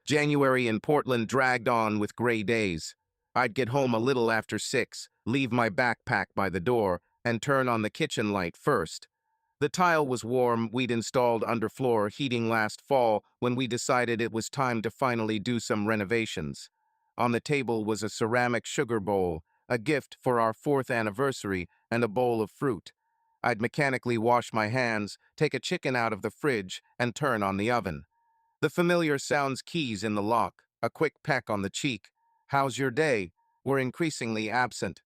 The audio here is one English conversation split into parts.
January in Portland dragged on with gray days. I'd get home a little after 6, leave my backpack by the door, and turn on the kitchen light first. The tile was warm. We'd installed underfloor heating last fall when we decided it was time to finally do some renovations. On the table was a ceramic sugar bowl, a gift for our 4th anniversary, and a bowl of fruit. I'd mechanically wash my hands, take a chicken out of the fridge, and turn on the oven. The familiar sounds, keys in the lock, a quick peck on the cheek. "How's your day?" were increasingly absent.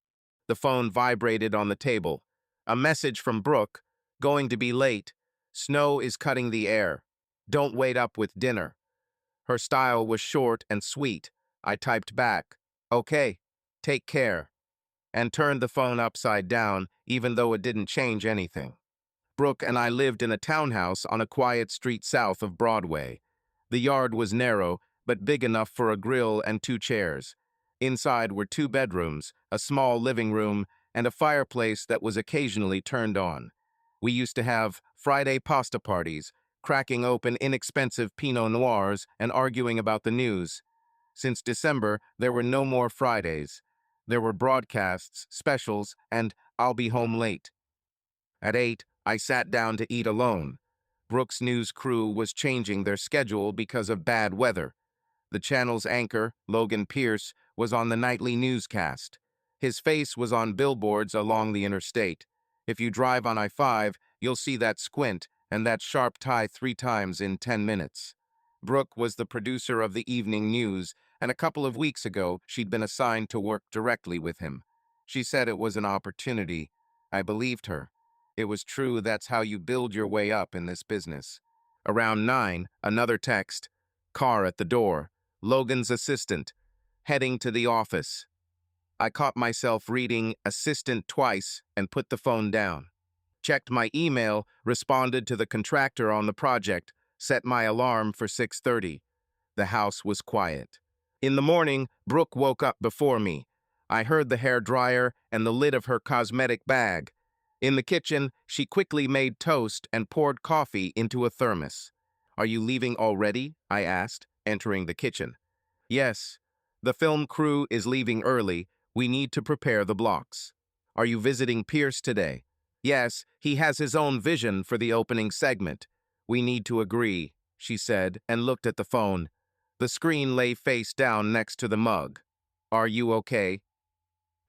The phone vibrated on the table. A message from Brooke: "Going to be late. Snow is cutting the air. Don't wait up with dinner." Her style was short and sweet. I typed back, "Okay, take care," and turned the phone upside down, even though it didn't change anything. Brooke and I lived in a townhouse on a quiet street south of Broadway. The yard was narrow, but big enough for a grill and 2 chairs. Inside were 2 bedrooms, a small living room, and a fireplace that was occasionally turned on. We used to have Friday pasta parties, cracking open inexpensive Pinot Noirs and arguing about the news. Since December, there were no more Fridays. There were broadcasts, specials, and "I'll be home late." At 8, I sat down to eat alone. Brooke's news crew was changing their schedule because of bad weather. The channel's anchor, Logan Pierce, was on the nightly newscast. His face was on billboards along the interstate. If you drive on I-5, you'll see that squint and that sharp tie 3 times in 10 minutes. Brooke was the producer of the evening news, and a couple of weeks ago, she'd been assigned to work directly with him. She said it was an opportunity. I believed her. It was true. That's how you build your way up in this business. Around 9, another text. Car at the door. Logan's assistant. Heading to the office. I caught myself reading assistant twice and put the phone down. Checked my email, responded to the contractor on the project, set my alarm for 6:30. The house was quiet. In the morning, Brooke woke up before me. I heard the hair dryer and the lid of her cosmetic bag. In the kitchen, she quickly made toast and poured coffee into a thermos. "Are you leaving already?" I asked, entering the kitchen. "Yes. The film crew is leaving early. We need to prepare the blocks." "Are you visiting Pierce today?" "Yes, he has his own vision for the opening segment." "We need to agree," she said, and looked at the phone. The screen lay face down next to the mug. "Are you okay?"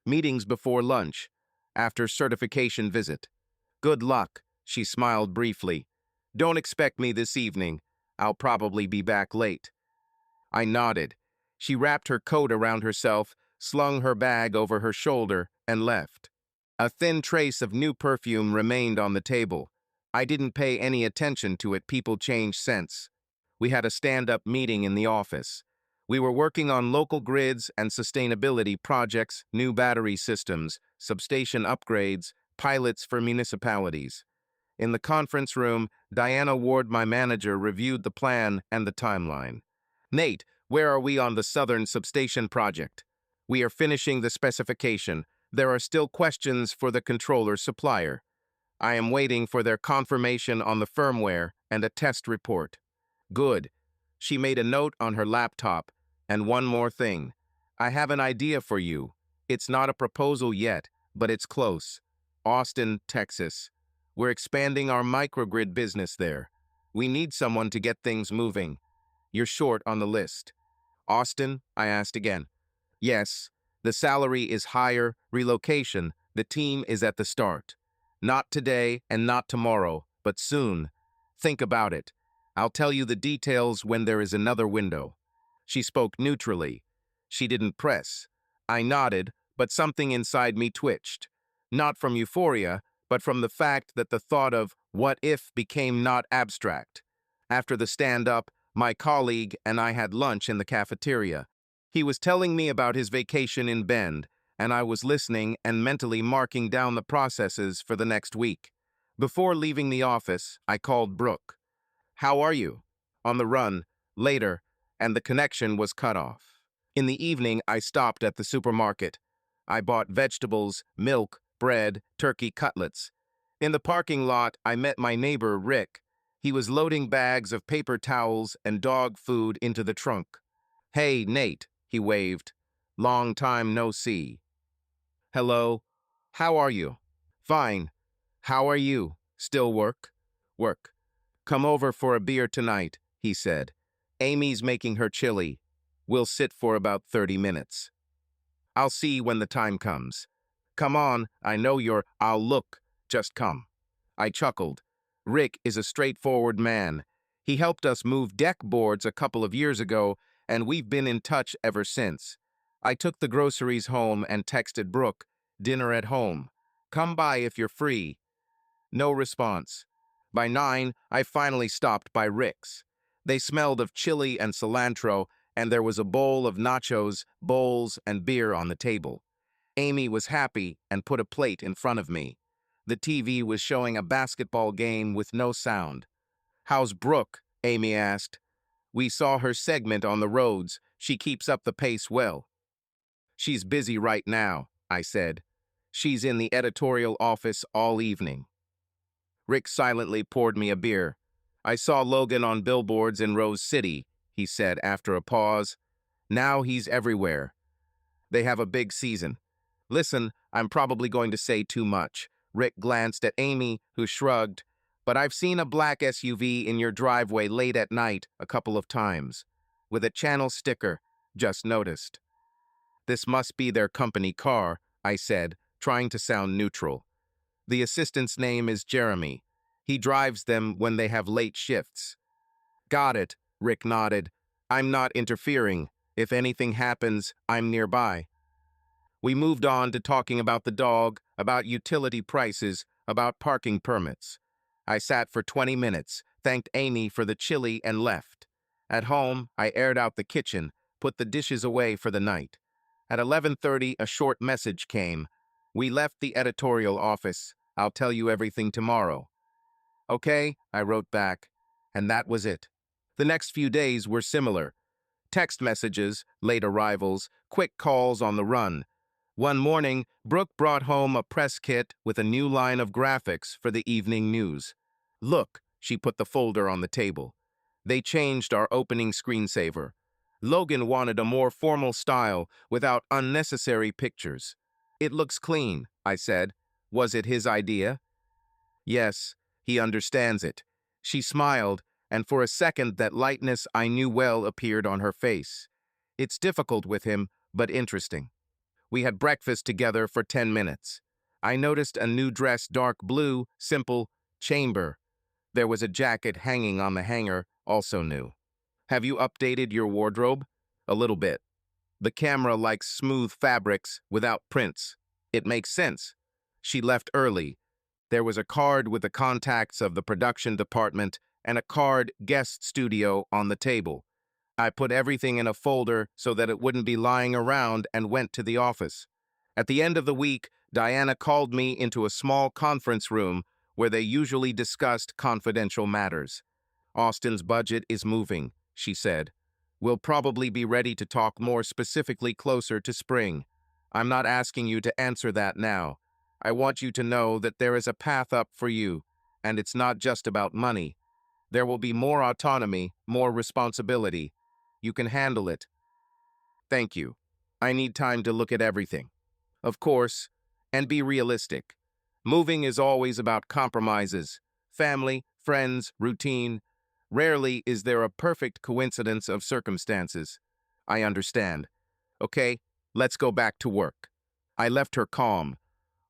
"Meetings before lunch. After certification visit." "Good luck," she smiled briefly. "Don't expect me this evening. I'll probably be back late." I nodded. She wrapped her coat around herself, slung her bag over her shoulder, and left. A thin trace of new perfume remained on the table. I didn't pay any attention to it. People change scents. We had a stand-up meeting in the office. We were working on local grids and sustainability projects, new battery systems, substation upgrades, pilots for municipalities. In the conference room, Diana Ward, my manager, reviewed the plan and the timeline. "Nate, where are we on the Southern Substation project?" "We are finishing the specification. There are still questions for the controller supplier. I am waiting for their confirmation on the firmware and a test report." "Good." She made a note on her laptop. "And one more thing. I have an idea for you. It's not a proposal yet, but it's close. Austin, Texas. We're expanding our microgrid business there. We need someone to get things moving. You're short on the list." "Austin?" I asked again. "Yes. The salary is higher, relocation. The team is at the start. Not today and not tomorrow, but soon. Think about it. I'll tell you the details when there is another window." She spoke neutrally. She didn't press. I nodded, but something inside me twitched. Not from euphoria, but from the fact that the thought of what if became not abstract. After the stand-up, my colleague and I had lunch in the cafeteria. He was telling me about his vacation in Bend, and I was listening and mentally marking down the processes for the next week. Before leaving the office, I called Brooke. "How are you?" "On the run." Later, and the connection was cut off. In the evening, I stopped at the supermarket. I bought vegetables, milk, bread, turkey cutlets. In the parking lot, I met my neighbor, Rick. He was loading bags of paper towels and dog food into the trunk. "Hey, Nate," he waved. "Long time no see." "Hello. How are you?" "Fine. How are you? Still work?" "Work. Come over for a beer tonight," he said. "Amy's making her chili. We'll sit for about 30 minutes. I'll see when the time comes." "Come on, I know I'll look. Just come." I chuckled. Rick is a straightforward man. He helped us move deck boards a couple of years ago, and we've been in touch ever since. I took the groceries home and texted Brooke, "Dinner at home. Come by if you're free." No response. By 9, I finally stopped by Rick's. They smelled of chili and cilantro, and there was a bowl of nachos, bowls, and beer on the table. Amy was happy and put a plate in front of me. The TV was showing a basketball game with no sound. "How's Brooke?" Amy asked. "We saw her segment on the roads. She keeps up the pace well." "She's busy right now," I said. "She's in the editorial office all evening." Rick silently poured me a beer. "I saw Logan on billboards in Rose City," he said after a pause. "Now he's everywhere. They have a big season." "Listen, I'm probably going to say too much." Rick glanced at Amy, who shrugged. "But I've seen a black SUV in your driveway late at night a couple of times. With a channel sticker. Just noticed." "This must be their company car," I said, trying to sound neutral. "The assistant's name is Jeremy. He drives them when they have late shifts." "Got it," Rick nodded. "I'm not interfering. If anything happens, I'm nearby." We moved on to talking about the dog, about utility prices, about parking permits. I sat for 20 minutes, thanked Amy for the chili, and left. At home, I aired out the kitchen, put the dishes away for the night. At 11:30, a short message came. "We left the editorial office. I'll tell you everything tomorrow." "Okay," I wrote back, and that was it. The next few days were similar. Text messages, late arrivals, quick calls on the run. One morning, Brooke brought home a press kit with a new line of graphics for the evening news. "Look," she put the folder on the table. They changed our opening screensaver. Logan wanted a more formal style without unnecessary pictures. "It looks clean," I said. "Was it his idea?" "Yes, he understands it." She smiled, and for a second that lightness I knew well appeared on her face. "It's difficult with him, but interesting." We had breakfast together for 10 minutes. I noticed a new dress, dark blue, simple, chamber. There was a jacket hanging on the hanger, also new. "Have you updated your wardrobe?" "A little bit. The camera likes smooth fabrics without prints." "It makes sense." She left early. There was a card with the contacts of the production department and a card guest studio on the table. I put everything in a folder so that it wouldn't be lying around and went to the office. At the end of the week, Diana called me into a small conference room where they usually discussed confidential matters. "Austin's budget is moving," she said. "We'll probably be ready to talk more specifically closer to spring. I'm not asking you to answer that now. I want you to know that there is a path up for you, and it's not just about money. There will be more autonomy, more responsibility. You can handle it. Thank you. I need time to look at everything." Of course, and be realistic. Moving is always about compromises. Family, friends, routine. Rarely is there a perfect coincidence of circumstances. I understand. "Okay, let's go back to work." I left her calm.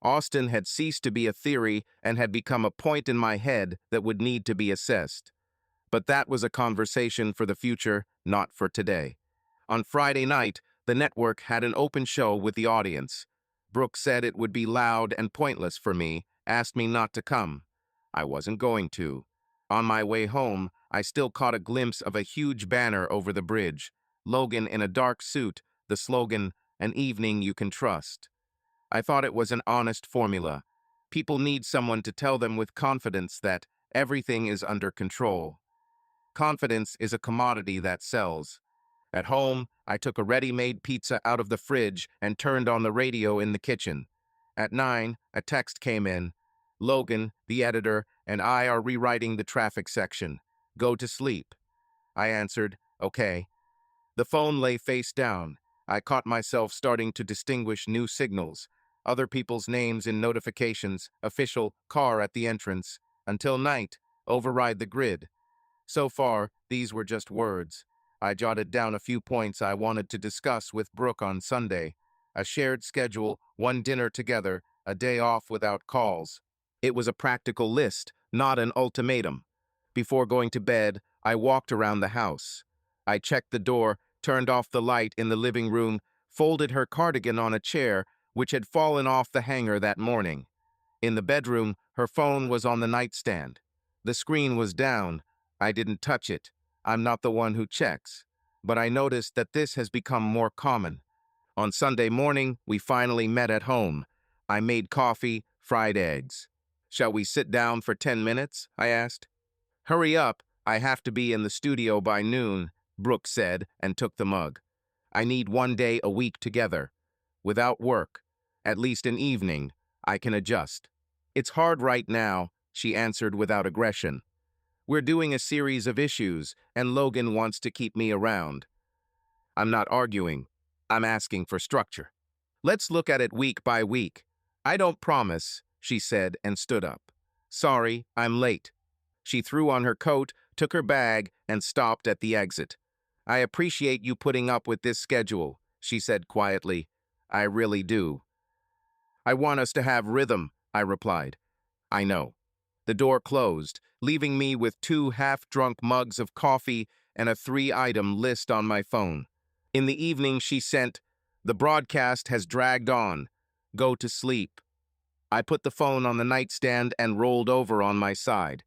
Austin had ceased to be a theory and had become a point in my head that would need to be assessed. But that was a conversation for the future, not for today. On Friday night, the network had an open show with the audience. Brooke said it would be loud and pointless for me, asked me not to come. I wasn't going to. On my way home, I still caught a glimpse of a huge banner over the bridge. Logan in a dark suit, the slogan, "An evening you can trust." I thought it was an honest formula. People need someone to tell them with confidence that everything is under control. Confidence is a commodity that sells. At home, I took a ready-made pizza out of the fridge and turned on the radio in the kitchen. At 9, a text came in. Logan, the editor, and I are rewriting the traffic section. Go to sleep." I answered, "Okay." The phone lay face down. I caught myself starting to distinguish new signals, other people's names in notifications, official, car at the entrance. Until night, override the grid. So far, these were just words. I jotted down a few points I wanted to discuss with Brooke on Sunday. A shared schedule, one dinner together, a day off without calls. It was a practical list, not an ultimatum. Before going to bed, I walked around the house. I checked the door, turned off the light in the living room, folded her cardigan on a chair, which had fallen off the hanger that morning. In the bedroom, her phone was on the nightstand. The screen was down. I didn't touch it. I'm not the one who checks. But I noticed that this has become more common. On Sunday morning, we finally met at home. I made coffee, fried eggs. "Shall we sit down for 10 minutes?" I asked. "Hurry up, I have to be in the studio by noon," Brooke said and took the mug. "I need 1 day a week together. Without work. At least an evening. I can adjust." "It's hard right now," she answered without aggression. "We're doing a series of issues, and Logan wants to keep me around." I'm not arguing. I'm asking for structure. "Let's look at it week by week." "I don't promise," she said and stood up. "Sorry, I'm late." She threw on her coat, took her bag, and stopped at the exit. "I appreciate you putting up with this schedule," she said quietly. "I really do." "I want us to have rhythm," I replied. "I know." The door closed, leaving me with 2 half-drunk mugs of coffee and a 3-item list on my phone. In the evening, she sent, "The broadcast has dragged on. Go to sleep." I put the phone on the nightstand and rolled over on my side.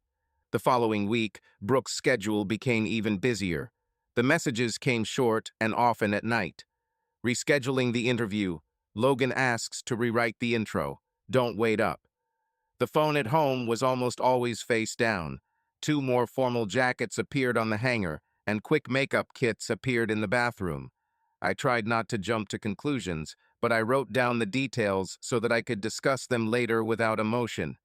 The following week, Brooke's schedule became even busier. The messages came short and often at night. Rescheduling the interview. Logan asks to rewrite the intro. Don't wait up. The phone at home was almost always face down. 2 more formal jackets appeared on the hanger, and quick makeup kits appeared in the bathroom. I tried not to jump to conclusions, but I wrote down the details so that I could discuss them later without emotion.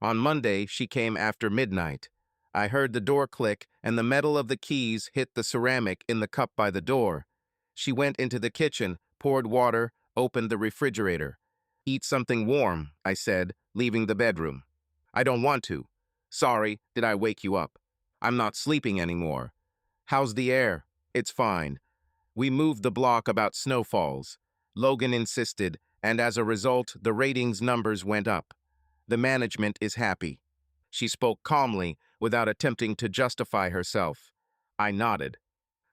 On Monday, she came after midnight. I heard the door click, and the metal of the keys hit the ceramic in the cup by the door. She went into the kitchen, poured water, opened the refrigerator. "Eat something warm," I said, leaving the bedroom. "I don't want to." "Sorry, did I wake you up?" "I'm not sleeping anymore." "How's the air?" "It's fine." We moved the block about snowfalls. Logan insisted, and as a result, the ratings numbers went up. "The management is happy." She spoke calmly, without attempting to justify herself. I nodded.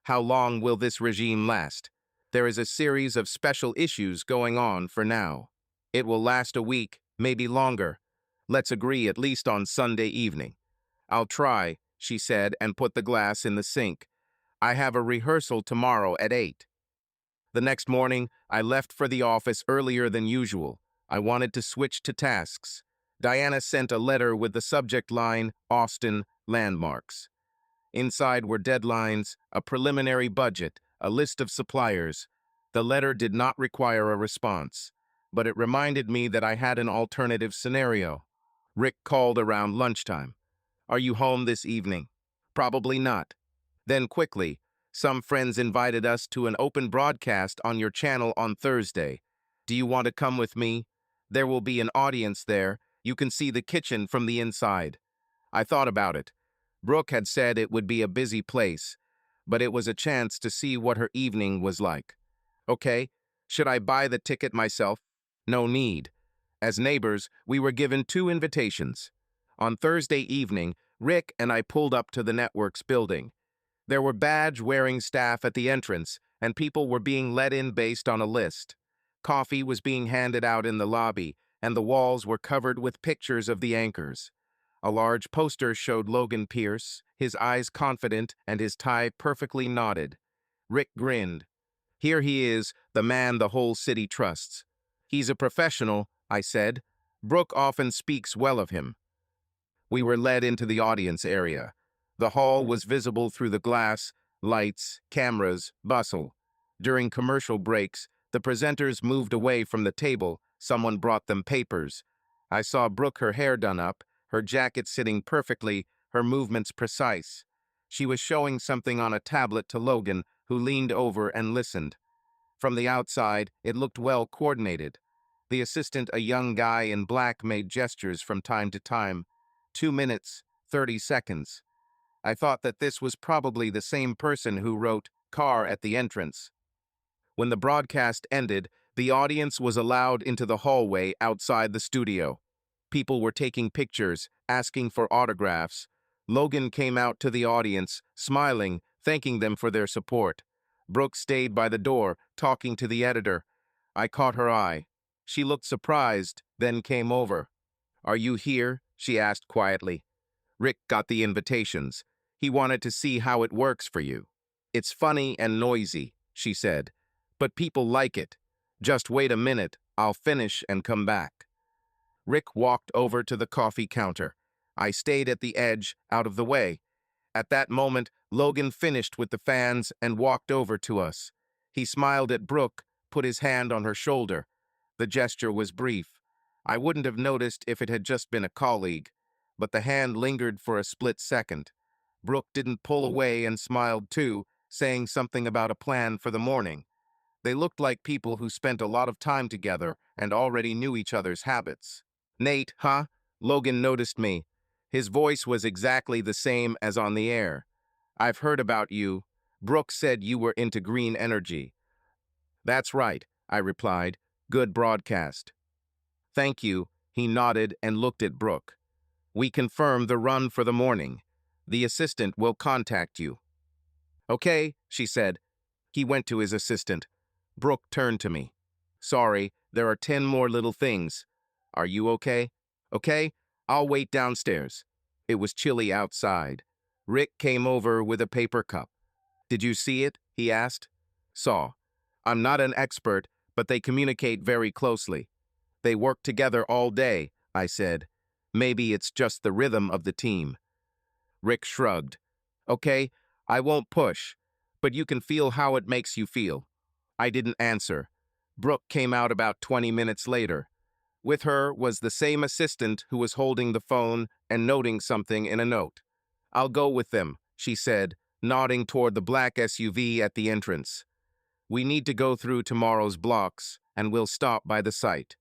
"How long will this regime last?" "There is a series of special issues going on for now. It will last a week, maybe longer. Let's agree at least on Sunday evening." "I'll try," she said and put the glass in the sink. "I have a rehearsal tomorrow at 8. The next morning, I left for the office earlier than usual. I wanted to switch to tasks. Diana sent a letter with the subject line, "Austin Landmarks." Inside were deadlines, a preliminary budget, a list of suppliers. The letter did not require a response, but it reminded me that I had an alternative scenario. Rick called around lunchtime. "Are you home this evening?" "Probably not." Then quickly, "Some friends invited us to an open broadcast on your channel on Thursday. Do you want to come with me? There will be an audience there. You can see the kitchen from the inside." I thought about it. Brooke had said it would be a busy place, but it was a chance to see what her evening was like. "Okay, should I buy the ticket myself?" "No need." As neighbors, we were given 2 invitations. On Thursday evening, Rick and I pulled up to the network's building. There were badge-wearing staff at the entrance, and people were being let in based on a list. Coffee was being handed out in the lobby, and the walls were covered with pictures of the anchors. A large poster showed Logan Pierce, his eyes confident and his tie perfectly knotted. Rick grinned. "Here he is, the man the whole city trusts." "He's a professional," I said. "Brooke often speaks well of him." We were led into the audience area. The hall was visible through the glass, lights, cameras, bustle. During commercial breaks, the presenters moved away from the table. Someone brought them papers. I saw Brooke, her hair done up, her jacket sitting perfectly, her movements precise. She was showing something on a tablet to Logan, who leaned over and listened. From the outside, it looked well coordinated. The assistant, a young guy in black, made gestures from time to time. 2 minutes, 30 seconds. I thought that this was probably the same person who wrote "car" at the entrance. When the broadcast ended, the audience was allowed into the hallway outside the studio. People were taking pictures, asking for autographs. Logan came out to the audience, smiling, thanking them for their support. Brooke stayed by the door, talking to the editor. I caught her eye. She looked surprised, then came over. "Are you here?" she asked quietly. "Rick got the invitations. He wanted to see how it works for you." "It's funny and noisy," she said, "but people like it. Just wait a minute, I'll finish and come back." Rick walked over to the coffee counter. I stayed at the edge, out of the way. At that moment, Logan finished with the fans and walked over to us. He smiled at Brooke, put his hand on her shoulder. The gesture was brief. I wouldn't have noticed if it had just been a colleague, but the hand lingered for a split second. Brooke didn't pull away and smiled too, saying something about a plan for the morning. They looked like people who spent a lot of time together and already knew each other's habits. "Nate, huh?" Logan noticed me. His voice was exactly the same as on the air. "I've heard about you. Brooke said you were into green energy." "That's right," I replied. "Good broadcast." "Thank you." He nodded and looked at Brooke. "We confirm the run for the morning. The assistant will contact you." "Okay," she said. He went to his assistant. Brooke turned to me. "Sorry, there are 10 more little things. Are you okay?" "Okay, I'll wait downstairs." It was chilly outside. Rick came over with a paper cup. "Did you see it?" he asked. "Saw. I'm not an expert, but they communicate very closely. They work together all day," I said. "Maybe it's just the rhythm of the team." Rick shrugged. "Okay, I won't push, but you can feel how it makes you feel." I didn't answer. Brooke came out about 20 minutes later. With her was the same assistant who was holding the phone and noting something in a note. "I'll go with them," she said, nodding toward the black SUV at the entrance. "We need to go through tomorrow's blocks, and we'll stop by the site."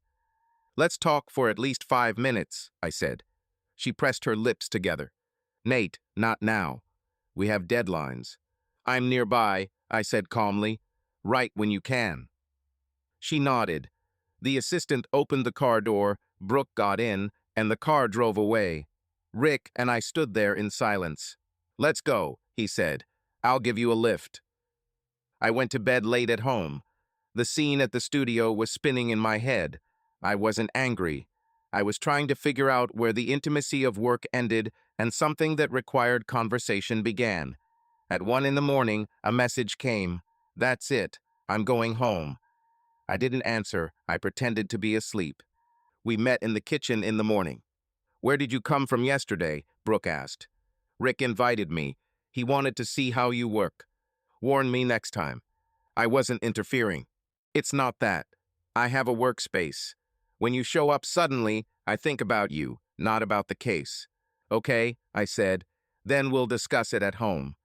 "Let's talk for at least 5 minutes," I said. She pressed her lips together. "Nate, not now. We have deadlines." "I'm nearby," I said calmly. "Right when you can." She nodded. The assistant opened the car door, Brooke got in, and the car drove away. Rick and I stood there in silence. "Let's go," he said. "I'll give you a lift." I went to bed late at home. The scene at the studio was spinning in my head. I wasn't angry. I was trying to figure out where the intimacy of work ended and something that required conversation began. At 1 in the morning, a message came. "That's it. I'm going home." I didn't answer. I pretended to be asleep. We met in the kitchen in the morning. "Where did you come from yesterday?" Brooke asked. "Rick invited me. He wanted to see how you work. Warn me next time." I wasn't interfering. "It's not that. I have a workspace. When you show up suddenly, I think about you, not about the case." "Okay," I said. "Then we'll discuss it at home."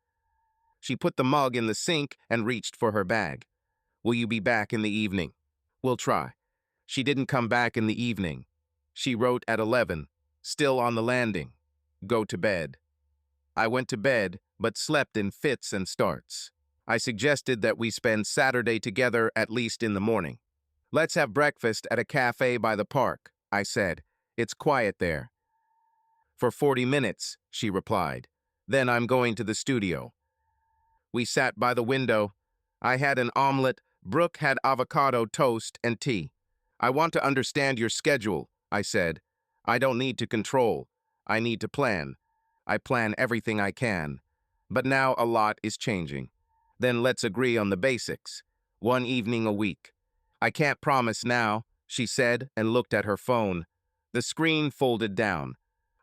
She put the mug in the sink and reached for her bag. "Will you be back in the evening?" "We'll try." She didn't come back in the evening. She wrote at 11, "Still on the landing. Go to bed." I went to bed, but slept in fits and starts. I suggested that we spend Saturday together at least in the morning. "Let's have breakfast at a cafe by the park," I said. "It's quiet there." "For 40 minutes," she replied. "Then I'm going to the studio." We sat by the window. I had an omelet, Brooke had avocado toast and tea. "I want to understand your schedule," I said. "I don't need to control. I need to plan. I plan everything I can. But now a lot is changing. Then let's agree on the basics. 1 evening a week." "I can't promise now," she said and looked at her phone. The screen folded down.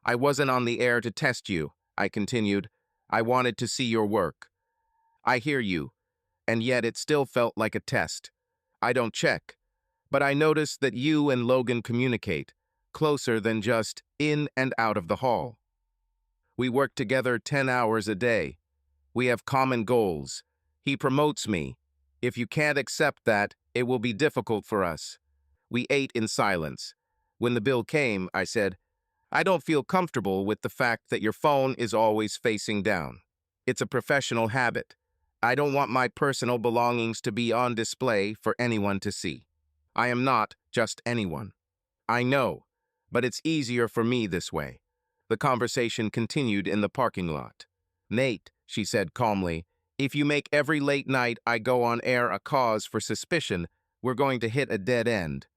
"I wasn't on the air to test you," I continued. "I wanted to see your work." "I hear you. And yet it still felt like a test. I don't check. But I noticed that you and Logan communicate. closer than just in and out of the hall. We work together 10 hours a day. We have common goals. He promotes me. If you can't accept that, it will be difficult for us. We ate in silence. When the bill came, I said, I don't feel comfortable with the fact that your phone is always facing down. It's a professional habit. I don't want my personal belongings to be on display for anyone to see. I am not just anyone. I know, but it's easier for me this way. The conversation continued in the parking lot. Nate, she said calmly, if you make every late night I go on air a cause for suspicion, we're going to hit a dead end.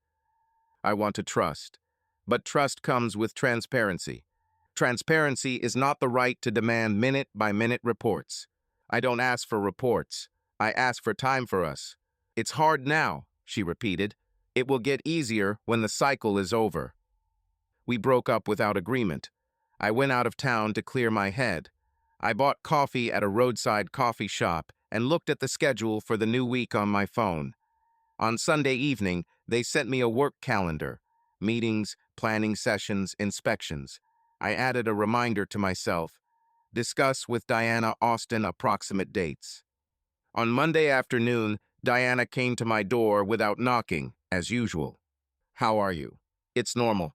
I want to trust. But trust comes with transparency. Transparency is not the right to demand minute-by-minute reports. I don't ask for reports. I ask for time for us. It's hard now, she repeated. It will get easier when the cycle is over. We broke up without agreement. I went out of town to clear my head. I bought coffee at a roadside coffee shop and looked at the schedule for the new week on my phone. On Sunday evening, they sent me a work calendar. Meetings, planning sessions, inspections. I added a reminder to myself. Discuss with Diana Austin approximate dates. On Monday afternoon, Diana came to my door without knocking, as usual. How are you? It's normal.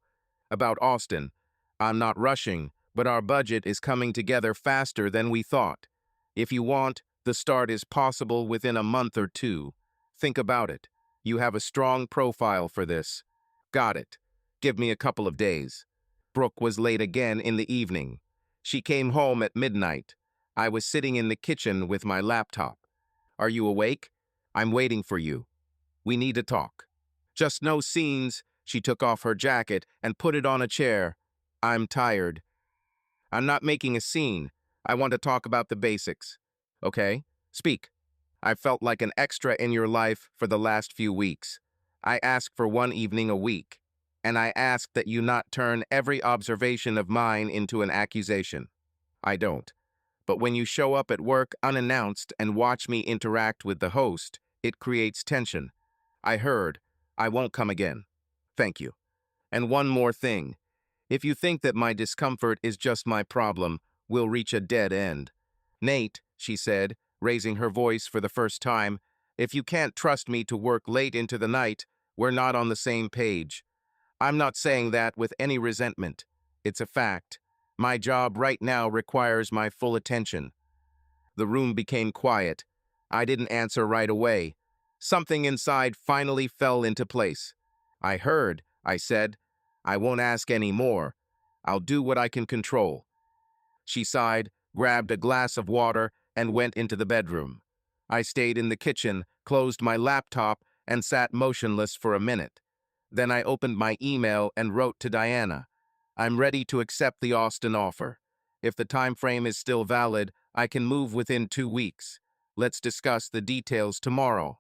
About Austin. I'm not rushing, but our budget is coming together faster than we thought. If you want, the start is possible within a month or two. Think about it. You have a strong profile for this. Got it. Give me a couple of days. Brooke was late again in the evening. She came home at midnight. I was sitting in the kitchen with my laptop. Are you awake? I'm waiting for you. We need to talk. Just no scenes. She took off her jacket and put it on a chair. I'm tired. I'm not making a scene. I want to talk about the basics. Okay? Speak. I felt like an extra in your life for the last few weeks. I ask for one evening a week, and I ask that you not turn every observation of mine into an accusation. I don't. But when you show up at work unannounced and watch me interact with the host, it creates tension. I heard. I won't come again. Thank you. And one more thing. If you think that my discomfort is just my problem, we'll reach a dead end. Nate, she said, raising her voice for the first time, if you can't trust me to work late into the night, we're not on the same page. I'm not saying that with any resentment. It's a fact. My job right now requires my full attention. The room became quiet. I didn't answer right away. Something inside finally fell into place. I heard, I said. I won't ask any more. I'll do what I can control. She sighed, grabbed a glass of water, and went into the bedroom. I stayed in the kitchen, closed my laptop, and sat motionless for a minute. Then I opened my email and wrote to Diana. I'm ready to accept the Austin offer. If the time frame is still valid, I can move within 2 weeks. Let's discuss the details tomorrow.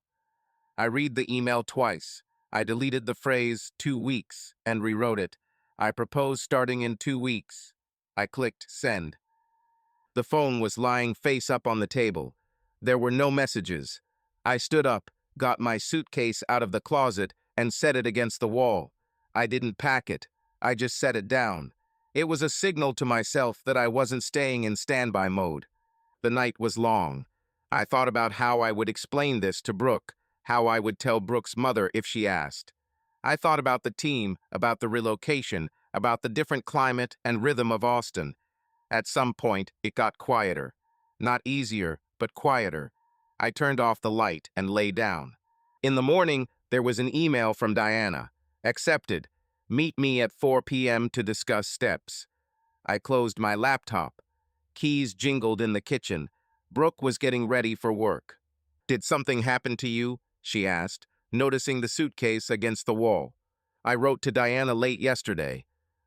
I read the email twice. I deleted the phrase 2 weeks and rewrote it. I propose starting in 2 weeks. I clicked send. The phone was lying face up on the table. There were no messages. I stood up, got my suitcase out of the closet, and set it against the wall. I didn't pack it. I just set it down. It was a signal to myself that I wasn't staying in standby mode. The night was long. I thought about how I would explain this to Brooke, how I would tell Brooke's mother if she asked. I thought about the team, about the relocation, about the different climate and rhythm of Austin. At some point, it got quieter. Not easier, but quieter. I turned off the light and lay down. In the morning, there was an email from Diana. Accepted. Meet me at 4 p.m. to discuss steps. I closed my laptop. Keys jingled in the kitchen. Brooke was getting ready for work. Did something happen to you? She asked, noticing the suitcase against the wall. I wrote to Diana late yesterday.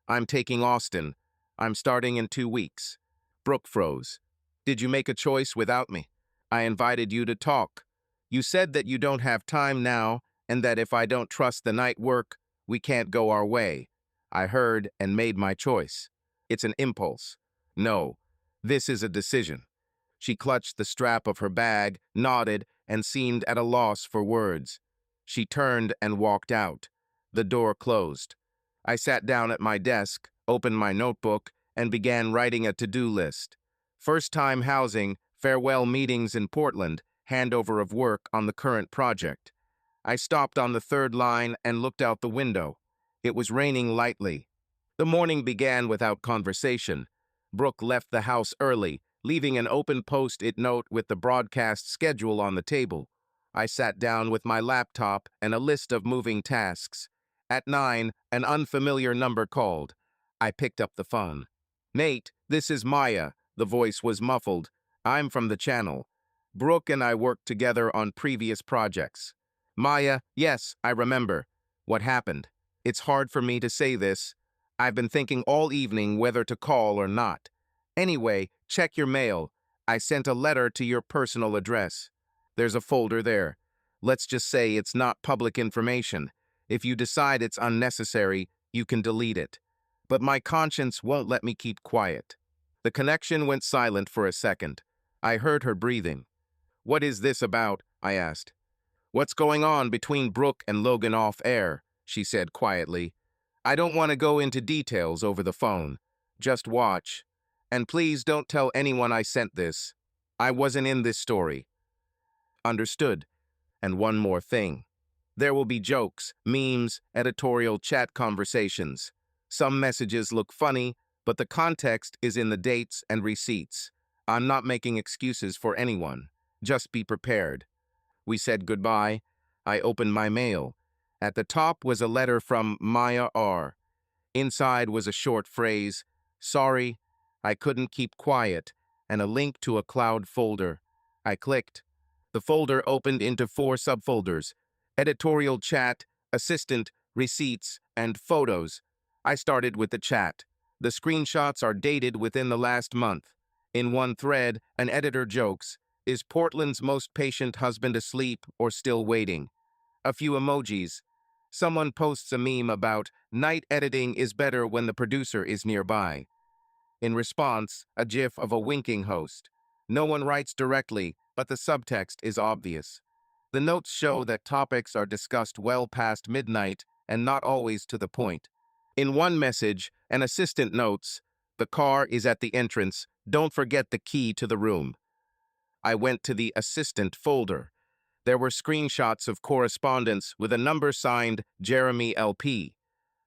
I'm taking Austin. I'm starting in 2 weeks. Brooke froze. Did you make a choice without me? I invited you to talk. You said that you don't have time now and that if I don't trust the night work, we can't go our way. I heard and made my choice. It's an impulse. No, this is a decision. She clutched the strap of her bag, nodded, and seemed at a loss for words. She turned and walked out. The door closed. I sat down at my desk, opened my notebook, and began writing a to-do list. First-time housing, farewell meetings in Portland, handover of work on the current project. I stopped on the third line and looked out the window. It was raining lightly. The morning began without conversation. Brooke left the house early, leaving an open post-it note with the broadcast schedule on the table. I sat down with my laptop and a list of moving tasks. At 9, an unfamiliar number called. I picked up the phone. "Nate, this is Maya." The voice was muffled. "I'm from the channel. Brooke and I worked together on previous projects." "Maya, yes, I remember. What happened? It's hard for me to say this. I've been thinking all evening whether to call or not. Anyway, check your mail. I sent a letter to your personal address. There's a folder there. Let's just say it's not public information. If you decide it's unnecessary, you can delete it. But my conscience won't let me keep quiet." The connection went silent for a second. I heard her breathing. "What is this about?" I asked. "What's going on between Brooke and Logan off air?" she said quietly. "I don't want to go into details over the phone. Just watch. And please don't tell anyone I sent this. I wasn't in this story." "Understood. And one more thing. There will be jokes, memes, editorial chat conversations. Some messages look funny, but the context is in the dates and receipts. I'm not making excuses for anyone. Just be prepared." We said goodbye. I opened my mail. At the top was a letter from Maya R. Inside was a short phrase, "Sorry, I couldn't keep quiet," and a link to a cloud folder. I clicked. The folder opened into 4 subfolders: editorial chat, assistant, receipts, and photos. I started with the chat. The screenshots are dated within the last month. In one thread, an editor jokes, "Is Portland's most patient husband asleep or still waiting?" A few emojis. Someone posts a meme about, "Night editing is better when the producer is nearby." In response, a gif of a winking host. No one writes directly, but the subtext is obvious. The notes show that topics are discussed well past midnight and not always to the point. In one message, an assistant notes, "The car is at the entrance. Don't forget the key to the room." I went to the assistant folder. There were screenshots of correspondence with a number signed Jeremy LP.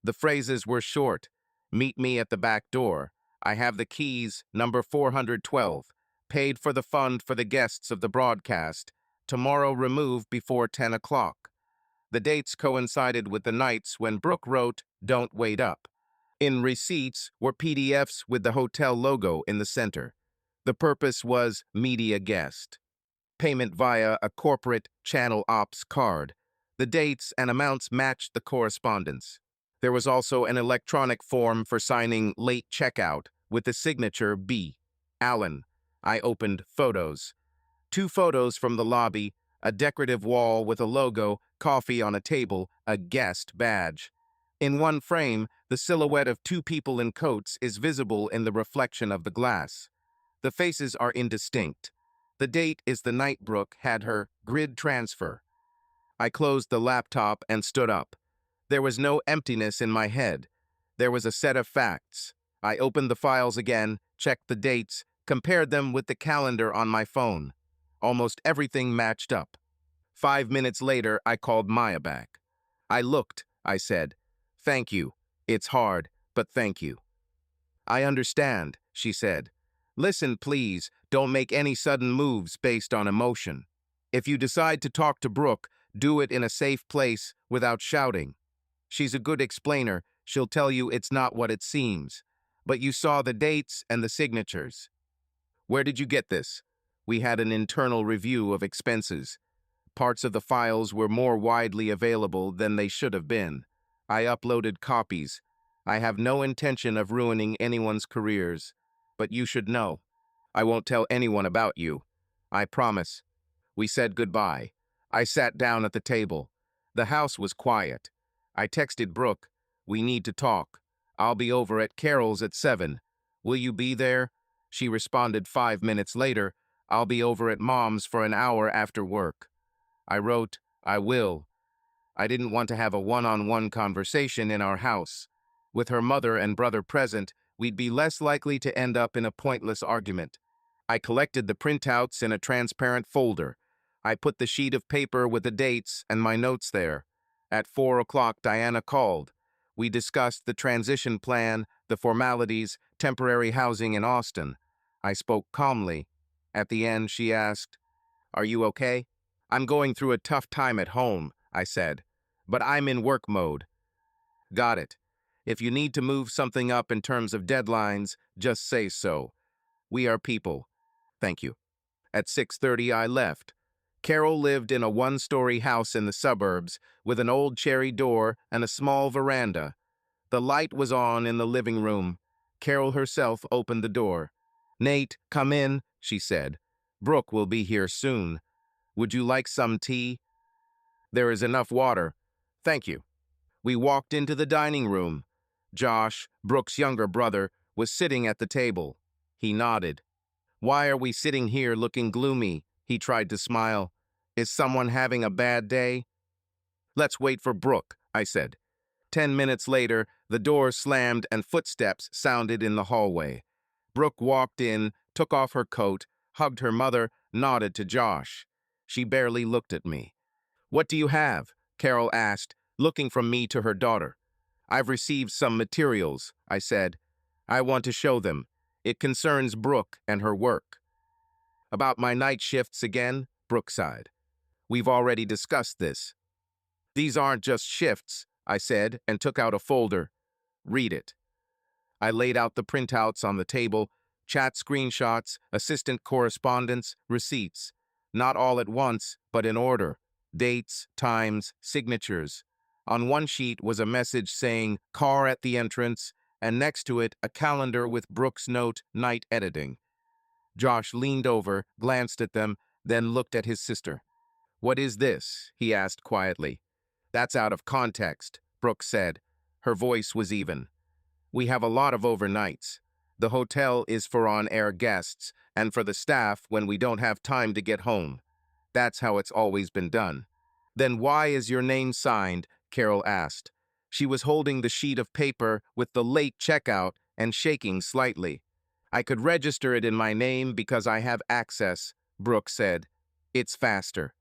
The phrases were short. "Meet me at the back door. I have the keys, number 412. Paid for the fund for the guests of the broadcast. Tomorrow remove before 10 o'clock. The dates coincided with the nights when Brooke wrote, "Don't wait up." In receipts were PDFs with the hotel logo in the center. The purpose was media guest. Payment via a corporate channel ops card. The dates and amounts matched the correspondence. There was also an electronic form for signing late checkout with the signature B. Allen. I opened photos. 2 photos from the lobby, a decorative wall with a logo, coffee on a table, a guest badge. In one frame, the silhouette of 2 people in coats is visible in the reflection of the glass. The faces are indistinct. The date is the night Brooke had her grid transfer. I closed the laptop and stood up. There was no emptiness in my head. There was a set of facts. I opened the files again, checked the dates, compared them with the calendar on my phone. Almost everything matched up. 5 minutes later, I called Maya back. "I looked," I said. "Thank you. It's hard, but thank you." "I understand," she said. "Listen, please, don't make any sudden moves based on emotion. If you decide to talk to Brooke, do it in a safe place without shouting. She's a good explainer. She'll tell you it's not what it seems. But you saw the dates and the signatures." "Where did you get this?" "We had an internal review of expenses. Parts of the files were more widely available than they should have been. I uploaded copies. I have no intention of ruining anyone's careers. But you should know. I won't tell anyone about you. I promise." We said goodbye. I sat down at the table. The house was quiet. I texted Brooke, "We need to talk. I'll be over at Carol's at 7. Will you be there?" She responded 5 minutes later, "I'll be over at Mom's for an hour after work." I wrote, "I will." I didn't want to have a one-on-one conversation in our house. With her mother and brother present, we'd be less likely to end up in a pointless argument. I collected the printouts in a transparent folder. I put the sheet of paper with the dates and my notes there. At 4 o'clock, Diana called. We discussed the transition plan, the formalities, temporary housing in Austin. I spoke calmly. At the end, she asked, "Are you okay?" "I'm going through a tough time at home," I said, "but I'm in work mode." "Got it. If you need to move something up in terms of deadlines, just say so. We are people. Thank you." At 6:30, I left. Carol lived in a one-story house in the suburbs with an old cherry door and a small veranda. The light was on in the living room. Carol herself opened the door. "Nate, come in," she said. "Brooke will be here soon. Would you like some tea?" "There is enough water. Thank you." We walked into the dining room. Josh, Brooke's younger brother, was sitting at the table. He nodded. "Why are we sitting here looking gloomy?" He tried to smile. "Is someone having a bad day?" "Let's wait for Brooke," I said. 10 minutes later, the door slammed and footsteps sounded in the hallway. Brooke walked in, took off her coat, hugged her mother, nodded to Josh. She barely looked at me. "What do you have?" Carol asked, looking from me to her daughter. "I've received some materials," I said. "I want to show them. It concerns Brooke and her work." "About my night shifts again?" Brooke sighed. "We've already discussed this." "These aren't just shifts," I said, and took out a folder. "Read it." I laid out the printouts on the table, chat screenshots, assistant correspondence, receipts. Not all at once, but in order. Dates, times, signatures. On one sheet was a message saying, "Car at the entrance," and next to it, a calendar with Brooke's note, "Night editing." Josh leaned over, glanced at them, then looked at his sister. "What is this?" he asked quietly. "That's out of context," Brooke said. Her voice was even. "We have a lot of overnights. The hotel is for on-air guests, and for the staff when we don't have time to get home. That's how it's always been done." "Then why is your name signed?" Carol asked. She was holding the sheet of paper with the late checkout and shaking slightly. "I could register it in my name because I have access," Brooke said. "It's faster."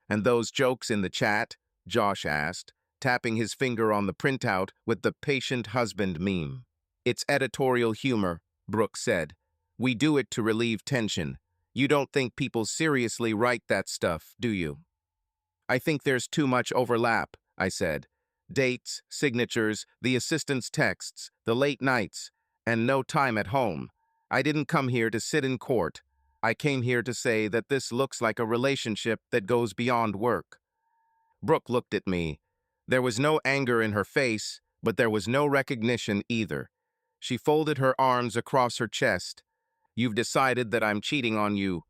"And those jokes in the chat?" Josh asked, tapping his finger on the printout with the patient husband meme. "It's editorial humor," Brooke said. "We do it to relieve tension. You don't think people seriously write that stuff, do you?" "I think there's too much overlap," I said. "Dates, signatures, the assistant's texts, the late nights, and no time at home. I didn't come here to sit in court. I came here to say that this looks like a relationship that goes beyond work." Brooke looked at me. There was no anger in her face, but there was no recognition either. She folded her arms across her chest. "You've decided that I'm cheating on you,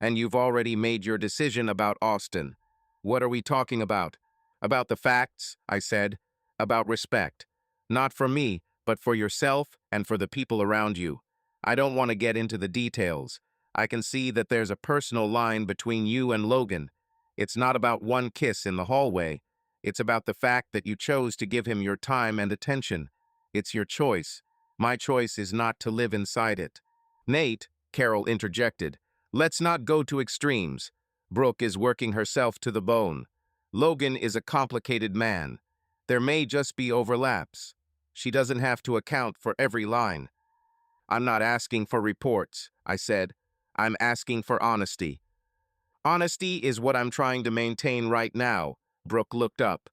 and you've already made your decision about Austin. What are we talking about?" "About the facts," I said. "About respect. Not for me, but for yourself and for the people around you. I don't want to get into the details. I can see that there's a personal line between you and Logan. It's not about one kiss in the hallway. It's about the fact that you chose to give him your time and attention. It's your choice. My choice is not to live inside it." "Nate," Carol interjected, "let's not go to extremes. Brooke is working herself to the bone. Logan is a complicated man. There may just be overlaps. She doesn't have to account for every line." "I'm not asking for reports," I said. "I'm asking for honesty." "Honesty is what I'm trying to maintain right now." Brooke looked up.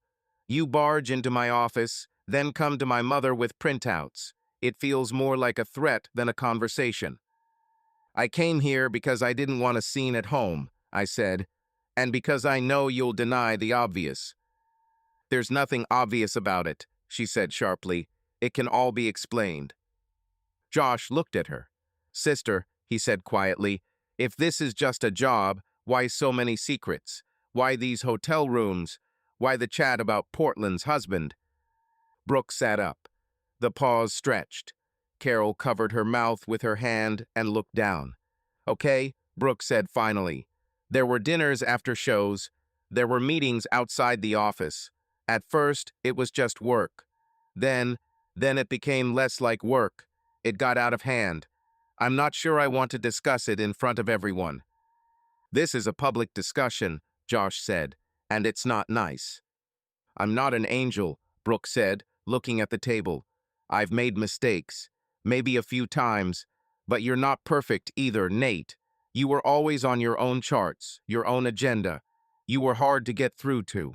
"You barge into my office, then come to my mother with printouts. It feels more like a threat than a conversation." "I came here because I didn't want a scene at home," I said, "and because I know you'll deny the obvious." "There's nothing obvious about it," she said sharply. "It can all be explained." Josh looked at her. "Sister," he said quietly, "if this is just a job, why so many secrets? Why these hotel rooms? Why the chat about Portland's husband?" Brooke sat up. The pause stretched. Carol covered her mouth with her hand and looked down. "Okay," Brooke said finally. "There were dinners after shows. There were meetings outside the office. At first, it was just work. Then, Then it became less like work. It got out of hand. I'm not sure I want to discuss it in front of everyone. This is a public discussion, Josh said, and it's not nice. I'm not an angel, Brooke said, looking at the table. I've made mistakes, maybe a few times, but you're not perfect either, Nate. You were always on your own charts, your own agenda. You were hard to get through to.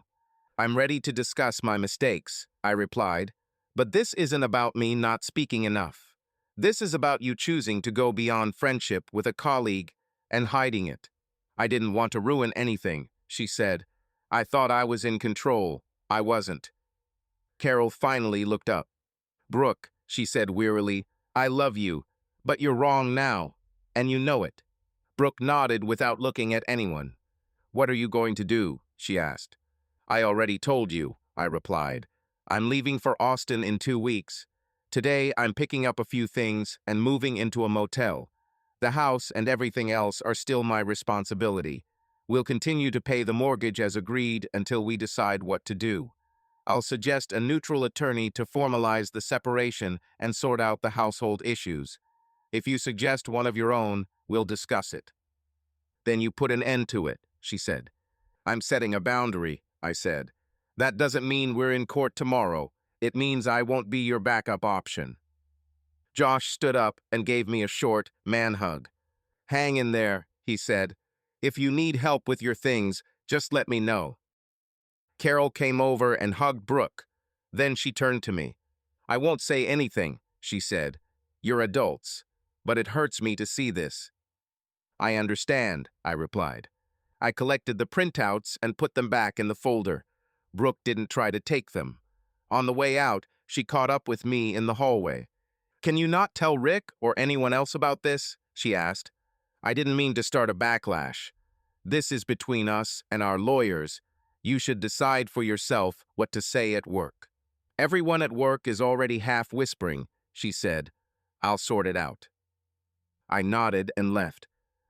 I'm ready to discuss my mistakes, I replied, but this isn't about me not speaking enough. This is about you choosing to go beyond friendship with a colleague and hiding it. I didn't want to ruin anything, she said. I thought I was in control. I wasn't. Carol finally looked up. Brooke, she said wearily, I love you, but you're wrong now, and you know it. Brooke nodded without looking at anyone. What are you going to do? She asked. I already told you, I replied. I'm leaving for Austin in 2 weeks. Today, I'm picking up a few things and moving into a motel. The house and everything else are still my responsibility. We'll continue to pay the mortgage as agreed until we decide what to do. I'll suggest a neutral attorney to formalize the separation and sort out the household issues. If you suggest one of your own, we'll discuss it. Then you put an end to it, she said. I'm setting a boundary, I said. That doesn't mean we're in court tomorrow. It means I won't be your backup option. Josh stood up and gave me a short man hug. Hang in there, he said. If you need help with your things, just let me know. Carol came over and hugged Brooke. Then she turned to me. I won't say anything, she said. You're adults, but it hurts me to see this. I understand, I replied. I collected the printouts and put them back in the folder. Brooke didn't try to take them. On the way out, she caught up with me in the hallway. Can you not tell Rick or anyone else about this? She asked. I didn't mean to start a backlash. This is between us and our lawyers. You should decide for yourself what to say at work. Everyone at work is already half whispering, she said. I'll sort it out. I nodded and left.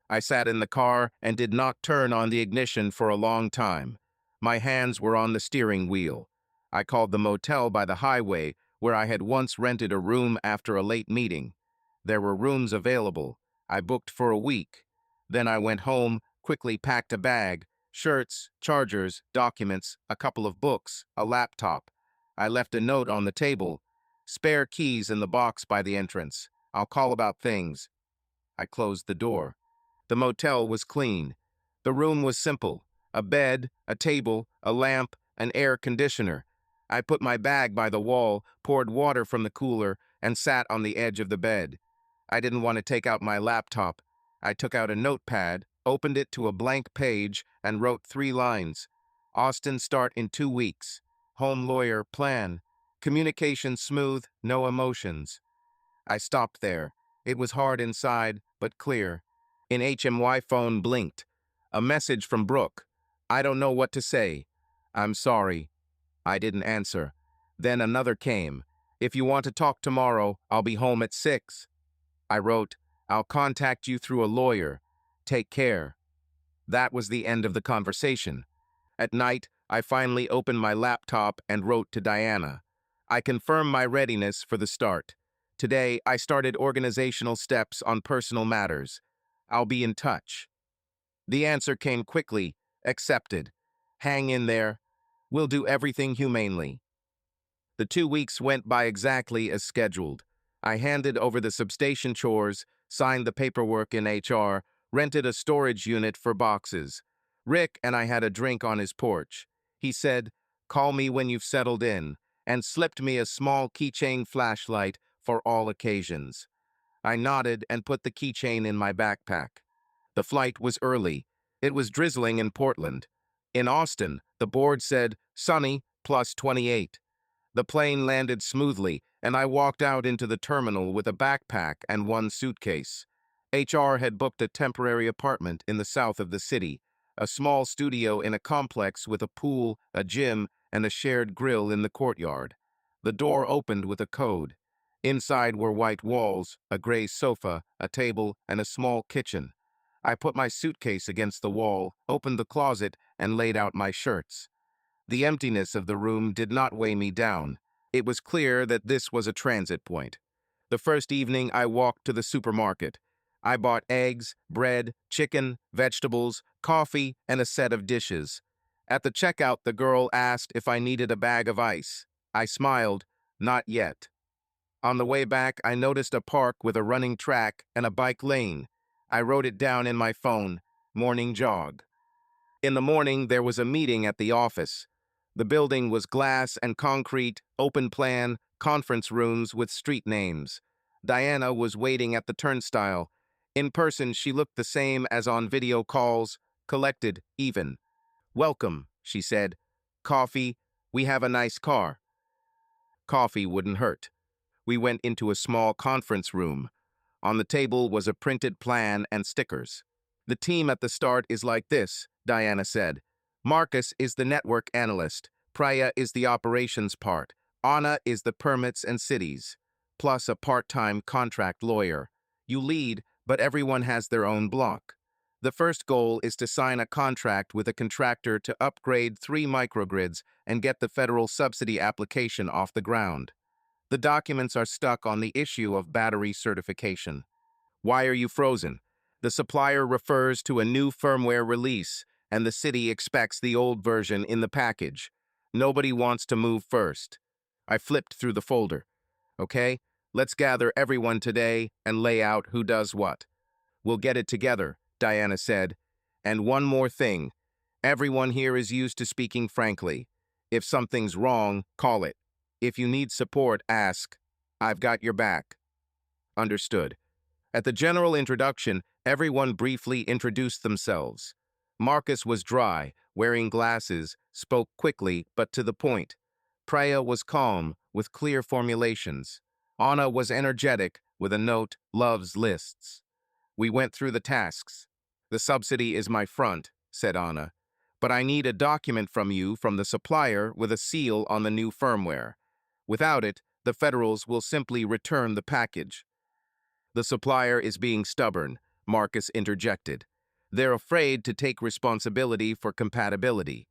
I sat in the car and did not turn on the ignition for a long time. My hands were on the steering wheel. I called the motel by the highway where I had once rented a room after a late meeting. There were rooms available. I booked for a week. Then I went home, quickly packed a bag, shirts, chargers, documents, a couple of books, a laptop. I left a note on the table. Spare keys in the box by the entrance. I'll call about things. I closed the door. The motel was clean. The room was simple. A bed, a table, a lamp, an air conditioner. I put my bag by the wall, poured water from the cooler, and sat on the edge of the bed. I didn't want to take out my laptop. I took out a notepad, opened it to a blank page, and wrote 3 lines. Austin start in 2 weeks. Home lawyer plan. Communication smooth, no emotions. I stopped there. It was hard inside, but clear. An HMY phone blinked. A message from Brooke. I don't know what to say. I'm sorry. I didn't answer. Then another came. If you want to talk tomorrow, I'll be home at 6. I wrote, I'll contact you through a lawyer. Take care. That was the end of the conversation. At night, I finally opened my laptop and wrote to Diana. I confirmed my readiness for the start. Today, I started organizational steps on personal matters. I'll be in touch. The answer came quickly. Accepted. Hang in there. We'll do everything humanely. The 2 weeks went by exactly as scheduled. I handed over the substation chores, signed the paperwork in HR, rented a storage unit for boxes. Rick and I had a drink on his porch. He said, call me when you've settled in, and slipped me a small keychain flashlight for all occasions. I nodded and put the keychain in my backpack. The flight was early. It was drizzling in Portland. In Austin, the board said, sunny, plus 28. The plane landed smoothly, and I walked out into the terminal with a backpack and 1 suitcase. HR had booked a temporary apartment in the south of the city, a small studio in a complex with a pool, a gym, and a shared grill in the courtyard. The door opened with a code. Inside were white walls, a gray sofa, a table, and a small kitchen. I put my suitcase against the wall, opened the closet, and laid out my shirts. The emptiness of the room did not weigh me down. It was clear that this was a transit point. The first evening, I walked to the supermarket. I bought eggs, bread, chicken, vegetables, coffee, and a set of dishes. At the checkout, the girl asked if I needed a bag of ice. I smiled, not yet. On the way back, I noticed a park with a running track and a bike lane. I wrote it down in my phone, morning jog. In the morning, there was a meeting at the office. The building was glass and concrete, open plan, conference rooms with street names. Diana was waiting at the turnstile. In person, she looked the same as on video calls, collected, even. "Welcome," she said. "Coffee? We have a nice car." Coffee wouldn't hurt. We went into a small conference room. On the table was a printed plan and stickers. "The team at the start is like this," Diana said. "Marcus is the network analyst. Priya is the operations part. Anna is the permits and cities, plus a part-time contract lawyer. You lead, but everyone has their own block. The first goal is to sign a contract with a contractor to upgrade 3 microgrids and get the federal subsidy application off the ground. The documents are stuck on the issue of battery certification." "Why are you frozen?" "The supplier refers to a new firmware release, and the city expects the old version in the package. Nobody wants to move first." I flipped through the folder. "Okay, let's gather everyone today and lay out who does what." "We'll get it together," Diana said. "And one more thing. Everyone here is used to speaking frankly. If something's wrong, call it. If you need support, ask. I've got your back." "Understood." At the general introduction, everyone briefly introduced themselves. Marcus was dry, wearing glasses, spoke quickly but to the point. Priya was calm, with clear formulations. Anna was energetic, with a note, "Loves lists." We went through the tasks. "The subsidy is my front," said Anna. "But I need a document from you from the supplier with a seal on the new firmware. Without it, the federals will simply return the package." "The supplier is being stubborn," Marcus interjected. "They're afraid to take responsibility for compatibility."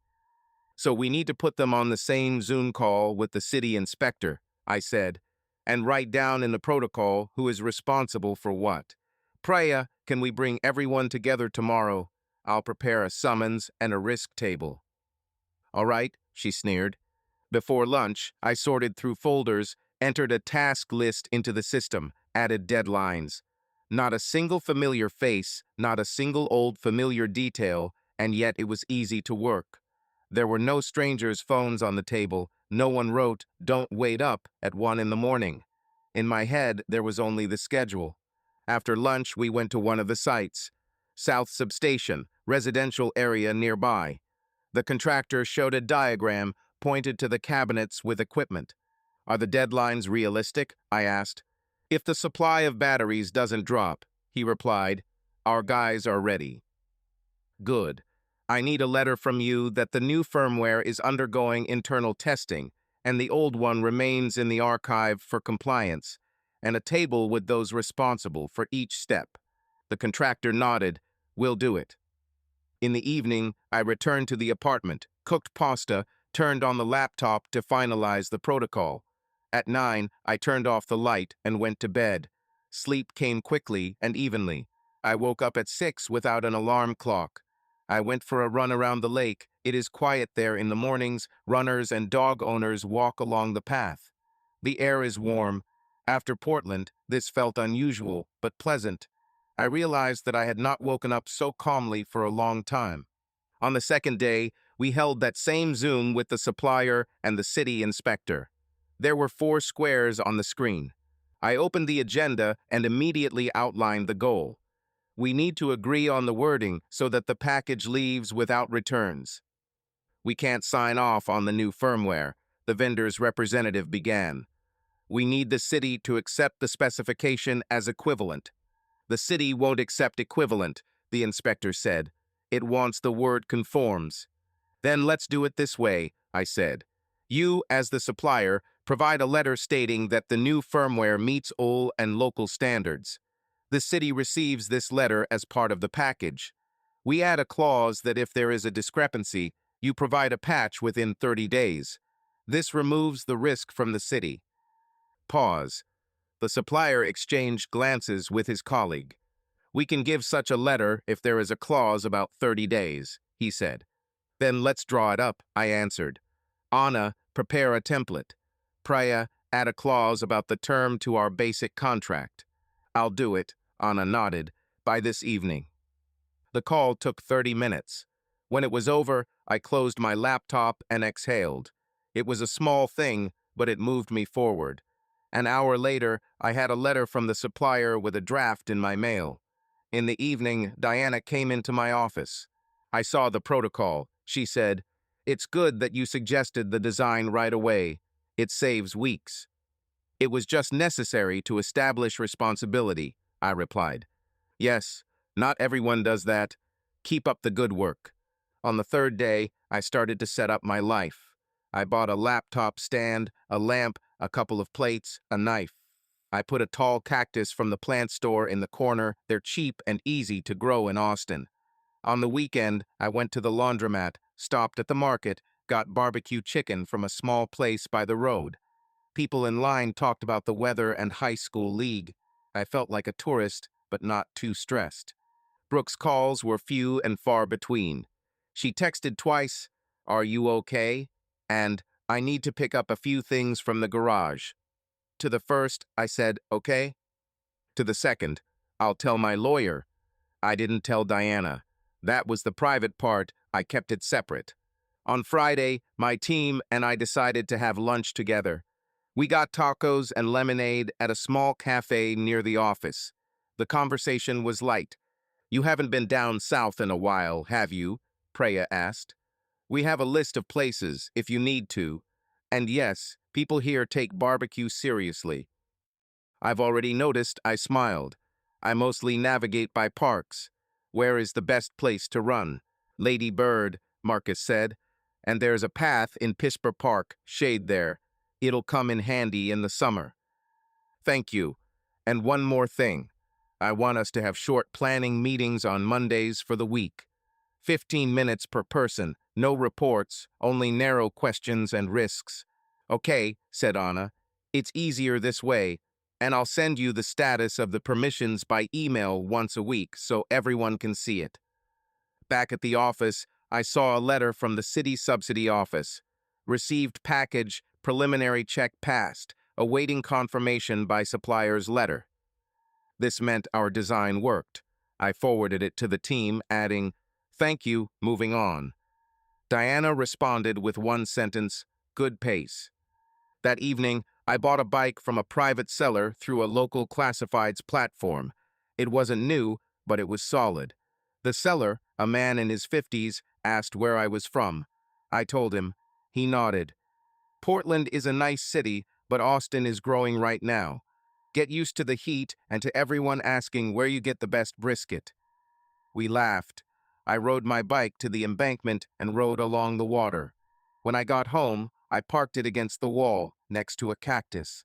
"So we need to put them on the same Zoom call with the city inspector," I said, "and write down in the protocol who is responsible for what. Priya, can we bring everyone together tomorrow? I'll prepare a summons and a risk table." "All right," she sneered. Before lunch, I sorted through folders, entered a task list into the system, added deadlines. Not a single familiar face, not a single old familiar detail, and yet it was easy to work. There were no strangers' phones on the table. No one wrote, "Don't wait up," at 1 in the morning. In my head, there was only the schedule. After lunch, we went to one of the sites. South Substation, residential area nearby. The contractor showed a diagram, pointed to the cabinets with equipment. "Are the deadlines realistic?" I asked. "If the supply of batteries doesn't drop," he replied, "our guys are ready." "Good. I need a letter from you that the new firmware is undergoing internal testing and the old one remains in the archive for compliance, and a table with those responsible for each step." The contractor nodded. "We'll do it." In the evening, I returned to the apartment, cooked pasta, turned on the laptop to finalize the protocol. At 9, I turned off the light and went to bed. Sleep came quickly and evenly. I woke up at 6 without an alarm clock. I went for a run around the lake. It is quiet there in the mornings. Runners and dog owners walk along the path. The air is warm. After Portland, this felt unusual, but pleasant. I realized that I had not woken up so calmly for a long time. On the second day, we held that same Zoom with the supplier and the city inspector. There were 4 squares on the screen. I opened the agenda and immediately outlined the goal. We need to agree on the wording so that the package leaves without returns. "We can't sign off on the new firmware," the vendor's representative began. "We need the city to accept the specification as equivalent." "The city won't accept equivalent," the inspector said. "It wants the word conforms." "Then let's do it this way," I said. "You, as the supplier, provide a letter stating that the new firmware meets all and local standards. The city receives this letter as part of the package. We add a clause that if there is a discrepancy, you provide a patch within 30 days. This removes the risk from the city. Pause. The supplier exchanged glances with his colleague. We can give such a letter if there is a clause about 30 days, he said. Then let's draw it up, I answered. Anna, prepare a template. Priya, add a clause about the term to our basic contract. I'll do it, Anna nodded, by this evening. The call took 30 minutes. When it was over, I closed my laptop and exhaled. It was a small thing, but it moved me forward. An hour later, I had a letter from the supplier with a draft in my mail. In the evening, Diana came into my office. I saw the protocol. She said, "It's good that you suggested the design right away. It saves weeks." "It was just necessary to establish responsibility," I replied. "Yes, not everyone does that. Keep up the good work." On the third day, I started to set up my life. I bought a laptop stand, a lamp, a couple of plates, a knife. I put a tall cactus from the plant store in the corner. They're cheap and easy to grow in Austin. On the weekend, I went to the laundromat, stopped at the market, got barbecue chicken from a small place by the road. People in line talked about the weather and high school league. I felt like a tourist, but not too stressed. Brooke's calls were few and far between. She texted twice, "Are you okay?" and "I need to pick up a few things from the garage." To the first, I said, "Okay." To the second, "I'll tell my lawyer." I didn't tell Diana. That was the private part. I kept it separate. On Friday, my team and I decided to have lunch together. We got tacos and lemonade at a small cafe near the office. The conversation was light. "You haven't been down south in a while, have you?" Preya asked. "We have a list of places, if you need to. And yes, people here take barbecue seriously." "I've already noticed," I smiled. "I mostly navigate by parks. Where is the best place to run?" "Lady Bird," Marcus said. "And there's a path in Pisper Park, shade there. It'll come in handy in the summer." "Thank you. And one more thing. I want us to have short planning meetings on Mondays for the week. 15 minutes per person, no reports, only narrow questions and risks." "Okay," said Anna. "It's easier this way, and I'll send you the status of the permissions by email once a week so everyone can see it." Back at the office, I saw a letter from the city subsidy office. "Received package, preliminary check passed, awaiting confirmation by supplier's letter." This meant our design worked. I forwarded it to the team, adding, "Thank you, moving on." Diana responded with one sentence, "Good pace." That evening, I bought a bike from a private seller through a local classifieds platform. It wasn't new, but it was solid. The seller, a man in his 50s, asked where I was from. I told him. He nodded. "Portland is a nice city, but Austin is growing right now. Get used to the heat and to everyone asking where you get the best brisket." We laughed. I rode my bike to the embankment and rode along the water. When I got home, I parked it against the wall, next to a cactus.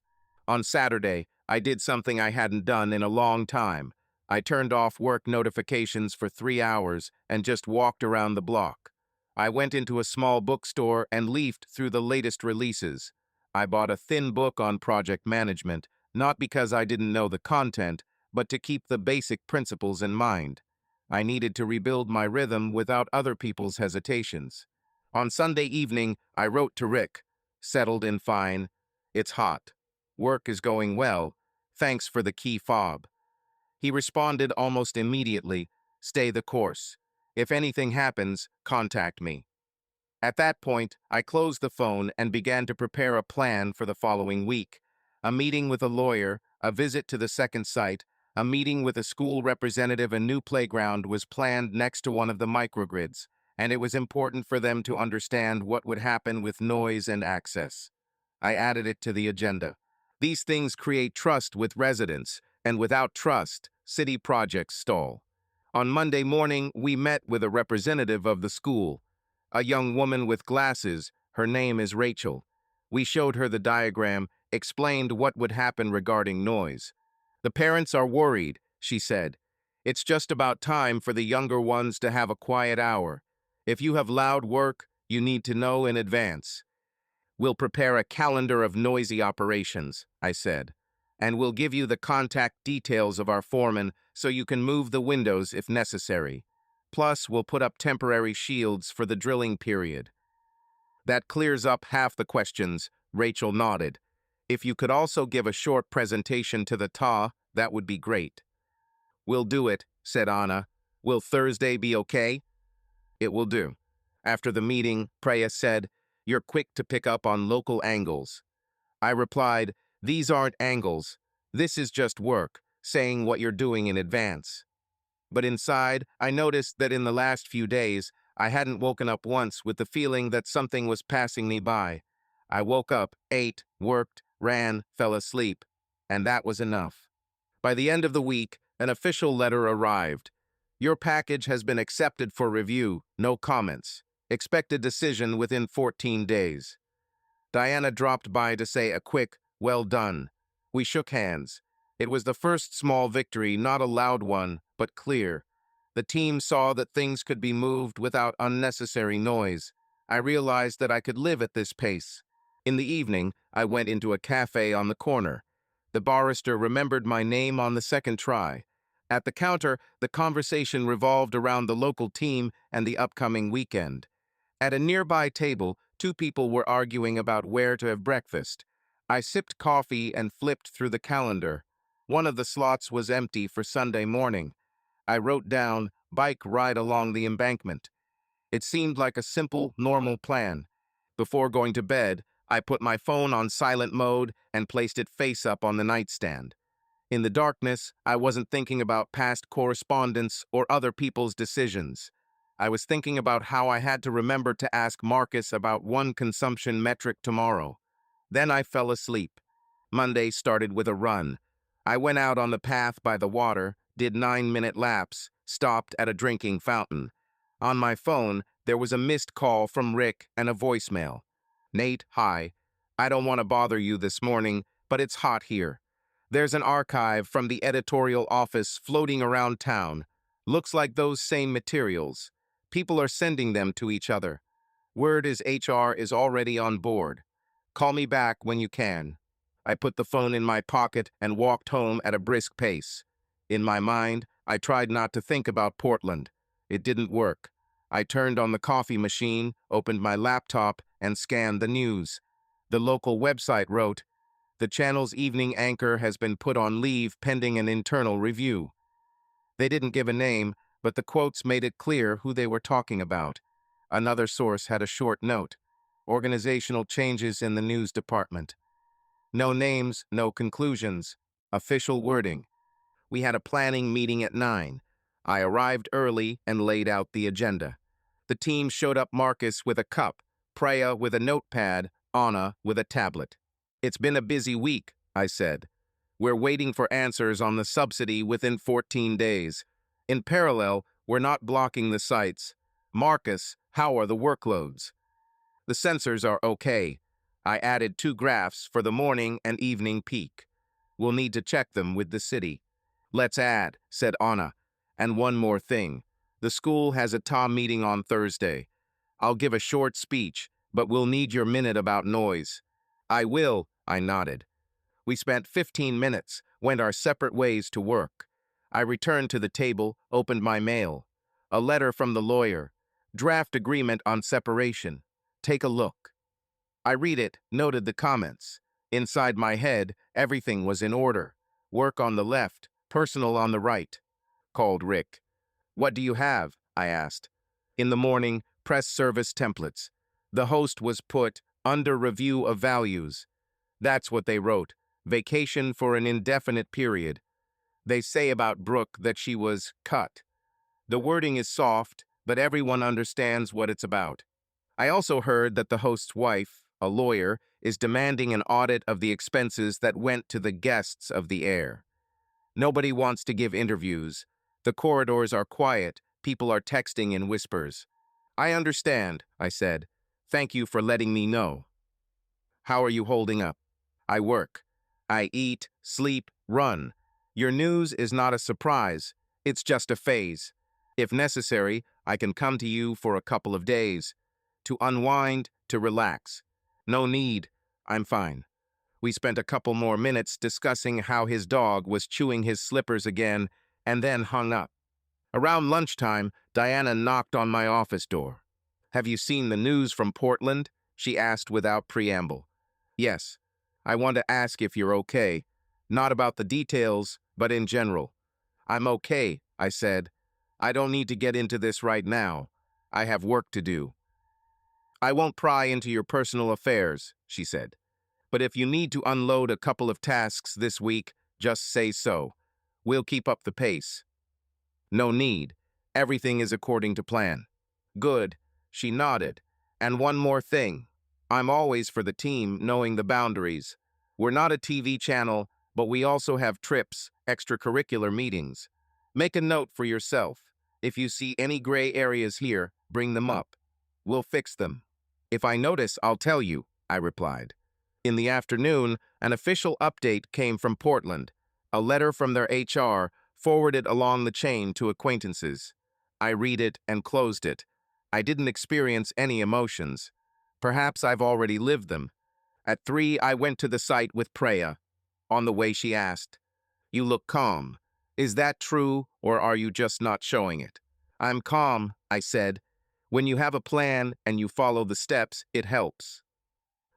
On Saturday, I did something I hadn't done in a long time. I turned off work notifications for 3 hours and just walked around the block. I went into a small bookstore and leafed through the latest releases. I bought a thin book on project management, not because I didn't know the content, but to keep the basic principles in mind. I needed to rebuild my rhythm without other people's hesitations. On Sunday evening, I wrote to Rick. "Settled in fine. It's hot. Work is going well. Thanks for the key fob." He responded almost immediately, "Stay the course. If anything happens, contact me." At that point, I closed the phone and began to prepare a plan for the following week. A meeting with a lawyer, a visit to the second site, a meeting with a school representative. A new playground was planned next to one of the microgrids, and it was important for them to understand what would happen with noise and access. I added it to the agenda. These things create trust with residents, and without trust, city projects stall. On Monday morning, we met with a representative of the school. A young woman with glasses. Her name is Rachel. We showed her the diagram, explained what would happen regarding noise. "The parents are worried," she said. "It's just about time for the younger ones to have a quiet hour. If you have loud work, you need to know in advance." We'll prepare a calendar of noisy operations, I said, and we'll give you the contact details of our foreman so you can move the windows if necessary. Plus, we'll put up temporary shields for the drilling period. That clears up half the questions, Rachel nodded. If you could also give a short presentation to the TA, that would be great. We'll do it, said Anna. Will Thursday be okay? It will do. After the meeting, Preya said, you're quick to pick up on local angles. I replied, these aren't angles. This is just work, saying what you're doing in advance. But inside, I noticed that in the last few days, I hadn't woken up once with the feeling that something was passing me by. I woke up, ate, worked, ran, fell asleep, and that was enough. By the end of the week, an official letter arrived. Your package has been accepted for review, no comments. Expected decision within 14 days. Diana dropped by to say a quick, well done. We shook hands. It was the first small victory, not a loud one, but clear. The team saw that things could be moved without unnecessary noise. I realized that I could live at this pace. In the evening, I went into a cafe on the corner. The barrister remembered my name on the second try. At the counter, the conversation revolved around the local team and the upcoming weekend. At a nearby table, two people were arguing about where to have breakfast. I sipped coffee and flipped through the calendar. One of the slots was empty for Sunday morning. I wrote down, bike ride along the embankment. It seemed like a simple, normal plan. Before going to bed, I put my phone on silent mode and placed it face up on the nightstand. In the darkness, I wasn't thinking about past correspondence or other people's decisions. I was thinking about how I had to remember to ask Marcus about one consumption metric tomorrow. Then I fell asleep. Monday started with a run. I went out on the path by the water, did 9-minute laps, stopped at a drinking fountain. On my phone, there was a missed call from Rick and a voicemail. Nate, hi. I don't want to bother you this morning, but it's hot here. There's an archive from the editorial office floating around town. Looks like those same materials. People are sending them to each other. Word is HR is already on board. Call me back when you can. I put the phone in my pocket and walked home at a brisk pace. In my mind, I tried not to think about Portland. It didn't work. I turned on the coffee machine, opened my laptop, and scanned the news. The local website wrote, the channel's evening anchor has been put on leave pending an internal review. They didn't give a name, but the quotes made it clear who they were talking about. Another source had a short note. Organizational changes in the news department. No names, no conclusions. Official wording. We had a planning meeting at 9. I arrived early and laid out the agenda. The team showed up Marcus with a cup, Preya with a notepad, Anna with a tablet. It's been a busy week, I said. We're waiting for answers on the subsidy within 14 days. In parallel, we're not blocking the sites. Marcus, how are the workloads? The sensors are okay. I added 2 graphs for the morning and evening peak. We'll need to check them with the city. Let's add, said Anna. And one more thing. The school has a TA meeting on Thursday. I'll give a short speech, but we'll need your minute about noise. I will, I nodded. We spent 15 minutes, went our separate ways to work. I returned to the table, opened my mail. A letter from the lawyer. Draft agreement on separation. Take a look. I read it, noted the comments. Inside my head, everything was in order. Work on the left, personal on the right. Called Rick. What do you have? I asked. In the morning, press service templates. The host was put under review of values. That's what they wrote. Vacation for an indefinite period. They say about Brooke that she was cut. The wording is soft, but everyone understands what it's about. I also heard that the host's wife, a lawyer, is demanding an audit of the expenses that went to the guests of the air. Nobody wants to give interviews. The corridors are quiet. People are texting in whispers. I understand, I said. Thank you for letting me know. How are you holding up? I work. I eat, sleep, run. Your news is not a surprise. It's just a phase. If necessary, I can come to you for a couple of days. To unwind, to relax. No need. I'm fine. We spent a couple more minutes discussing how his dog was chewing his slippers again and then hung up. Around lunchtime, Diana knocked on my office door. Have you seen the news from Portland? She asked without preamble. Yes. I want to ask if you're okay. Not about the details, but in general. I'm okay, I said. I don't need to get into this right now. I have work to do. I won't pry into your personal affairs, she said. But if you need to unload a couple of tasks this week, just say so. We'll keep up the pace. No need. Everything is according to plan. Good. She nodded. And one more thing. I'm always for the team knowing the boundaries. We're not a TV channel, but we also have trips, extracurricular meetings. Make a note for yourself. If you see any gray areas here, bring them up. We'll fix them. If I notice, I'll tell you, I replied. In the afternoon, an official update came from Portland, a letter from their HR forwarded along the chain to acquaintances. I read it and closed it. I didn't experience any emotions. Perhaps I've already lived them. At 3, I went to the site with Preya. On the way, she asked, "You look calm. Is that true, or are you just not showing it?" "I'm calm," I said. "When you have a plan and you follow the steps, it helps."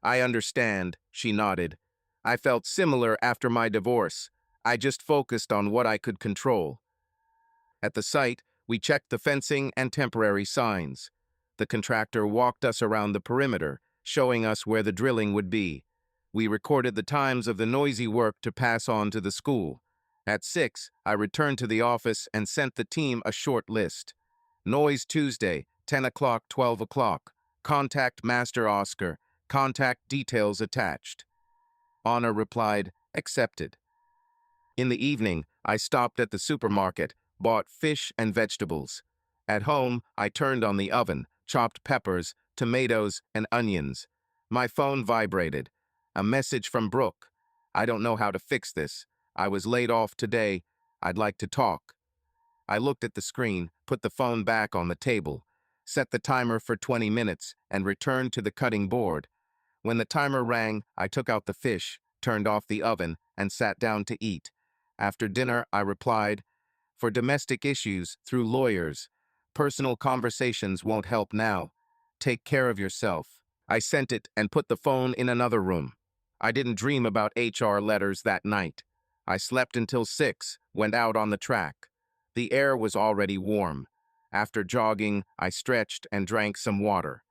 "I understand," she nodded. "I felt similar after my divorce. I just focused on what I could control." At the site, we checked the fencing and temporary signs. The contractor walked us around the perimeter, showing us where the drilling would be. We recorded the times of the noisy work to pass on to the school. At 6, I returned to the office and sent the team a short list. Noise Tuesday, 10 o'clock, 12 o'clock. Contact Master Oscar. Contact details attached. Anna replied, accepted. In the evening, I stopped at the supermarket, bought fish and vegetables. At home, I turned on the oven, chopped peppers, tomatoes, and onions. My phone vibrated. A message from Brooke. "I don't know how to fix this. I was laid off today. I'd like to talk." I looked at the screen, put the phone back on the table, set the timer for 20 minutes, and returned to the cutting board. When the timer rang, I took out the fish, turned off the oven, and sat down to eat. After dinner, I replied, "For domestic issues, through lawyers. Personal conversations won't help now. Take care of yourself." I sent it and put the phone in another room. I didn't dream about HR letters that night. I slept until 6, went out on the track. The air was already warm. After jogging, I stretched and drank some water.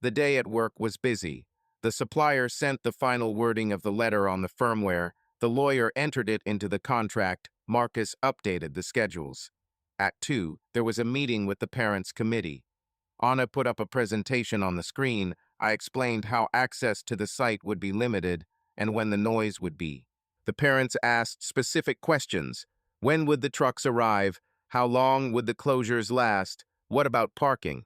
The day at work was busy. The supplier sent the final wording of the letter on the firmware. The lawyer entered it into the contract. Marcus updated the schedules. At 2, there was a meeting with the parents' committee. Anna put up a presentation on the screen. I explained how access to the site would be limited and when the noise would be. The parents asked specific questions. When would the trucks arrive? How long would the closures last? What about parking?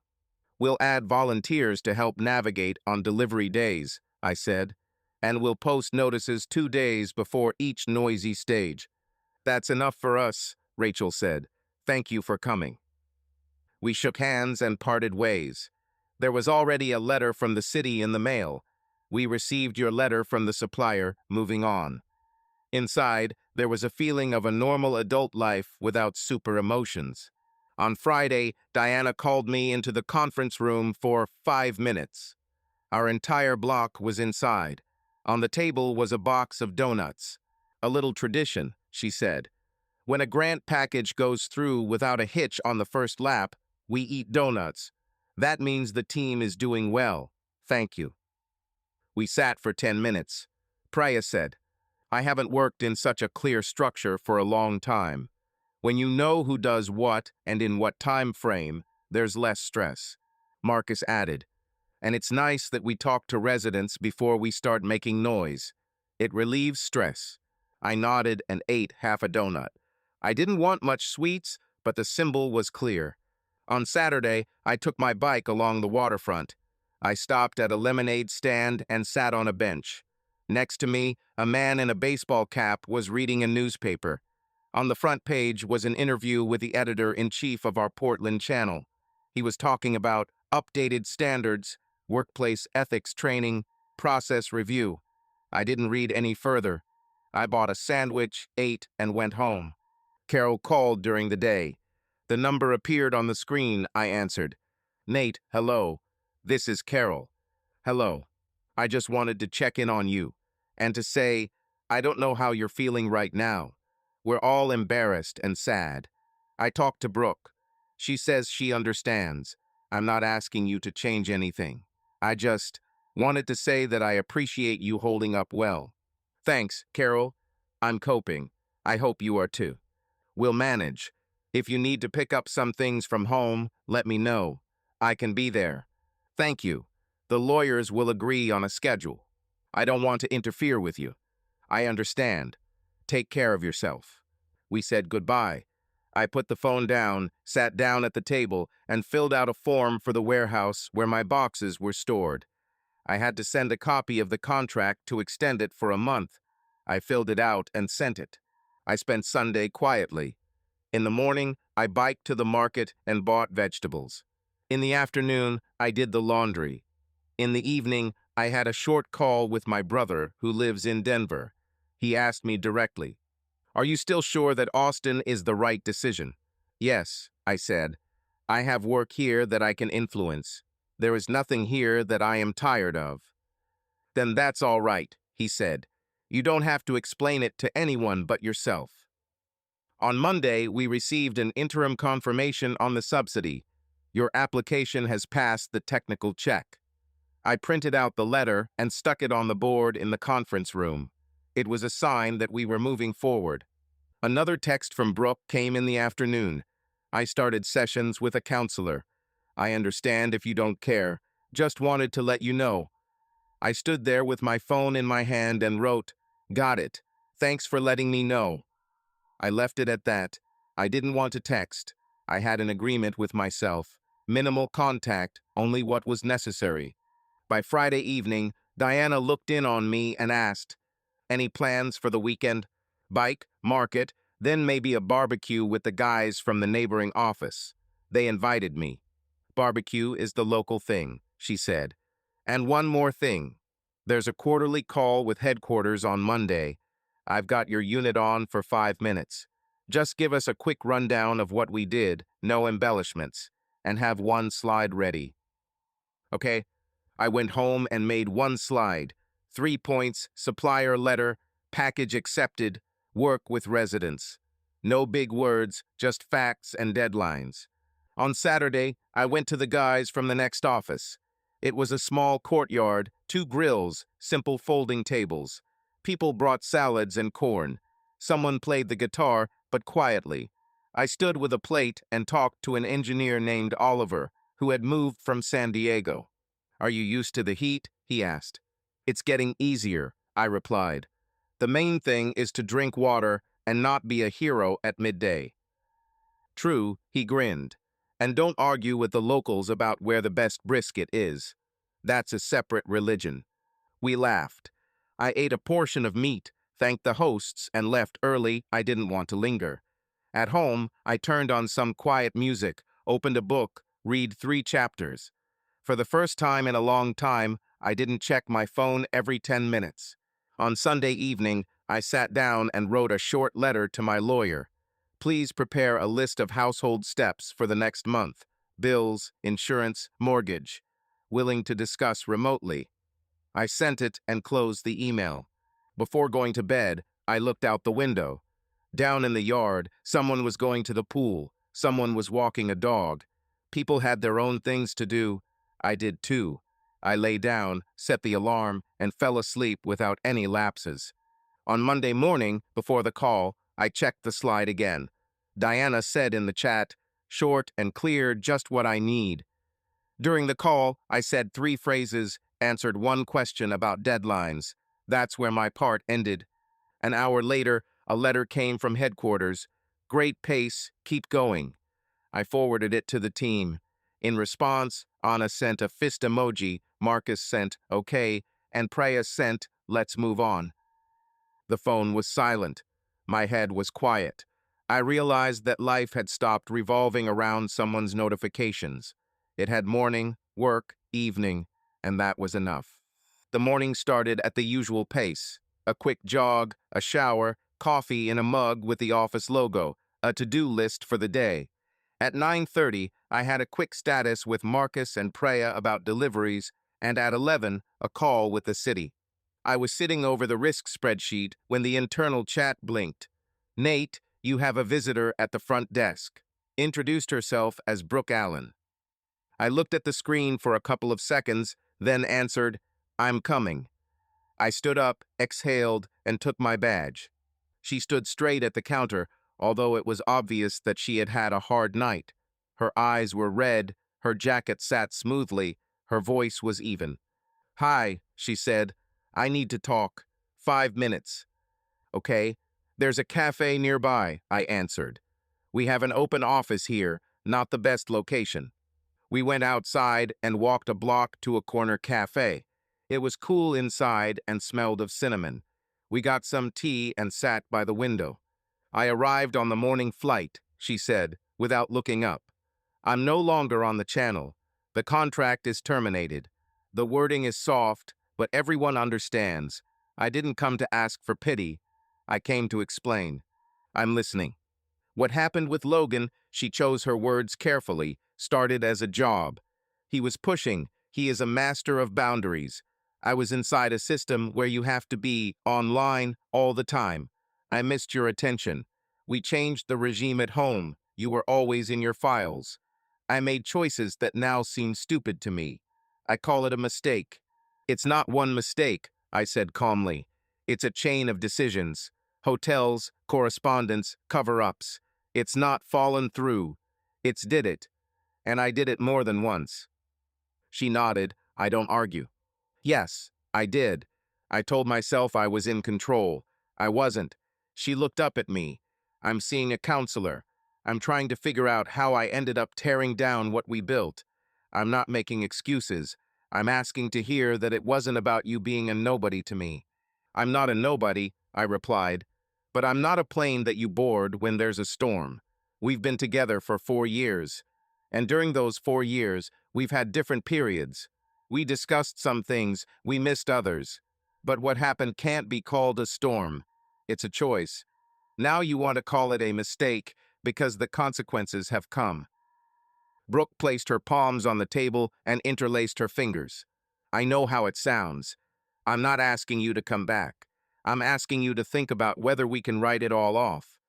"We'll add volunteers to help navigate on delivery days," I said, "and we'll post notices 2 days before each noisy stage." "That's enough for us," Rachel said. "Thank you for coming." We shook hands and parted ways. There was already a letter from the city in the mail. "We received your letter from the supplier, moving on." Inside, there was a feeling of a normal adult life without super emotions. On Friday, Diana called me into the conference room for 5 minutes. Our entire block was inside. On the table was a box of donuts. "A little tradition," she said. "When a grant package goes through without a hitch on the first lap, we eat donuts. That means the team is doing well. Thank you." We sat for 10 minutes. Preya said, "I haven't worked in such a clear structure for a long time. When you know who does what and in what time frame, there's less stress." Marcus added, "And it's nice that we talk to residents before we start making noise. It relieves stress." I nodded and ate half a donut. I didn't want much sweets, but the symbol was clear. On Saturday, I took my bike along the waterfront. I stopped at a lemonade stand and sat on a bench. Next to me, a man in a baseball cap was reading a newspaper. On the front page was an interview with the editor-in-chief of our Portland channel. He was talking about updated standards, workplace ethics training, Process review. I didn't read any further. I bought a sandwich, ate, and went home. Carol called during the day. The number appeared on the screen. I answered. Nate, hello. This is Carol. Hello. I just wanted to check in on you and to say, I don't know how you're feeling right now. We're all embarrassed and sad. I talked to Brooke. She says she understands. I'm not asking you to change anything. I just wanted to say that I appreciate you holding up well. Thanks, Carol. I'm coping. I hope you are too. We'll manage. If you need to pick up some things from home, let me know. I can be there. Thank you. The lawyers will agree on a schedule. I don't want to interfere with you. I understand. Take care of yourself. We said goodbye. I put the phone down, sat down at the table, and filled out a form for the warehouse where my boxes were stored. I had to send a copy of the contract to extend it for a month. I filled it out and sent it. I spent Sunday quietly. In the morning, I biked to the market and bought vegetables. In the afternoon, I did the laundry. In the evening, I had a short call with my brother who lives in Denver. He asked me directly, "Are you still sure that Austin is the right decision?" "Yes," I said. "I have work here that I can influence. There is nothing here that I am tired of." "Then that's all right," he said. "You don't have to explain it to anyone but yourself." On Monday, we received an interim confirmation on the subsidy. Your application has passed the technical check. I printed out the letter and stuck it on the board in the conference room. It was a sign that we were moving forward. Another text from Brooke came in the afternoon. I started sessions with a counselor. I understand if you don't care. Just wanted to let you know. I stood there with my phone in my hand and wrote, "Got it. Thanks for letting me know." I left it at that. I didn't want to text. I had an agreement with myself. Minimal contact, only what was necessary. By Friday evening, Diana looked in on me and asked, "Any plans for the weekend?" "Bike, market, then maybe a barbecue with the guys from the neighboring office." They invited me. "Barbecue is the local thing," she said. "And one more thing. There's a quarterly call with headquarters on Monday. I've got your unit on for 5 minutes. Just give us a quick rundown of what we did, no embellishments, and have one slide ready." Okay? I went home and made one slide. 3 points, supplier letter, package accepted, work with residents. No big words, just facts and deadlines. On Saturday, I went to the guys from the next office. It was a small courtyard, 2 grills, simple folding tables. People brought salads and corn. Someone played the guitar, but quietly. I stood with a plate and talked to an engineer named Oliver, who had moved from San Diego. "Are you used to the heat?" he asked. "It's getting easier," I replied. "The main thing is to drink water and not be a hero at midday." "True," he grinned. "And don't argue with the locals about where the best brisket is. That's a separate religion." We laughed. I ate a portion of meat, thanked the hosts, and left early. I didn't want to linger. At home, I turned on some quiet music, opened a book, read 3 chapters. For the first time in a long time, I didn't check my phone every 10 minutes. On Sunday evening, I sat down and wrote a short letter to my lawyer. "Please prepare a list of household steps for the next month. Bills, insurance, mortgage. Willing to discuss remotely." I sent it and closed the email. Before going to bed, I looked out the window. Down in the yard, someone was going to the pool. Someone was walking a dog. People had their own things to do. I did too. I lay down, set the alarm, and fell asleep without any lapses. On Monday morning, before the call, I checked the slide again. Diana said in the chat, "Short and clear, just what I need." During the call, I said 3 phrases, answered 1 question about deadlines. That's where my part ended. An hour later, a letter came from headquarters. "Great pace, keep going." I forwarded it to the team. In response, Anna sent a fist emoji, Marcus sent, "Okay," and Preya sent, "Let's move on." The phone was silent. My head was quiet. I realized that life had stopped revolving around someone's notifications. It had morning, work, evening, and that was enough. The morning started at the usual pace. A quick jog, a shower, coffee in a mug with the office logo, a to-do list for the day. At 9:30, I had a quick status with Marcus and Preya about deliveries, and at 11, a call with the city. I was sitting over the risk spreadsheet when the internal chat blinked. "Nate, you have a visitor at the front desk." Introduced herself as Brooke Allen. I looked at the screen for a couple of seconds, then answered, "I'm coming." I stood up, exhaled, and took my badge. She stood straight at the counter, although it was obvious that she had had a hard night. Her eyes were red, her jacket sat smoothly, her voice was even. "Hi," she said. "I need to talk. 5 minutes." "Okay. There's a cafe nearby," I answered. "We have an open office here, not the best location." We went outside and walked a block to a corner cafe. It was cool inside and smelled of cinnamon. We got some tea and sat by the window. "I arrived on the morning flight," she said, without looking up. "I'm no longer on the channel. The contract is terminated. The wording is soft, but everyone understands. I didn't come to ask for pity. I came to explain. I'm listening." What happened with Logan, she chose her words carefully, started as a job. He was pushing. He is a master of boundaries. I was inside a system where you have to be online all the time. I missed your attention. We changed the regime at home. You were always in your files. I made choices that now seem stupid to me. I call it a mistake. "It's not one mistake," I said calmly. "It's a chain of decisions. Hotels, correspondence, cover-ups. It's not fallen through. It's did it. And I did it more than once." She nodded. I don't argue. "Yes, I did. I told myself I was in control. I wasn't." She looked up at me. "I'm seeing a counselor. I'm trying to figure out how I ended up tearing down what we built. I'm not making excuses. I'm asking to hear that it wasn't about you being a nobody to me." "I'm not a nobody," I replied. "But I'm not a plane that you board when there's a storm. We've been together for 4 years. And during those 4 years, we've had different periods. We discussed some things, we missed others. But what happened can't be called a storm. It's a choice. Now you want to call it a mistake because the consequences have come." Brooke placed her palms on the table and interlaced her fingers. "I know how it sounds. I'm not asking you to come back. I'm asking you to think about whether we can write it all off.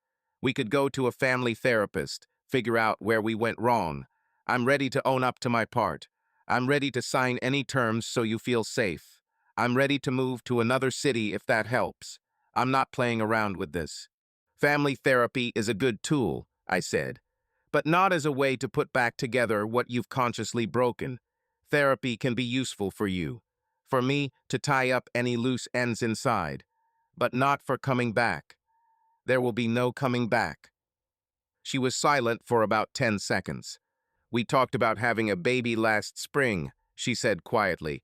We could go to a family therapist, figure out where we went wrong. I'm ready to own up to my part. I'm ready to sign any terms so you feel safe. I'm ready to move to another city if that helps. I'm not playing around with this." "Family therapy is a good tool," I said, "but not as a way to put back together what you've consciously broken. Therapy can be useful for you. For me, to tie up any loose ends inside. But not for coming back. There will be no coming back." She was silent for about 10 seconds. "We talked about having a baby last spring," she said quietly.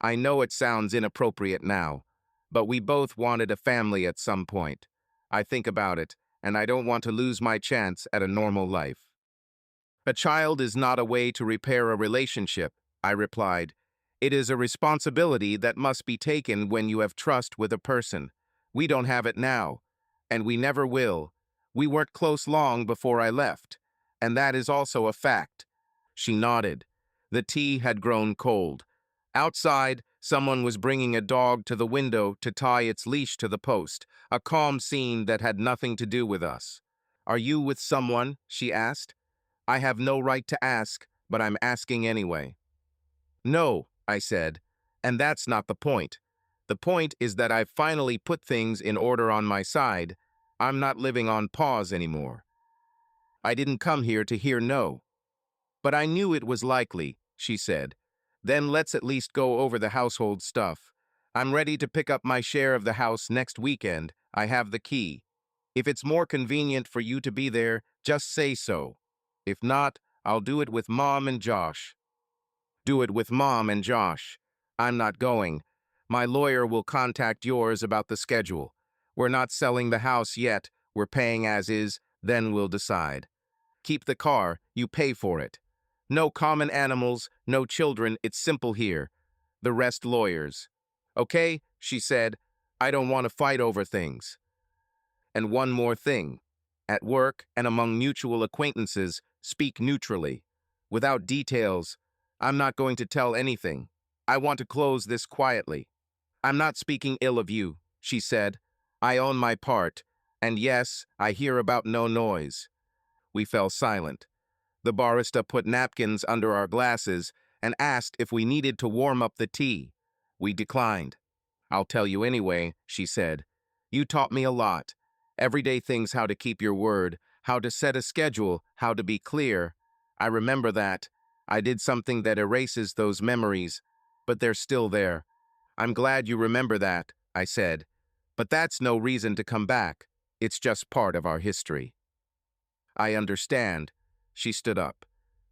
"I know it sounds inappropriate now, but we both wanted a family at some point. I think about it, and I don't want to lose my chance at a normal life." "A child is not a way to repair a relationship," I replied. "It is a responsibility that must be taken when you have trust with a person. We don't have it now, and we never will. We weren't close long before I left, and that is also a fact." She nodded. The tea had grown cold. Outside, someone was bringing a dog to the window to tie its leash to the post, a calm scene that had nothing to do with us. "Are you with someone?" she asked. "I have no right to ask, but I'm asking anyway." "No," I said, "and that's not the point. The point is that I've finally put things in order on my side. I'm not living on pause anymore." "I didn't come here to hear no." "But I knew it was likely," she said. "Then let's at least go over the household stuff. I'm ready to pick up my share of the house next weekend. I have the key. If it's more convenient for you to be there, just say so. If not, I'll do it with Mom and Josh." "Do it with Mom and Josh. I'm not going. My lawyer will contact yours about the schedule. We're not selling the house yet. We're paying as is, then we'll decide. Keep the car, you pay for it. No common animals, no children, it's simple here. The rest lawyers." Okay, she said, I don't want to fight over things. And one more thing. At work and among mutual acquaintances, speak neutrally. Without details, I'm not going to tell anything. I want to close this quietly. I'm not speaking ill of you, she said. I own my part, and yes, I hear about no noise. We fell silent. The barista put napkins under our glasses and asked if we needed to warm up the tea. We declined. I'll tell you anyway, she said. You taught me a lot. Everyday things, how to keep your word, how to set a schedule, how to be clear. I remember that. I did something that erases those memories, but they're still there. I'm glad you remember that, I said. But that's no reason to come back. It's just part of our history. I understand. She stood up.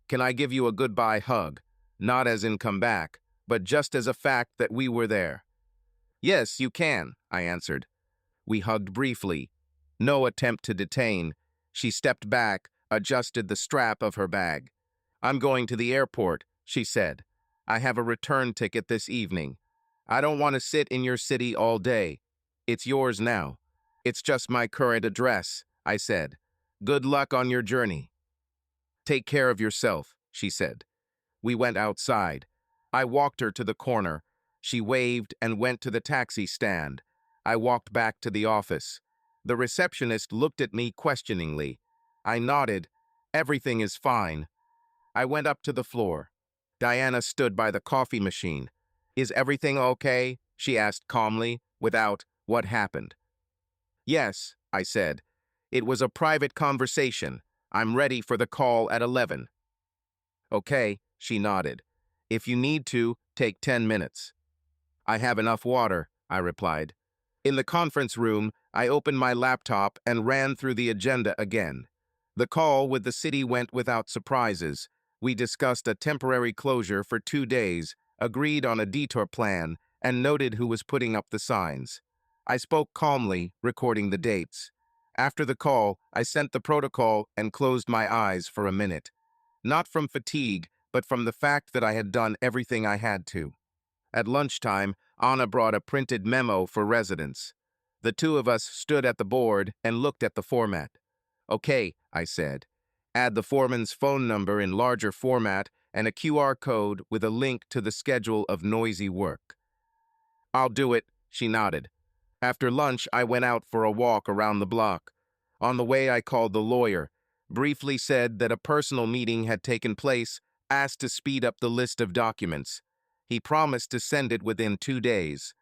Can I give you a goodbye hug? Not as in come back, but just as a fact that we were there. Yes, you can, I answered. We hugged briefly. No attempt to detain. She stepped back, adjusted the strap of her bag. I'm going to the airport, she said. I have a return ticket this evening. I don't want to sit in your city all day. It's yours now. It's just my current address, I said. Good luck on your journey. Take care of yourself, she said. We went outside. I walked her to the corner. She waved and went to the taxi stand. I walked back to the office. The receptionist looked at me questioningly. I nodded. Everything is fine. I went up to the floor. Diana stood by the coffee machine. Is everything okay? She asked calmly, without, what happened? Yes, I said. It was a private conversation. I'm ready for the call at 11. Okay, she nodded. If you need to, take 10 minutes. I have enough water, I replied. In the conference room, I opened my laptop and ran through the agenda again. The call with the city went without surprises. We discussed a temporary closure for 2 days, agreed on a detour plan, and noted who was putting up the signs. I spoke calmly, recording the dates. After the call, I sent the protocol and closed my eyes for a minute. Not from fatigue, but from the fact that I had done everything I had to. At lunchtime, Anna brought a printed memo for residents. The two of us stood at the board and looked at the format. Okay, I said. Add the foreman's phone number in larger format and a QR code with a link to the schedule of noisy work. I'll do it, she nodded. After lunch, I went out for a walk around the block. On the way, I called the lawyer, briefly said that a personal meeting had taken place, asked to speed up the list of documents. He promised to send it within 2 days.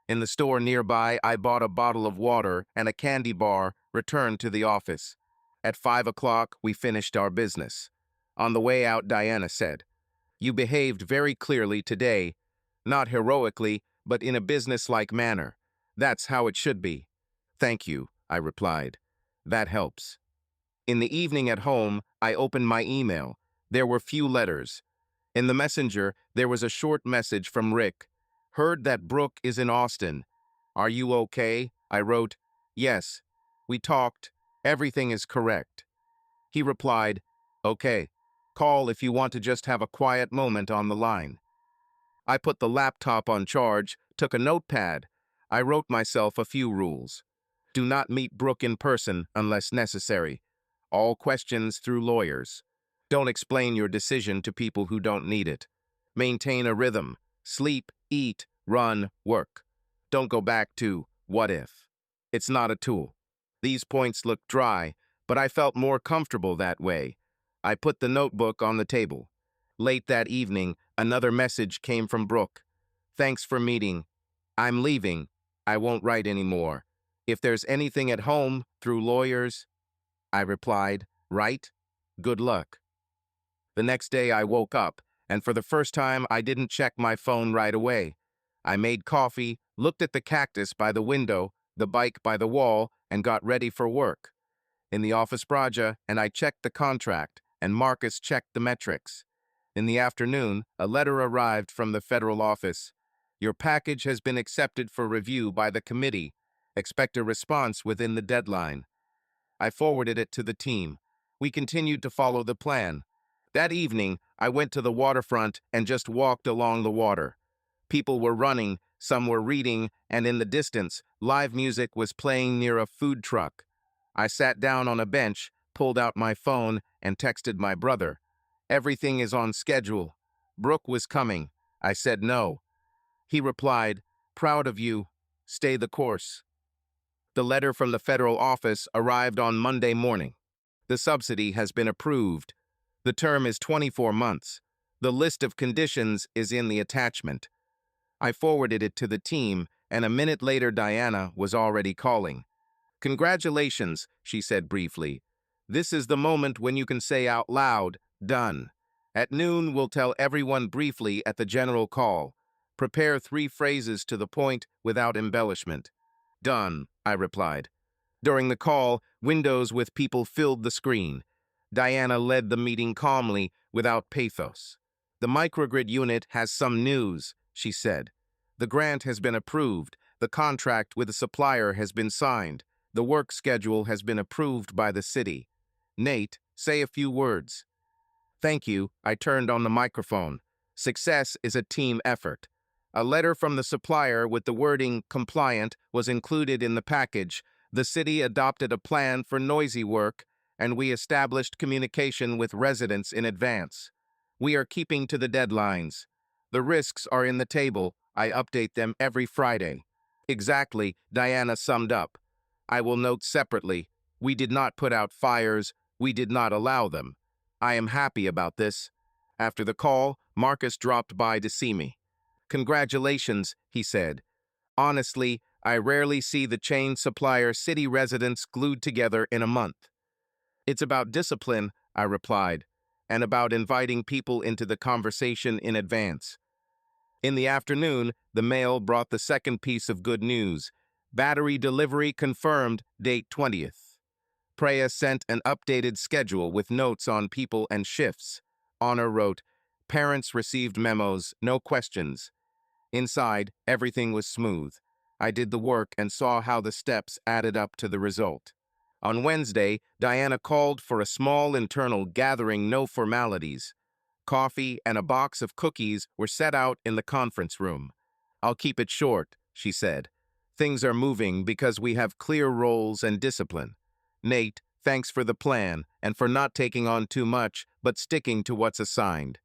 In the store nearby, I bought a bottle of water and a candy bar, returned to the office. At 5 o'clock, we finished our business. On the way out, Diana said, You behaved very clearly today, not heroically, but in a business-like manner. That's how it should be. Thank you, I replied. That helps. In the evening at home, I opened my email. There were few letters. In the messenger, there was a short message from Rick. Heard that Brooke is in Austin. Are you okay? I wrote, Yes. We talked. Everything is correct. He replied, Okay. Call if you want to just have a quiet moment on the line. I put the laptop on charge, took a notepad. I wrote myself a few rules. Do not meet Brooke in person unless necessary. All questions through lawyers. Don't explain your decision to people who don't need it. Maintain a rhythm. Sleep, eat, run, work. Don't go back to what if. It's not a tool. These points looked dry, but I felt more comfortable that way. I put the notebook on the table. Late that evening, another message came from Brooke. Thanks for meeting. I'm leaving. I won't write anymore. If there's anything at home, through lawyers, I replied, Right? Good luck. The next day I woke up, and for the first time I didn't check my phone right away. I made coffee, looked at the cactus by the window, the bike by the wall, and got ready for work. In the office Braja, and I checked the contract, and Marcus checked the metrics. In the afternoon, a letter arrived from the federal office. Your package has been accepted for review by the committee. Expect a response within the deadline. I forwarded it to the team. We continued to follow the plan. That evening, I went to the waterfront and just walked along the water. People were running, Some were reading, and in the distance, live music was playing near a food truck. I sat down on a bench, pulled out my phone, and texted my brother. "Everything is on schedule." Brooke was coming. I said no. He replied, "Proud of you. Stay the course." The letter from the federal office arrived on Monday morning. The subsidy has been approved. The term is 24 months. The list of conditions is in the attachment. I forwarded it to the team, and a minute later Diana was already calling. "Congratulations," she said briefly. "This is the moment when you can say out loud, 'Done.' At noon, we'll tell everyone briefly at the general call. Prepare 3 phrases to the point without embellishment." "Done," I replied. During the call, windows with people filled the screen. Diana led the meeting calmly, without pathos. "The microgrid unit has some news," she said. "The grant has been approved. The contract with the supplier has been signed. The work schedule has been approved by the city. Nate, say a few words." "Thank you," I turned on the microphone. "Success is a team effort." A letter from the supplier with the wording "compliant" was included in the package. The city adopted a plan for noisy work, and we established communication with residents in advance. We are keeping to the deadlines. The risks are in the table. I update them every Friday. "Exactly," Diana summed up. I will note separately, we did not put out fires, we did not allow them. I am happy about this. After the call, Marcus dropped by to see me. "Congratulations," he said. "Honestly, I rarely see the chain supplier city residents glued together in a month." "It's about discipline," I replied, "and about inviting people into the conversation in advance." In the afternoon, the mail brought the second piece of good news. Battery delivery confirmed, date 20th. Preya sent an updated schedule with notes on people and shifts. Honor wrote, "Parents received memos, no questions." Inside, everything was smooth. I did the work and saw how the steps added up to the result. On Wednesday, Diana called for a small internal gathering, no formalities. Coffee and a box of cookies were set out in the conference room. "I'll keep it short," she said. "Things are moving because we have clear roles and discipline. Nate, thanks for the plan and for not taking on too much, but sticking to what's assigned.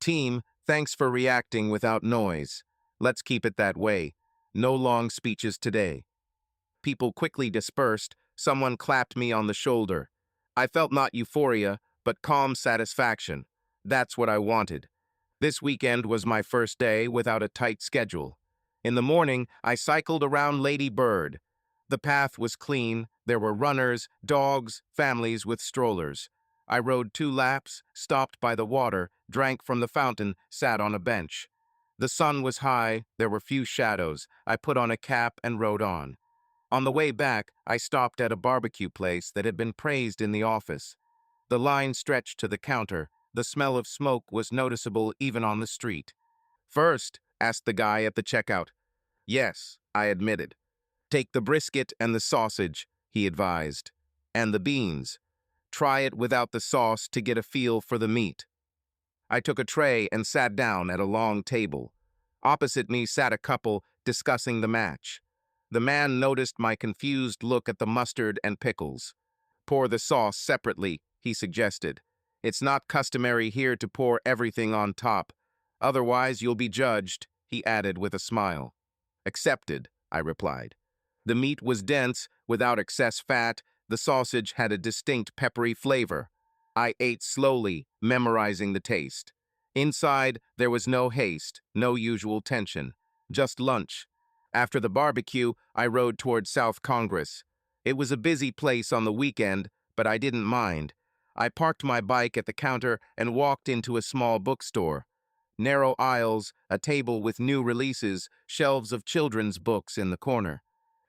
Team, thanks for reacting without noise. Let's keep it that way. No long speeches today." People quickly dispersed. Someone clapped me on the shoulder. I felt not euphoria, but calm satisfaction. That's what I wanted. This weekend was my first day without a tight schedule. In the morning, I cycled around Lady Bird. The path was clean. There were runners, dogs, families with strollers. I rode 2 laps, stopped by the water, drank from the fountain, sat on a bench. The sun was high. There were few shadows. I put on a cap and rode on. On the way back, I stopped at a barbecue place that had been praised in the office. The line stretched to the counter. The smell of smoke was noticeable even on the street. "First?" asked the guy at the checkout. "Yes," I admitted. "Take the brisket and the sausage," he advised. "And the beans. Try it without the sauce to get a feel for the meat." I took a tray and sat down at a long table. Opposite me sat a couple discussing the match. The man noticed my confused look at the mustard and pickles. "Pour the sauce separately," he suggested. "It's not customary here to pour everything on top. Otherwise, you'll be judged," he added with a smile. "Accepted," I replied. The meat was dense, without excess fat. The sausage had a distinct peppery flavor. I ate slowly, memorizing the taste. Inside, there was no haste, no usual tension. Just lunch. After the barbecue, I rode toward South Congress. It was a busy place on the weekend, but I didn't mind. I parked my bike at the counter and walked into a small bookstore. Narrow aisles, a table with new releases, shelves of children's books in the corner.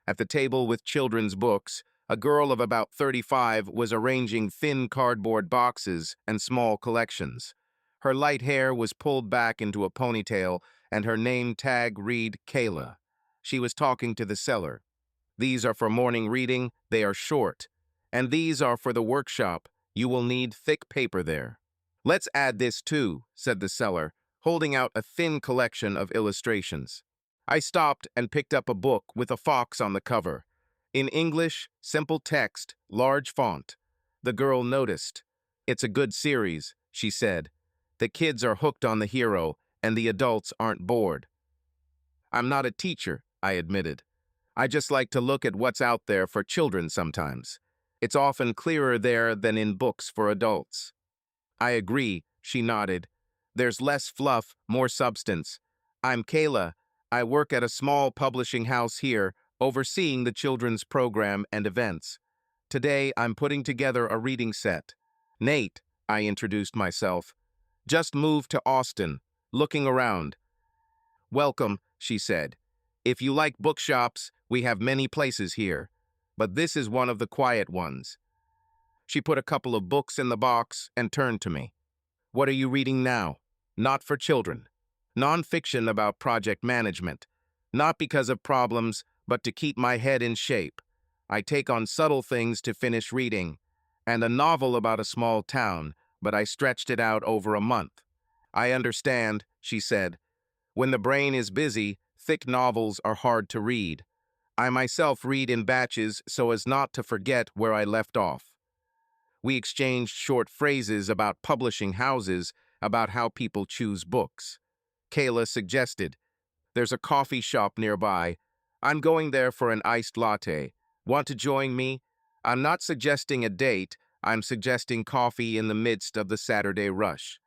At the table with children's books, a girl of about 35 was arranging thin cardboard boxes and small collections. Her light hair was pulled back into a ponytail, and her name tag read Kayla. She was talking to the seller. "These are for morning reading, they are short. And these are for the workshop, you will need thick paper there." "Let's add this too," said the seller, holding out a thin collection of illustrations. I stopped and picked up a book with a fox on the cover. In English, simple text, large font. The girl noticed. "It's a good series," she said. "The kids are hooked on the hero, and the adults aren't bored." "I'm not a teacher," I admitted. "I just like to look at what's out there for children sometimes. It's often clearer there than in books for adults." "I agree," she nodded. "There's less fluff, more substance. I'm Kayla. I work at a small publishing house here, overseeing the children's program and events. Today, I'm putting together a reading set." "Nate," I introduced myself. "Just moved to Austin, looking around." "Welcome," she said. "If you like bookshops, we have many places here. But this is one of the quiet ones." She put a couple of books in the box and turned to me. "What are you reading now?" "Not for children. Nonfiction about project management. Not because of problems, but to keep my head in shape. I take on subtle things to finish reading. And a novel about a small town, but I stretched it out over a month." "I understand," she said. "When the brain is busy, thick novels are hard to read. I myself read in batches so as not to forget where I left off." We exchanged short phrases about publishing houses, about how people choose books. Kayla suggested, "There's a coffee shop nearby. I'm going there for an iced latte. Want to join me?" I'm not suggesting a date, I'm suggesting coffee in the midst of the Saturday rush.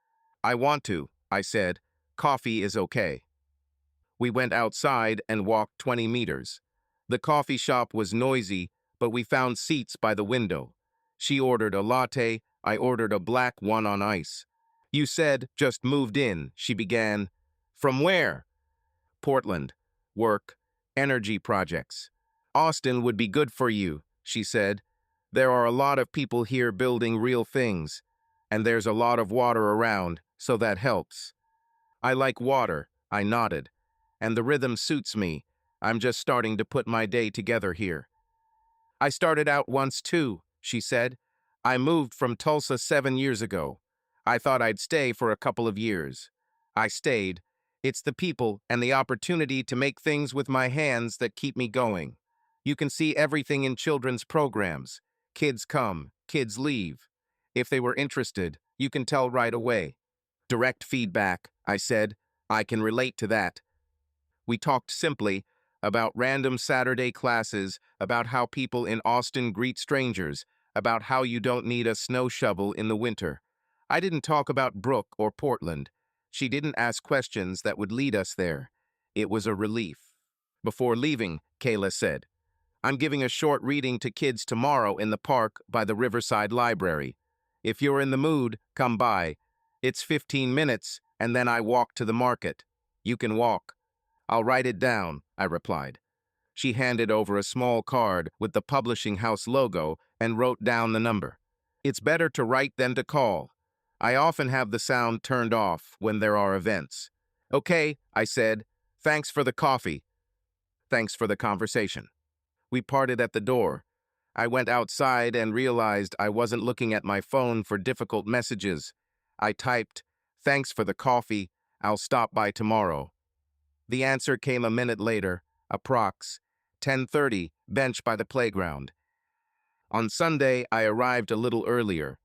"I want to," I said. "Coffee is okay." We went outside and walked 20 meters. The coffee shop was noisy, but we found seats by the window. She ordered a latte, I ordered a black one on ice. "You said just moved in," she began. "From where?" "Portland. Work. Energy projects." "Austin would be good for you," she said. "There are a lot of people here building real things. And there's a lot of water around, so that helps." "I like water," I nodded. "And the rhythm suits me. I'm just starting to put my day together here." "I started out once too," she said. "I moved from Tulsa 7 years ago. I thought I'd stay for a couple of years. I stayed. It's the people and the opportunity to make things with my hands that keep me going. You can see everything in children's programs. Kids come, kids leave. If they were interested, you can tell right away." "Direct feedback," I said. "I can relate to that." We talked simply about random Saturday classes, about how people in Austin greet strangers, about how you don't need a snow shovel in the winter. I didn't talk about Brooke or Portland. She didn't ask questions that would lead us there. It was a relief. Before leaving, Kayla said, "I'm giving a short reading to kids tomorrow in the park by the Riverside Library. If you're in the mood, come by. It's 15 minutes, and then I walk to the market. You can walk." "I'll write it down," I replied. She handed over a small card with the publishing house logo and wrote down the number. "It's better to write than to call. I often have the sound turned off when there are events." "Okay," I said. "Thanks for the coffee." "Thanks for the conversation." We parted at the door. I went outside and realized I wasn't looking at my phone for difficult messages. I typed, "Thanks for the coffee. I'll stop by tomorrow." The answer came a minute later, approx. 10:30, bench by the playground. On Sunday, I arrived a little earlier.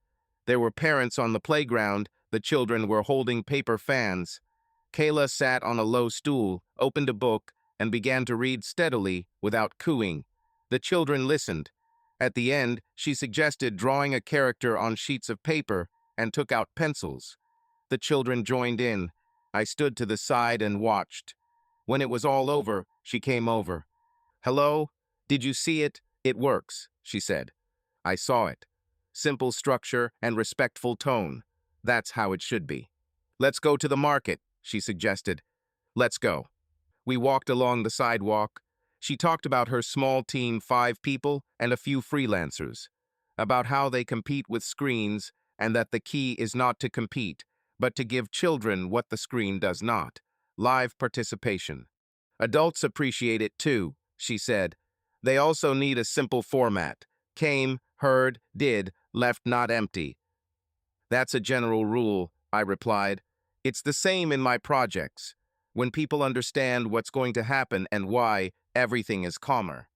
There were parents on the playground, the children were holding paper fans. Kayla sat on a low stool, opened a book, and began to read steadily, without cooing. The children listened. At the end, she suggested drawing a character on sheets of paper and took out pencils. The children joined in. I stood to the side and watched. When it was all over, she came over. "Hello? Did you see it? It works," she said. I saw it. Simple structure and respectful tone. That's how it should be. "Let's go to the market," she suggested. "Let's go." We walked along the sidewalk. She talked about her small team, 5 people, and a few freelancers. About how they compete with screens, and that the key is not to compete, but to give children what the screen does not. Live participation. "Adults appreciate it too," she said. "They also need a simple format. Came, heard, did, left not empty." "That's a general rule," I replied. "It's the same in my projects. When people understand what's going to happen and why, everything is calmer.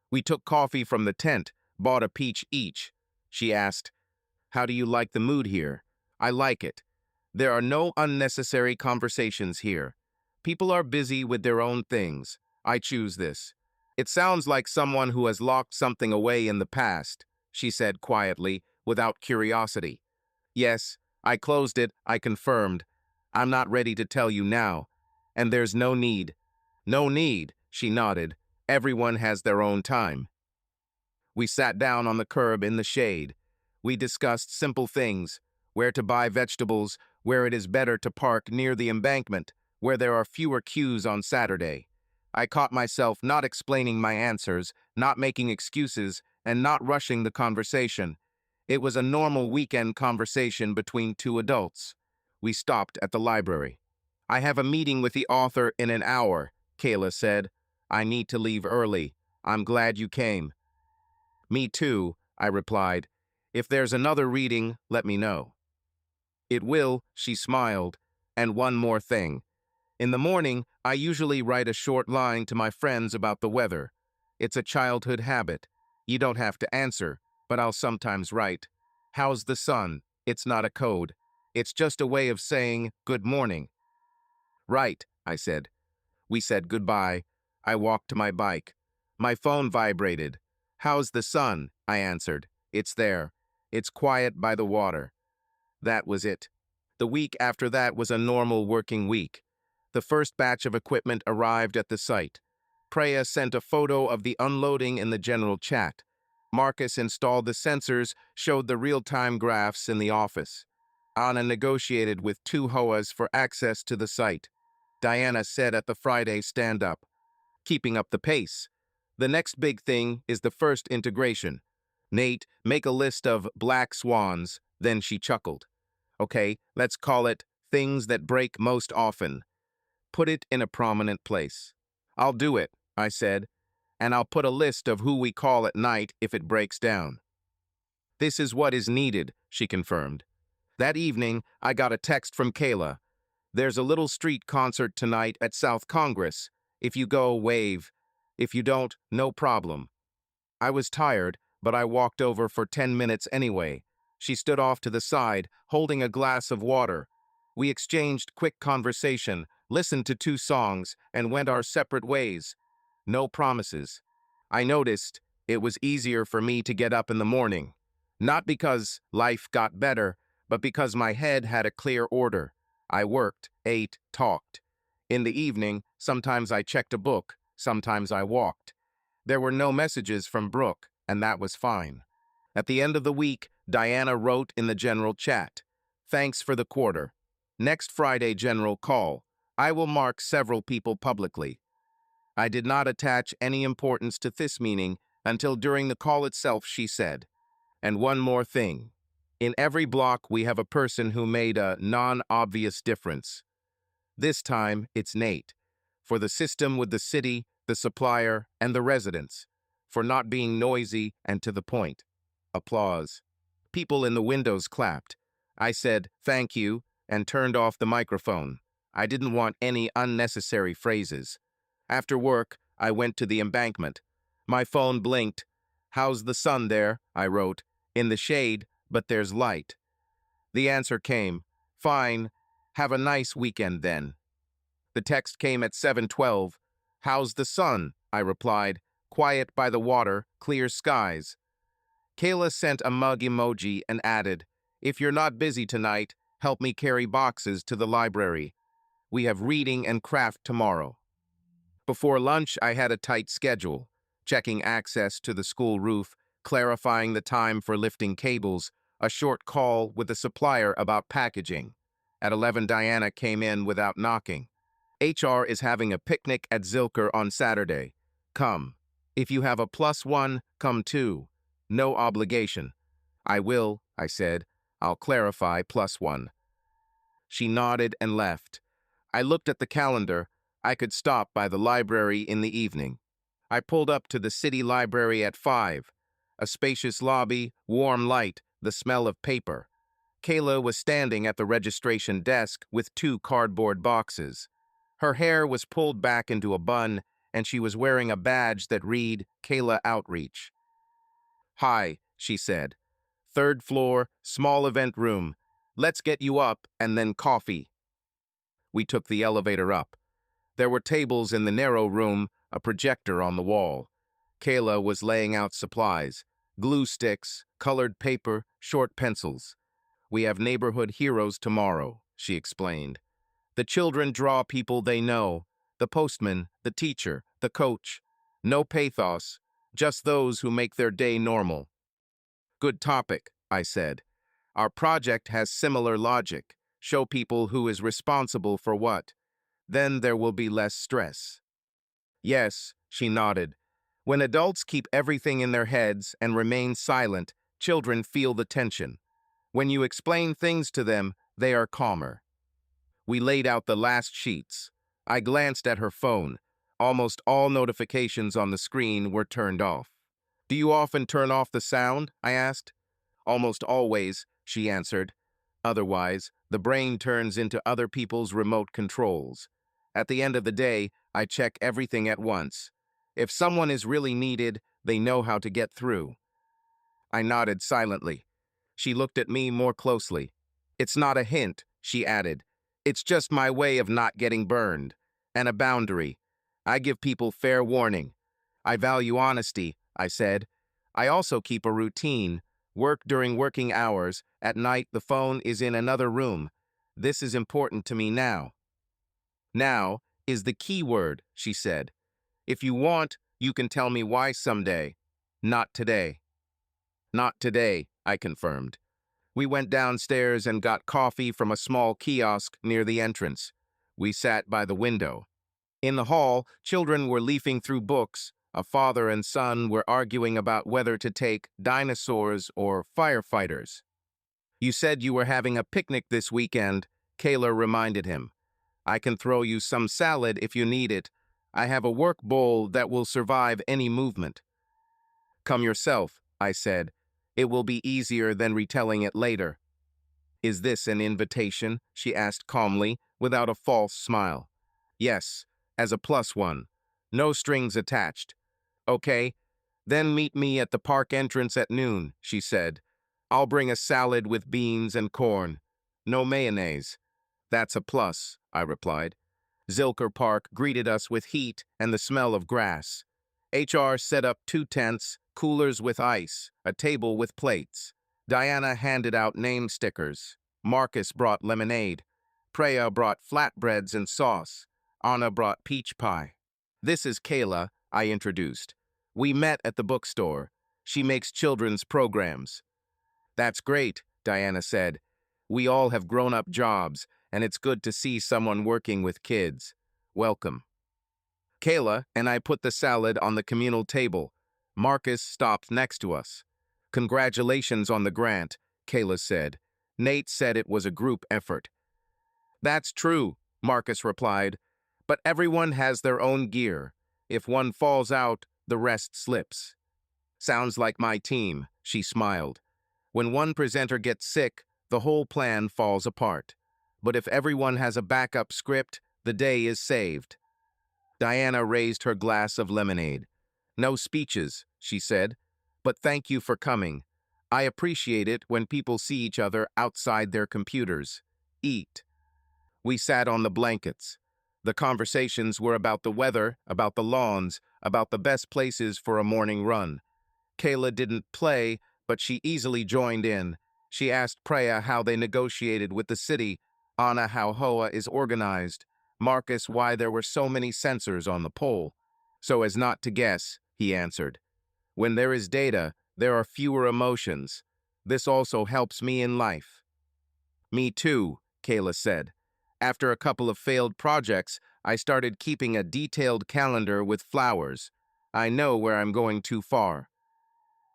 We took coffee from the tent, bought a peach each. She asked, "How do you like the mood here?" "I like it. There are no unnecessary conversations here. People are busy with their own things. I choose this." "It sounds like someone who has locked something away in the past," she said quietly, without curiosity. "Yes, I closed it," I confirmed. "I'm not ready to tell you now. And there's no need." "No need," she nodded. "Everyone has their own time." We sat down on the curb in the shade. We discussed simple things: where to buy vegetables, where it is better to park near the embankment, where there are fewer queues on Saturday. I caught myself not explaining my answers, not making excuses, and not rushing the conversation. It was a normal weekend conversation between two adults. We stopped at the library. "I have a meeting with the author in an hour," Kayla said. "I need to leave early. I'm glad you came." "Me too," I replied. "If there's another reading, let me know." "It will," she smiled. "And one more thing. In the morning, I usually write a short line to my friends about the weather. It's a childhood habit. You don't have to answer, but I'll sometimes write, 'How's the sun?' It's not a code. It's just a way of saying good morning." "Right," I said. We said goodbye. I walked to my bike. My phone vibrated. "How's the sun?" I answered. "It's there. It's quiet by the water." That was it. The week after that was a normal working week. The first batch of equipment arrived at the site. Preya sent a photo of the unloading in the general chat. Marcus installed the sensors, showed the real-time graphs in the office. Anna negotiated with two HOAs for access to the site. Diana said at the Friday stand-up, "Keeping up the pace. The next big thing is the first integration. Nate, make a list of black swans." Then she chuckled. "Okay, let's call it things that break most often. Put it in a prominent place." "I'll do it," I said, "and I'll put a list of who we call at night if it breaks down." "This is what is needed," she confirmed. That evening, I got a text from Kayla. "There's a little street concert tonight at South Congress. If you go, wave. If you don't, no problem." I was tired, but I walked over for 10 minutes anyway. She stood off to the side, holding a glass of water. We exchanged quick conversation, listened to two songs, and went our separate ways. No promises. I noticed it was easier for me to get up in the morning. Not because life got better, but because my head had a clear order. I worked, ate, talked. In the evening, sometimes I checked a book, sometimes I walked. There were no messages from Brooke, and that was fine. At the end of the week, Diana wrote in the general chat, "Thanks for the quarter. Next Friday general call. I will mark several people publicly." I did not attach any importance to this meaning until during the call itself she said, "And one more thing. In every block we have a person who made a non-obvious difference. This time it's Nate. For the system with the city, the supplier, and the residents. For not being noisy and to the point." Applause. People in the windows clapped. I said, "Thank you," and turned off the microphone. I didn't want any unnecessary phrases. After work, I went to the embankment. My phone blinked. "How's the sun there?" I wrote. "In the shade, but there's light." The answer came, "Fine. Have a nice weekend then." The text came at 7:12. "How's the sun?" I replied. "Quiet by the water, clear skies." Kayla sent a mug emoji and added, "If you're not busy tonight, help me carry boxes to the library. We have reading and craft tomorrow." Before lunch, I had a tight schedule, checking access to the school roof, clarifying the time for lifting cables, a short call with the supplier about packaging. At 11, Diana came in without knocking. "HR is having a picnic at Zilker on Saturday. Come. If you have a +1, come too. No obligation." "I will," I said. "I'll clarify +1." She nodded and left. I looked at the calendar. I could stop by the library in the evening. I pulled up to the city library at 5. A spacious lobby, warm light, the smell of paper. Kayla was standing at the registration desk with two cardboard boxes. Her hair was pulled back into a bun, and she was wearing a badge that read Kayla Outreach. "Hi," she said. "Third floor, small event room. Let's get you up and then coffee." We took the elevator up. There were tables in the narrow room, a projector on the wall. Kayla was laying out supplies: glue sticks, colored paper, short pencils. "We have neighborhood heroes tomorrow," she explained. "The children draw people they know: the postman, the teacher, the coach. No pathos, just those who make their day normal." "Good topic," I said. "Our project has similar logic. Show people who is responsible for what. Then there will be less stress." "Yes," she nodded. "When adults keep everything in their heads and remain silent, children feel the tension. When you explain things to them, they are calmer." We laid out the last sheets. I glanced at her phone. Almost all notifications on the screen were turned off. "Do you often turn off the sound?" I asked. "Almost always," she answered. "Otherwise, the brain turns into other people's remote controls. At the end of the day, I check everything at once. If someone is really needed, they know how to get through." I nodded silently. She looked at me more closely. "It's not a hint," she added. "It's just my way of not getting burned. And a boundary. I give people fair warning. I value honesty," I said. "I also keep a routine. Work during working hours. At night, the phone is in another room. This is important to me now." "Now is the key word," she said. "If you want, you can tell me why someday. Not today." "Not today," I confirmed. We went downstairs and got coffee from a small kiosk near the entrance. We sat by the window. In the hall, children were leafing through books. A father and son were arguing about whether to take dinosaurs or firefighters. "You said you were having a picnic this weekend," Kayla reminded him. "I can throw you some salad if you need it. I have a work bowl that will survive any movement." "Come yourself," I said. "It will be easier than retelling it later." "Is this an invitation?" she asked calmly, without a false smile. "Yes, as a plus one. No strings attached." "Okay, then meet me at the park entrance at noon," she said. "I'll bring a salad with beans and corn. No mayonnaise." "That's a plus," I replied. Zilker Park greeted us with heat and the smell of grass. HR set up 2 tents, coolers with ice, a table with plates. Diana handed out name stickers. Marcus brought lemonade. Preya brought flatbreads and sauce. Anna brought peach pie. "This is Kayla," I introduced. "We met at the bookstore. She makes children's programs." "That's great," Diana said. "We all have grown-up jobs, and it's good to see someone working with kids. Welcome." Kayla and I put the salad on the communal table. Marcus stopped next to us. "Congratulations on the grant," Kayla said. "Nate said it was a group effort." "That's true," Marcus replied. "But everyone has their own gear. If one falls out, the rest slips." "Sounds like my team," she smiled. "When one presenter gets sick, the whole plan falls apart. But if everyone has a backup script, the day is saved." Diana raised her glass of lemonade. "No speeches," she said, "but thank you for coming. I appreciate it when people see each other outside their computers. Eat." We sat on the blankets. The conversations were about the weather, about the lawns, about the best places for a morning run. Kayla didn't play, but she easily joined in. She asked Preya how they negotiated with the city, Anna how HOA is organized, Marcus why there were so many sensors on the pole. "So as not to guess," he answered. "When there is data, there are fewer emotions. This also helps me in life." "Me too," Kayla said. "After a couple of failed projects, I started keeping a detailed calendar with flowers. I know where I'm going too far."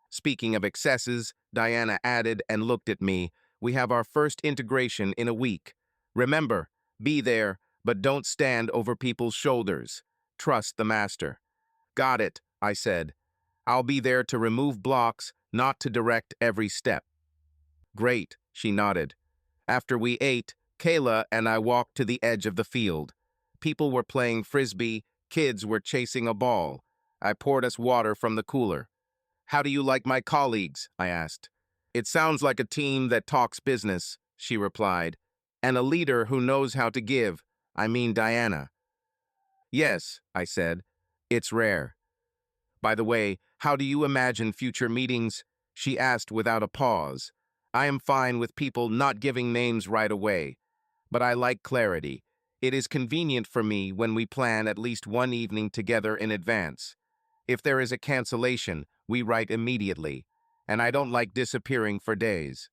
Speaking of excesses, Diana added and looked at me, "We have our first integration in a week. Remember, be there, but don't stand over people's shoulders. Trust the master." "Got it," I said. "I'll be there to remove blocks, not to direct every step." "Great," she nodded. After we ate, Kayla and I walked to the edge of the field. People were playing frisbee, kids were chasing a ball. I poured us water from the cooler. "How do you like my colleagues?" I asked. "It sounds like a team that talks business," she replied, "and a leader who knows how to give. I mean Diana." "Yes," I said. "It's rare." "By the way, how do you imagine future meetings?" she asked without a pause. "I am fine with people not giving names right away, but I like clarity. It is convenient for me when we plan at least one evening together in advance. If there is a cancellation, we write immediately, and I don't like disappearing for days."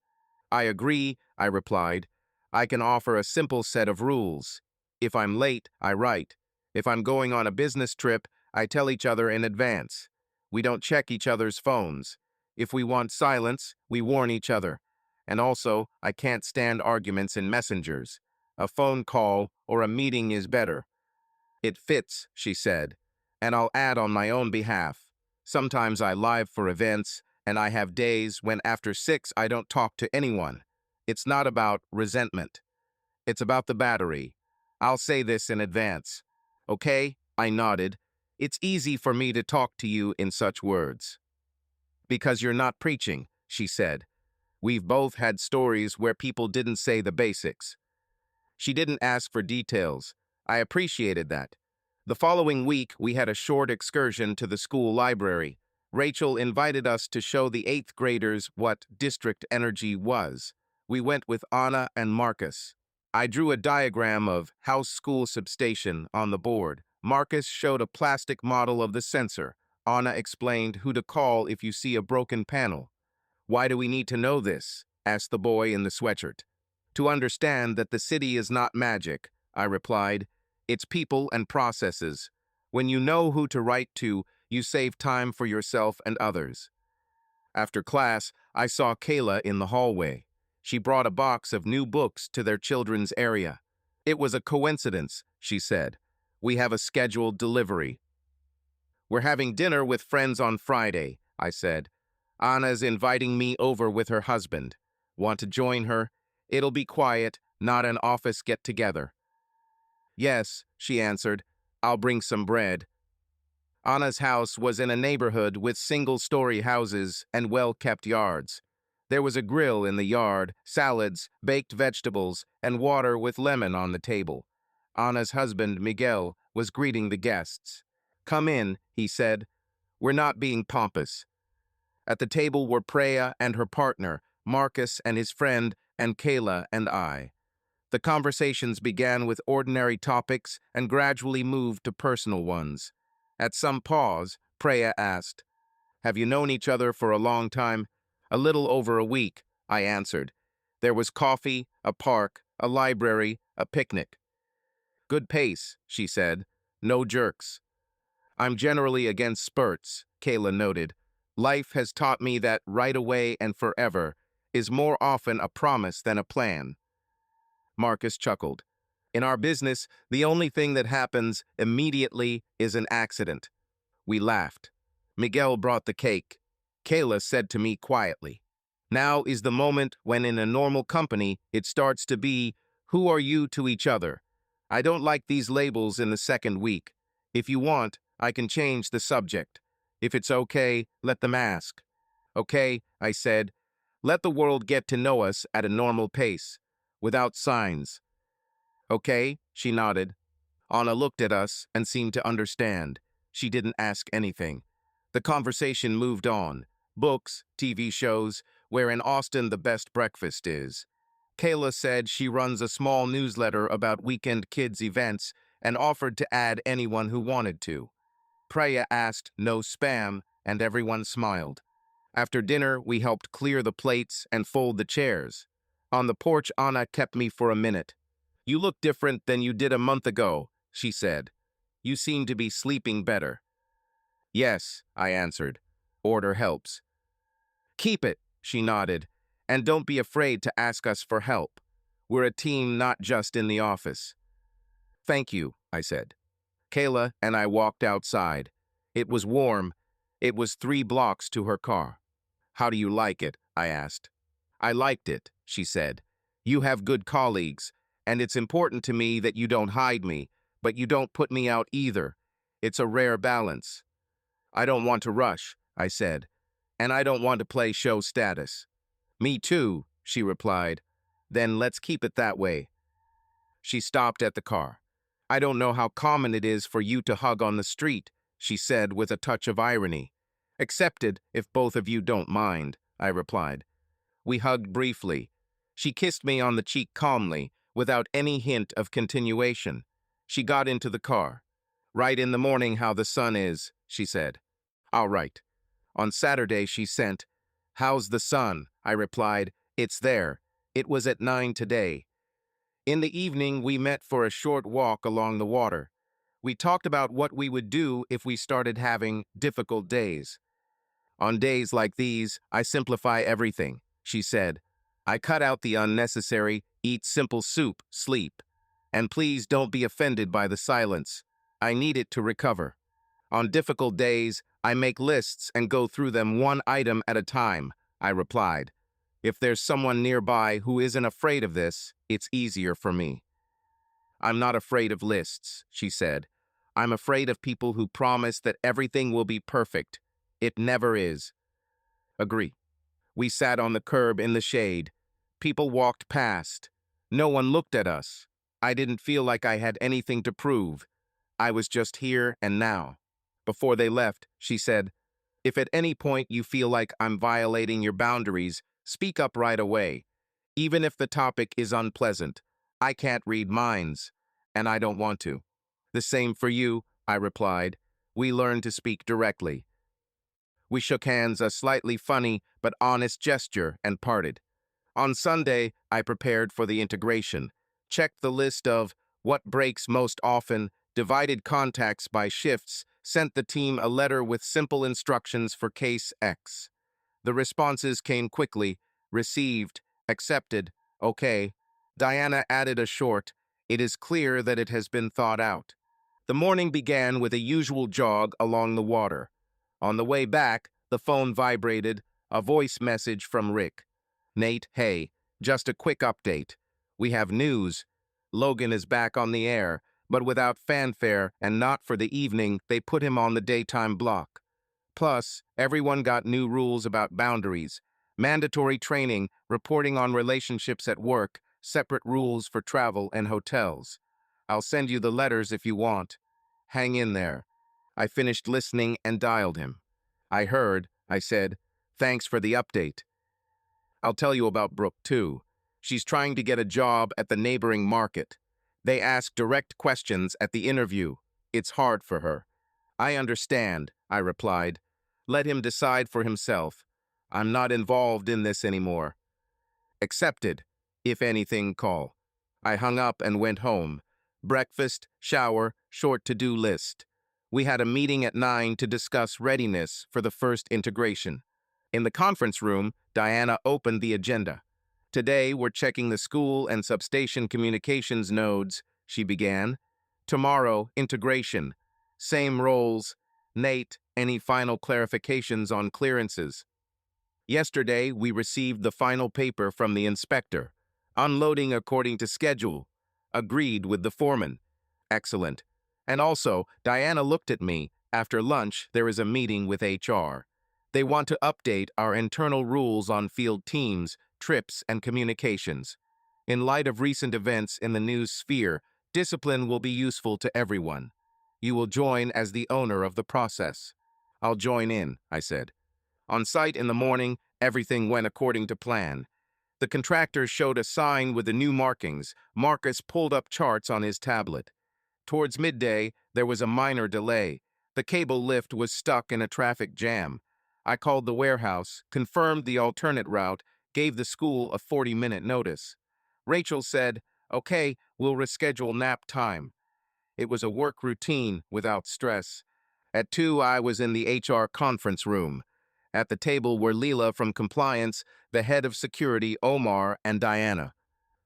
"I agree," I replied. "I can offer a simple set of rules. If I'm late, I write. If I'm going on a business trip, I tell each other in advance. We don't check each other's phones. If we want silence, we warn each other. And also, I can't stand arguments in messengers. A phone call or a meeting is better." "It fits," she said. "And I'll add on my own behalf. Sometimes I live for events, and I have days when after 6 I don't talk to anyone. It's not about resentment. It's about the battery. I'll say this in advance." "Okay," I nodded. "It's easy for me to talk to you in such words." "Because you're not preaching," she said. "We've both had stories where people didn't say the basics." She didn't ask for details. I appreciated that. The following week, we had a short excursion to the school library. Rachel invited us to show the 8th graders what district energy was. We went with Anna and Marcus. I drew a diagram of house school substation on the board. Marcus showed a plastic model of the sensor. Anna explained who to call if you see a broken panel. "Why do we need to know this?" asked the boy in the sweatshirt. "To understand that the city is not magic," I replied. "It's people and processes. When you know who to write to, you save time for yourself and others." After class, I saw Kayla in the hallway. She brought a box of new books to their children's area. "It was a coincidence," she said. "We have a scheduled delivery." "We're having dinner with friends on Friday," I said. "Anna's inviting me over with her husband. Want to join her? It'll be quiet, not an office get-together." "Yes," she answered. "I'll bring some bread." Anna's house was in a neighborhood with single-story houses and well-kept yards. There was a grill in the yard, salads, baked vegetables, and water with lemon on the table. Anna's husband, Miguel, was greeting the guests. "Come in," he said. "We're not being pompous." At the table were Preya and her partner, Marcus and his friend, and Kayla and I. The conversations began with ordinary topics and gradually moved to personal ones. At some pause, Preya asked, "Have you known each other for a long time?" "A little over a week," I answered. There was coffee, a park, a library, a picnic. "Good pace," she said. "No jerks." "I'm generally against spurts," Kayla noted. "Life has taught me that right away and forever is more often a promise than a plan." Marcus chuckled. "In our business, the only thing that happens immediately is an accident." We laughed. Miguel brought the cake. Kayla said to me quietly, "Now is the moment when in a normal company it starts to be, who are you to each other? I don't like these labels in the second week. If you want, I can change the subject. If it's okay, let them ask." "Okay," I said. "Let the world get to know us at a normal pace, without signs." "Okay," she nodded. Anna looked at us and seemed to understand. She didn't ask anything. The conversation moved on. Books, TV shows, where in Austin the best breakfast is. Kayla said she runs a small newsletter about weekend kids' events and offered to add anyone who wanted to. Preya asked no spam, and everyone smiled. After dinner, we helped clear the plates and fold the chairs. On the porch, Anna kept me for a minute. "You look different than you did a month ago," she said. "You seem to be sleeping better." "Yes," I answered. "Order helps." "Keep it," she nodded. "And don't be afraid to ask us for help. We're a team, not just in the office." "Thank you," I said. Kayla and I walked outside. It was warm. It was 3 blocks to her car. "How do you like it?" I asked. "I liked it," she said. "You have good colleagues, and it's important to me that you don't hide me, but you don't put me out either. It's a rare balance. I don't want to rush, I said, and I don't want to play show status. Me too, she replied. Then let's keep it that way. She stopped at the car. I don't know how common it is for you to hug on the street, she said with a touch of irony. Accepted, if both of you don't mind, I replied. We hugged briefly. She kissed me on the cheek calmly, without any hint of continuation. She got into the car. Write in the morning how the sun is, she said. All right. On Saturday, she sent, How's the sun? I replied, It's there. It was at 9 today. In the evening, we met for a short walk along the water. We talked about what we would do if we started having difficult days. On days like these, I simplify everything, she said. I cut out the unnecessary, eat simple soup, sleep. And please don't be offended by the silence. I need it to recover. On difficult days, I make lists and go through them one item at a time, I replied. If there's someone nearby who isn't afraid of this, it's easier for me. I'm not afraid of lists, she said. I'm afraid of people who promise that everything will be perfect. It never is. Agree. We sat on the curb in the shade. People walked past. No one looked at us. I didn't feel like I had anything to prove. I was just here and now. Before they left, she said, If at any point you feel like I'm violating your boundaries, speak up right away. Even if the topic is unpleasant, I can't read minds, and I don't want to. The same for you, I replied. We learned to speak directly. We shook hands, a slightly funny but honest gesture, and parted. On Sunday, I prepared for the integration, checked the list of what breaks most often, divided contacts by shifts, sent the team a letter with simple instructions for case X. The responses came quickly: received, accepted, okay. Diana added a short, it is clear that it has been thought out. The morning began with a usual jog along the water. On the way back, the phone vibrated, a voice message from Rick. Nate, hey, just a quick update. We have news. Logan is back on the air, but without fanfare and not for the evening, they put him on the daytime block. Plus, everyone got new rules about boundaries, mandatory training, reporting on relationships at work, separate rules for travel and hotels. I'll send you the letters if you want. Hang in there. I finished listening and dialed him. I heard, I said, thanks for the update. I'll tell you about Brooke, too. She's trying to get a job at the neighboring market. They ask direct questions at the interview. It's hard for her. I understand, I replied. Let him decide for himself. I'm not involved in this anymore. Accepted. If anything, call. I hung up and went home. Breakfast, shower, short to-do list. We had a meeting at 9 to discuss readiness for the first integration. In the conference room, Diana opened the agenda. Today, we're checking the school and substation communications nodes, she began. Tomorrow, integration. Same roles. Nate, any final clarifications on clearances? Yesterday, we received the final paper from the inspector. Unloading according to schedule. Agreed with the foreman. Excellent. And also, Diana looked at me. After lunch, there is a meeting with HR. They want to update our internal rules on field teams, trips, and communications. In light of recent events in the news sphere, discipline will be useful to everyone. You will join as the owner of the process. I'll join in, I said. On site in the morning, everything went according to plan. The contractor showed a sign with the new markings. Marcus pulled up charts on his tablet. Towards midday, there was a minor delay. The cable lift was stuck in a traffic jam. I called the warehouse, confirmed the alternate route, gave the school a 40-minute notice. Rachel said, okay, we'll reschedule nap time. It was a work routine without stress. At 2, I was in the HR conference room. At the table were Leela from compliance, the head of security, Omar, and Diana.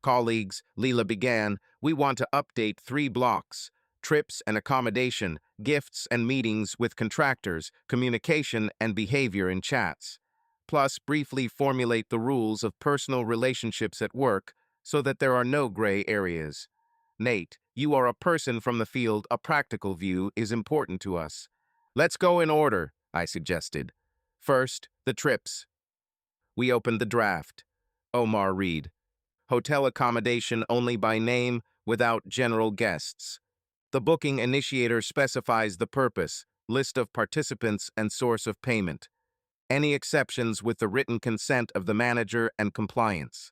Colleagues, Leela began, we want to update 3 blocks. Trips and accommodation, gifts and meetings with contractors, communication and behavior in chats. Plus, briefly formulate the rules of personal relationships at work so that there are no gray areas. Nate, you are a person from the field. A practical view is important to us. Let's go in order, I suggested. First, the trips. We opened the draft. Omar read. Hotel accommodation only by name, without general guests. The booking initiator specifies the purpose, list of participants, and source of payment. Any exceptions with the written consent of the manager and compliance.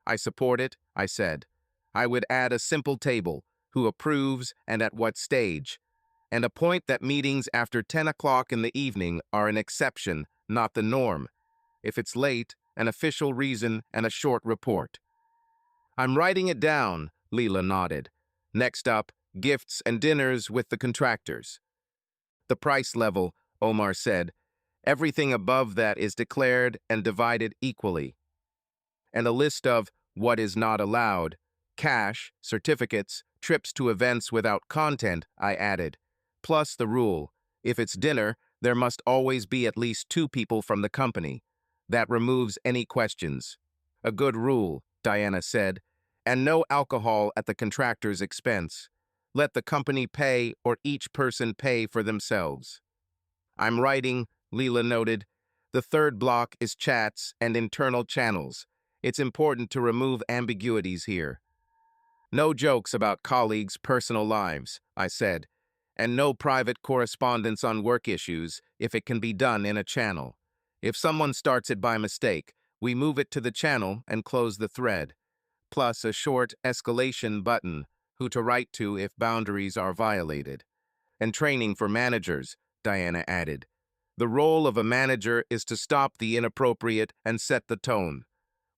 I support it, I said. I would add a simple table, who approves and at what stage, and a point that meetings after 10 o'clock in the evening are an exception, not the norm. If it's late, an official reason and a short report. I'm writing it down, Leela nodded. Next up, gifts and dinners with the contractors. The price level, Omar said. Everything above that is declared and divided equally. And a list of what is not allowed, cash, certificates, trips to events without content, I added. Plus the rule, if it's dinner, there must always be at least 2 people from the company. That removes any questions. A good rule, Diana said, and no alcohol at the contractor's expense. Let the company pay or each person pay for themselves. I'm writing, Leela noted. The third block is chats and internal channels. It's important to remove ambiguities here. No jokes about colleagues' personal lives, I said, and no private correspondence on work issues if it can be done in a channel. If someone starts it by mistake, we move it to the channel and close the thread. Plus a short escalation button, who to write to if boundaries are violated. And training for managers, Diana added. The role of a manager is to stop the inappropriate and set the tone.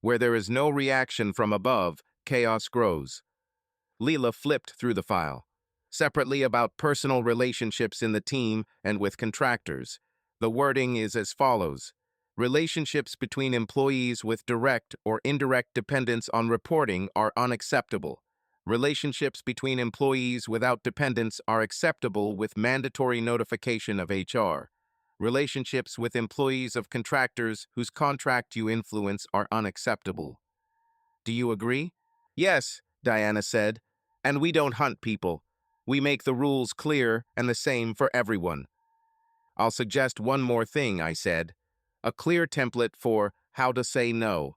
Where there is no reaction from above, chaos grows. Leela flipped through the file. Separately about personal relationships in the team and with contractors. The wording is as follows. Relationships between employees with direct or indirect dependence on reporting are unacceptable. Relationships between employees without dependence are acceptable with mandatory notification of HR. Relationships with employees of contractors whose contract you influence are unacceptable. Do you agree? Yes, Diana said. And we don't hunt people. We make the rules clear and the same for everyone. I'll suggest one more thing, I said. A clear template for how to say no.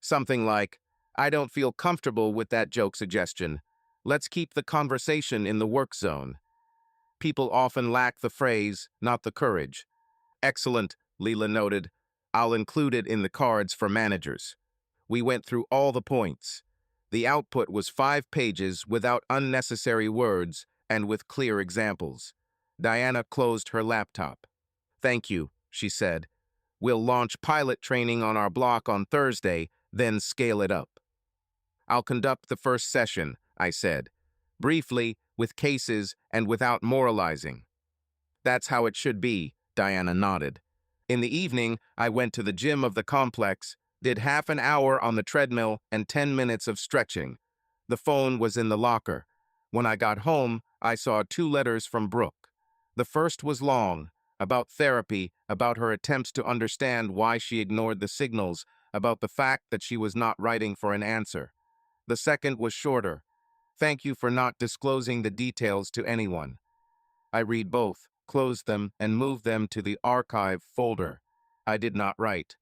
Something like, I don't feel comfortable with that joke suggestion. Let's keep the conversation in the work zone. People often lack the phrase, not the courage. Excellent, Leela noted. I'll include it in the cards for managers. We went through all the points. The output was 5 pages without unnecessary words and with clear examples. Diana closed her laptop. Thank you, she said. We'll launch pilot training on our block on Thursday, then scale it up. I'll conduct the first session, I said. Briefly, with cases and without moralizing. That's how it should be, Diana nodded. In the evening, I went to the gym of the complex, did half an hour on the treadmill and 10 minutes of stretching. The phone was in the locker. When I got home, I saw 2 letters from Brooke. The first was long, about therapy, about her attempts to understand why she ignored the signals, about the fact that she was not writing for an answer. The second was shorter. Thank you for not disclosing the details to anyone. I read both, closed them, and moved them to the archive folder. I did not write.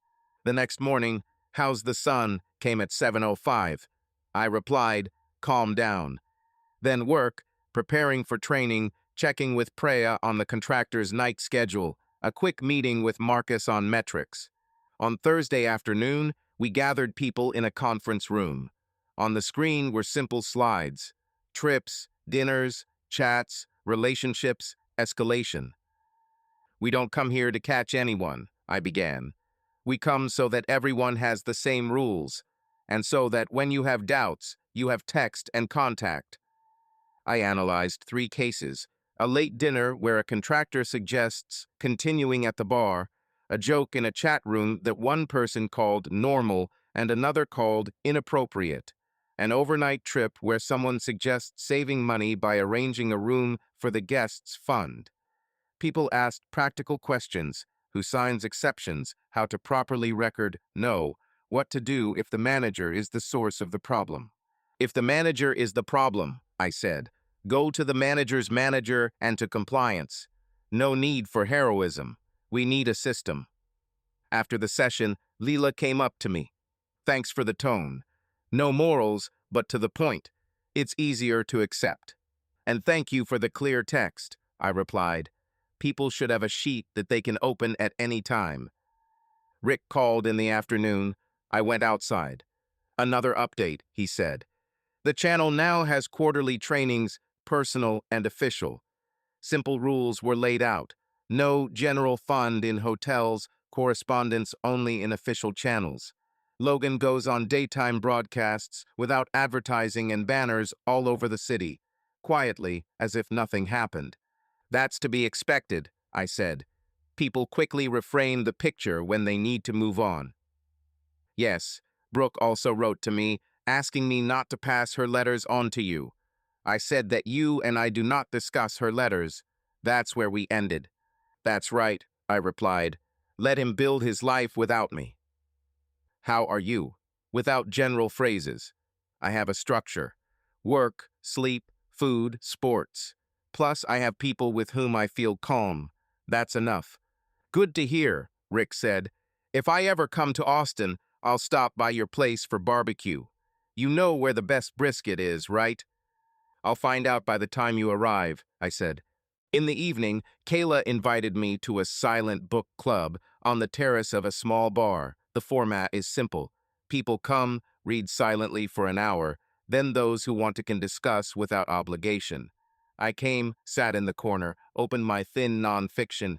The next morning, how's the sun, came at 7:05. I replied, calm down. Then work, preparing for training, checking with Preya on the contractor's night schedule, a quick meeting with Marcus on metrics. On Thursday afternoon, we gathered people in a conference room. On the screen were simple slides. Trips, dinners, chats, relationships, escalation. We don't come here to catch anyone, I began. We come so that everyone has the same rules, and so that when you have doubts, you have text and contact. I analyzed 3 cases, a late dinner where a contractor suggests continuing at the bar, a joke in a chat room that one person called normal and another called inappropriate, an overnight trip where someone suggests saving money by arranging a room for the guests' fund. People asked practical questions, who signs exceptions, how to properly record no, what to do if the manager is the source of the problem. If the manager is the problem, I said, go to the manager's manager and to compliance. No need for heroism. We need a system. After the session, Leela came up to me. Thanks for the tone. No morals, but to the point. It's easier to accept. And thank you for the clear text, I replied. People should have a sheet that they can open at any time. Rick called in the afternoon. I went outside. Another update, he said. The channel now has quarterly trainings, personal and official. Simple rules were laid out. No general fund in hotels, correspondence only in official channels. Logan goes on daytime broadcasts without advertising and banners all over the city, quietly as if nothing happened. That's to be expected, I said. People quickly reframe the picture when they need to move on. Yes, Brooke also wrote to me, asking me not to pass her letters on to you. I said that you and I do not discuss her letters. That's where we ended. That's right, I replied. Let him build his life without me. How are you? Without general phrases. I have a structure. Work, sleep, food, sports. Plus, I have people with whom I feel calm. That's enough. Good to hear, Rick said. If I ever come to Austin, I'll stop by your place for barbecue. You know where the best brisket is, right? I'll find out by the time you arrive, I said. In the evening, Kayla invited me to a silent book club on the terrace of a small bar. The format is simple. People come, read silently for an hour, then those who want to can discuss without obligation. I came, sat in the corner, opened my thin nonfiction.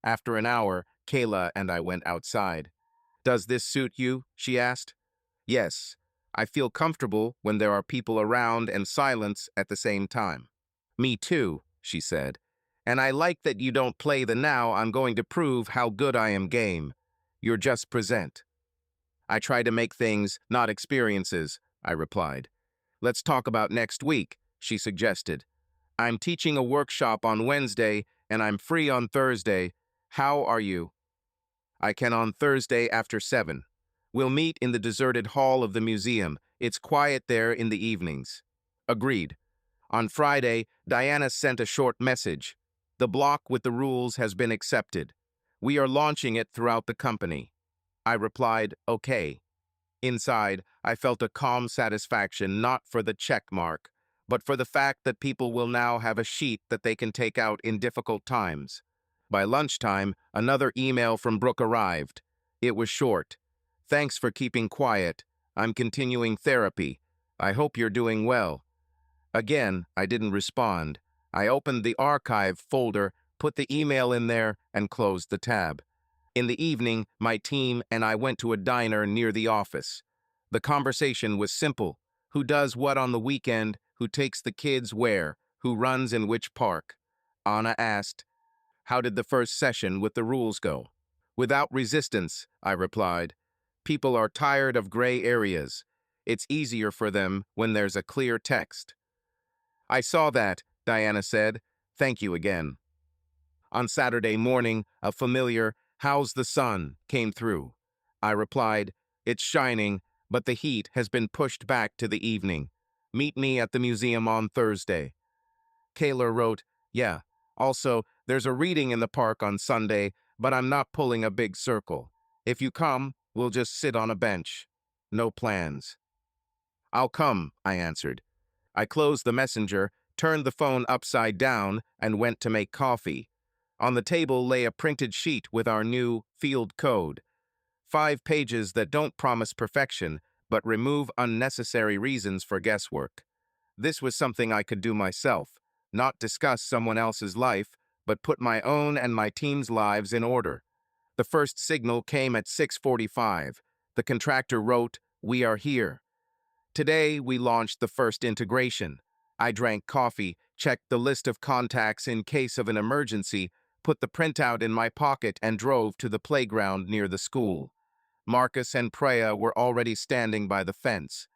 After an hour, Kayla and I went outside. Does this suit you? She asked. Yes. I feel comfortable when there are people around and silence at the same time. Me too, she said. And I like that you don't play the now I'm going to prove how good I am game. You're just present. I try to make things, not experiences, I replied. Let's talk about next week, she suggested. I'm teaching a workshop on Wednesday and I'm free on Thursday. How are you? I can on Thursday after 7. We'll meet in the deserted hall of the museum. It's quiet there in the evenings. Agreed. On Friday, Diana sent a short message. The block with the rules has been accepted. We are launching it throughout the company. I replied, okay. Inside, I felt a calm satisfaction not for the check mark, but for the fact that people will now have a sheet that they can take out in difficult times. By lunchtime, another email from Brooke arrived. It was short. Thanks for keeping quiet. I'm continuing therapy. I hope you're doing well. Again, I didn't respond. I opened the archive folder, put the email in there, and closed the tab. In the evening, my team and I went to a diner near the office. The conversation was simple. Who does what on the weekend? Who takes the kids where? Who runs in which park? Anna asked, how did the first session with the rules go? Without resistance, I replied. People are tired of gray areas. It's easier for them when there's a clear text. I saw that, Diana said. Thank you again. On Saturday morning, a familiar, how's the sun, came through. I replied, it's shining, but the heat has been pushed back to the evening. Meet me at the museum on Thursday. Kayla wrote, yeah. Also, there's a reading in the park on Sunday, but I'm not pulling a big circle. If you come, we'll just sit on a bench. No plans. I'll come, I answered. I closed the messenger, turned the phone upside down, and went to make coffee. On the table lay a printed sheet with our new field code. 5 pages that don't promise perfection, but remove unnecessary reasons for guesswork. This was something I could do myself, not discuss someone else's life, but put my own and my team's lives in order. The first signal came at 6:45. The contractor wrote, we are here. Today, we launched the first integration. I drank coffee, checked the list of contacts in case of an emergency, put the printout in my pocket and drove to the playground near the school. Marcus and Preya were already standing by the fence.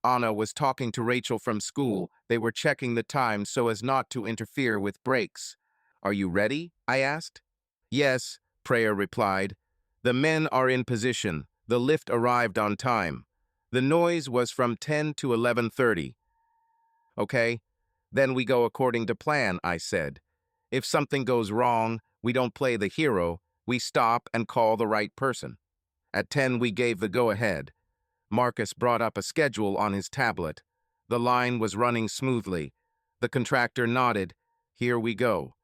Anna was talking to Rachel from school. They were checking the time so as not to interfere with breaks. Are you ready? I asked. Yes, Preya replied. The men are in position. The lift arrived on time. The noise was from 10 to 11:30. Okay? Then we go according to plan, I said. If something goes wrong, we don't play the hero, we stop and call the right person. At 10, we gave the go-ahead. Marcus brought up a schedule on his tablet. The line was running smoothly. The contractor nodded. Here we go.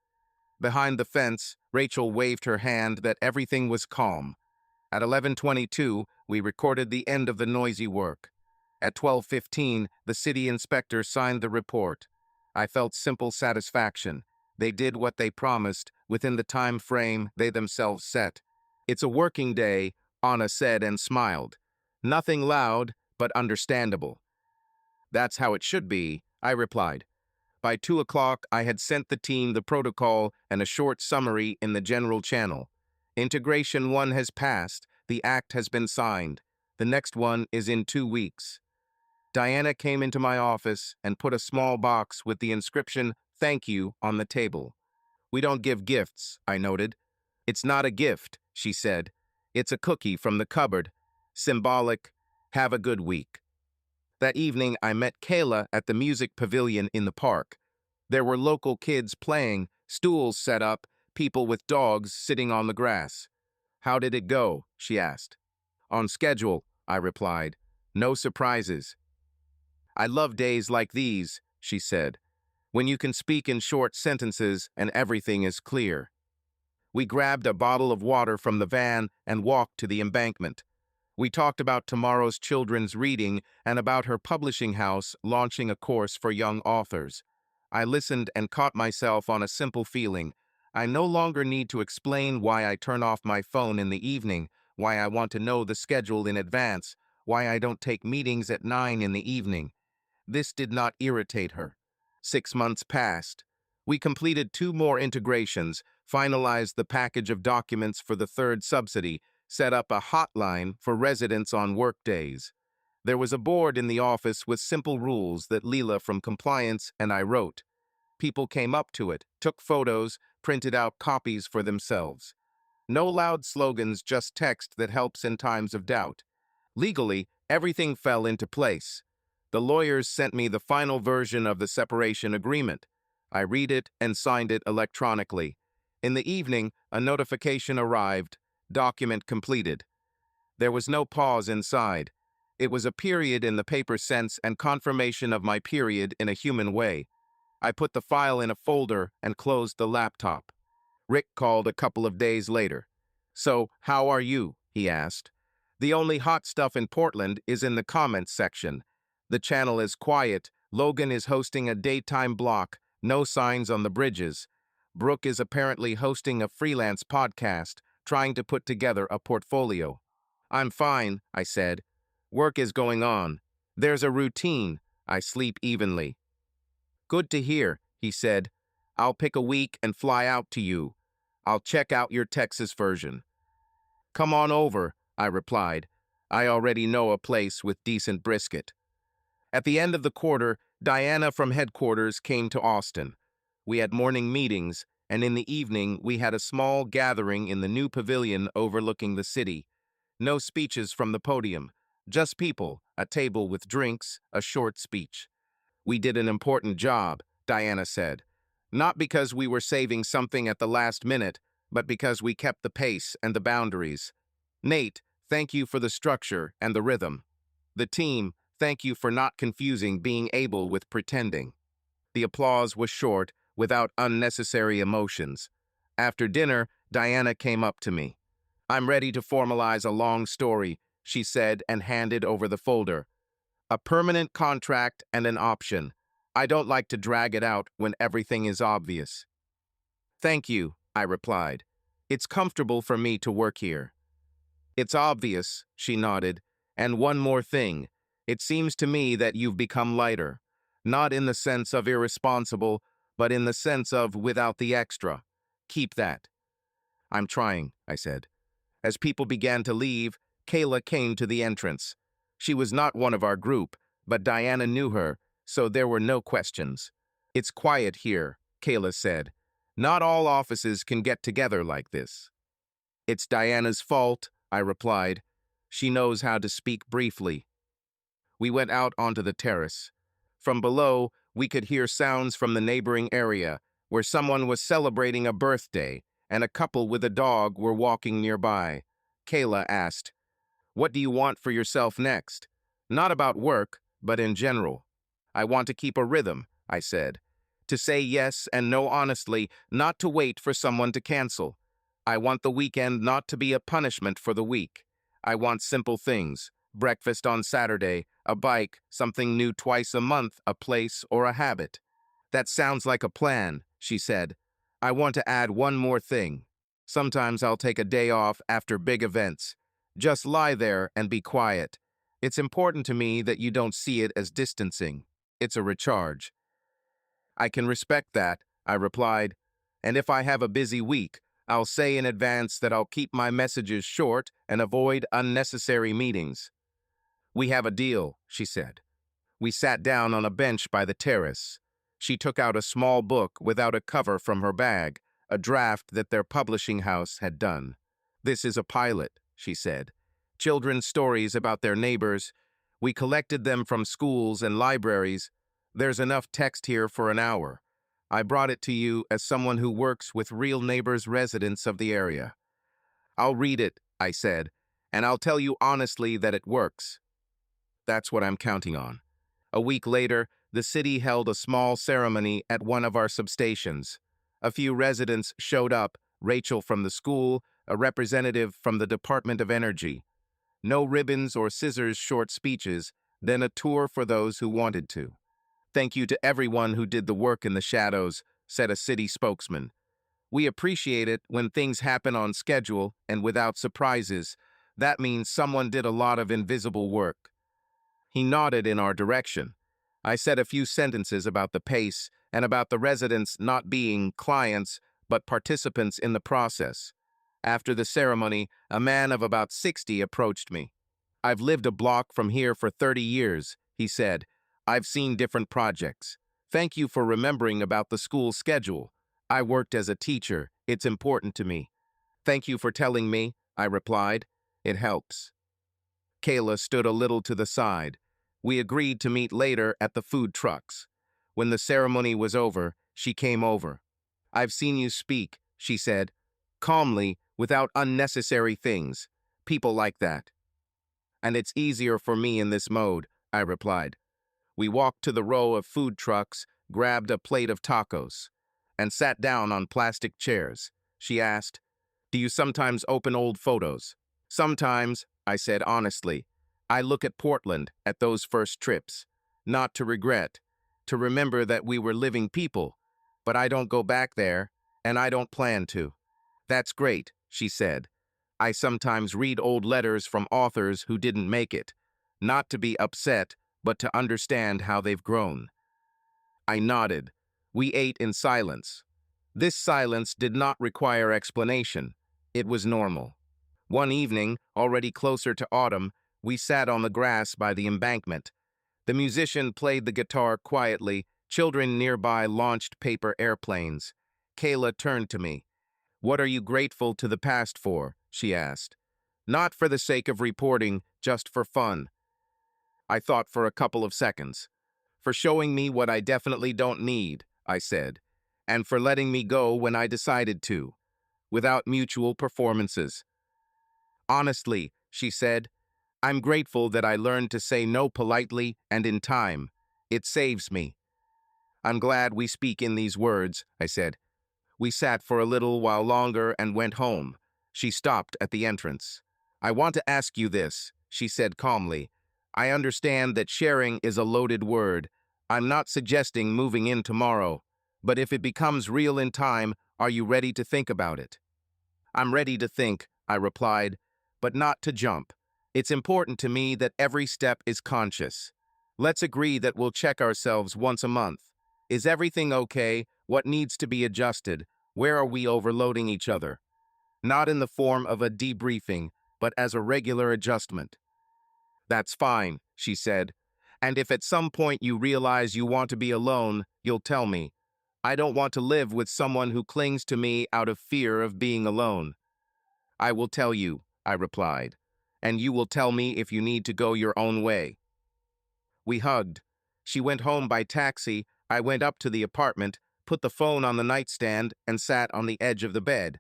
Behind the fence, Rachel waved her hand that everything was calm. At 11:22, we recorded the end of the noisy work. At 12:15, the city inspector signed the report. I felt simple satisfaction. They did what they promised within the time frame they themselves set. It's a working day, Anna said and smiled. Nothing loud, but understandable. That's how it should be, I replied. By 2 o'clock, I had sent the team the protocol and a short summary in the general channel. Integration 1 has passed. The act has been signed. The next one is in 2 weeks. Diana came into my office and put a small box with the inscription, "Thank you," on the table. We don't give gifts, I noted. It's not a gift, she said. It's a cookie from the cupboard. Symbolic. Have a good week. That evening, I met Kayla at the music pavilion in the park. There were local kids playing, stools set up, people with dogs sitting on the grass. How did it go? She asked. On schedule, I replied. No surprises. I love days like these, she said, when you can speak in short sentences and everything is clear. We grabbed a bottle of water from the van and walked to the embankment. We talked about tomorrow's children's reading and about her publishing house launching a course for young authors. I listened and caught myself on a simple feeling. I no longer need to explain why I turn off my phone in the evening, why I want to know the schedule in advance, why I don't take meetings at 9 in the evening. This did not irritate her. 6 months passed. We completed 2 more integrations, finalized the package of documents for the 3rd subsidy, set up a hotline for residents on work days. There was a board in the office with simple rules that Leela from compliance and I wrote. People came up to it, took photos, printed out copies for themselves. No loud slogans, just text that helps in times of doubt. Legally, everything fell into place. The lawyers sent me the final version of the separation agreement. I read it and signed it electronically. In the evening, a notification arrived. Document completed. There was no pause inside. It was a period in the paper sense and confirmation of my period in a human way. I put the file in a folder and closed the laptop. Rick called a couple of days later. So, how are you? He asked. The only hot stuff in Portland is in the comments section. The channel is quiet. Logan is hosting a daytime block. No signs on the bridges. Brooke is apparently hosting a freelance podcast, trying to put together a portfolio. I'm fine, I said. Work is going on. There's a routine. I sleep evenly. Good to hear, he said. I'll pick a week and fly out to you. I'll check out your Texas version. Come on over, I replied. I already know a place with decent brisket. At the end of the quarter, Diana from headquarters came to Austin. We had morning meetings, and in the evening we had a small gathering in the new pavilion overlooking the city. No speeches from the podium, just people, a table with drinks, a short speech. We did an important job, Diana said. Not because we were saving something at the last minute, but because we kept the pace and the boundaries. Nate, thank you for the structure and the rhythm. The team, thank you for not confusing being able with pretending. The applause was short, without unnecessary emotions. After dinner, Diana came up to me. I'm ready to formalize a long story, she said and handed over the folder. A permanent contract and an option. I don't like to drag it out when everything is obvious. Thank you, I replied. It's comfortable for me to work here. It's obvious, she nodded. And one more thing. It seems to me that you've become lighter. Not in the sense of irresponsible, but in the sense of without the extra. Keep that. I'm trying, I said. As people began to leave, Kayla came to the entrance. She was not one of our group, but Diana knew her, so there were no questions. It's quiet here, Kayla said. Not all offices can get together like this. It's Diana's fault, I replied. She knows how to speak briefly. We went out onto the terrace. From below, we could hear sounds from the neighboring area, where someone was celebrating a birthday, and a couple with a dog were walking nearby. Kayla asked, "What do you want for yourself next?" "Not about work, but in general." "I want to keep a rhythm," I said. "To say yes and no honestly, not to wait for someone to cancel. I want the weekend not to be a punishment for the week. I want simple things: breakfast on Saturday, a bike, something new twice a month, a place, or a habit." "That sounds like a plan," she said. "I want to add one more thing. Sometimes I'll take a day off after big events. Just lie there and be quiet. It's important to me that you don't see it as distancing. It's a recharge." "I can respect that," I replied. "And if I have a busy week, I'll say in advance that I'll keep my messages short and avoid unnecessary meetings." "We have a deal," she said. We sat down on a bench by the terrace. She took out a small book without a cover from her bag, a draft that their publishing house had done. "This is a pilot," she said. "Children's stories about their neighbors. We collected them from schools and libraries. There's enough text here for an hour. I brought it to you as someone who works with real neighbors, residents of the area." "I'll read it," I said, "and I'll tell you honestly that it works." "That's what I'm counting on." A week later, the city held a small ceremony at one of our substations. A few residents showed up: Rachel from the school, a representative from the Department of Energy. No ribbons or scissors, short speeches, then a tour for those who wanted to. "Thank you to everyone who did the work in the shadows," said a city spokesman. "We appreciate it when things happen on schedule and without surprises. That means someone did a lot of invisible work." He nodded in our direction. I said a few sentences about the pace and about the residents not being clients but participants in the process. After the ceremony, a man of about 60 approached me. "I've lived a block from here for 30 years, he said. "I've seen different projects. Thank you for remembering about the school schedule. I worked as a teacher. It's important to me." "Thank you for telling me," I replied. "It helps." Kayla stood a little to the side. We agreed to meet later at the food trucks. When the ceremony was over, she came over. "I've seen you speak," she said, calmly, without unnecessary things. "People like that." "And it's easier for me in this mode," I replied. We walked to the row of food trucks, grabbed a plate of tacos, and sat down on plastic chairs. She asked, "Do you sometimes open old photos?" "Sometimes," I said honestly. "I look at Portland, at those first trips. Not to regret, to remember that we were living people. But I don't go back there, and I don't plan to." "That's great," she said. "I sometimes read old letters from authors who didn't make it, not to be upset, but to understand how they've grown." I nodded. We ate in silence. This silence did not require explanation. It was normal. One evening, already closer to autumn, we sat on the grass by the embankment. The musician played the guitar quietly. Children nearby launched paper airplanes. Kayla turned to me. "What are you grateful to the past for?" she asked. "Not for the sake of reporting, just for fun." I thought for a couple of seconds. "For showing me what I definitely don't need," I said, "and for letting me go when I decided to, without mutual performances." "Honestly," she said, "I'm grateful that I learned to say no politely and in time. It saves me." "I'm glad we speak in these words," I said. We sat for a little while longer and went home. She stopped at the entrance. "I want to ask you this," she said calmly. "I understand that sharing is a loaded word. I'm not suggesting moving in tomorrow. But if it becomes real in time, are you ready to think about it?" "I'm ready to think," I replied, "but not to jump. It's important to me that every step is conscious. Let's agree that we'll check ourselves once a month. Is everything okay? What needs to be adjusted? Where are we overloading each other?" Not in the form of a debriefing, but as a regular adjustment. "That's fine," she said. "And if at some point you realize you want to be alone, you'll tell me. I don't want to live with someone who clings to me out of fear of being alone." "I will tell you," I replied. "And you will tell me if you need to go your own way." We hugged. She went home by taxi. I went up to the apartment, put the phone on the nightstand, and sat on the edge of the bed.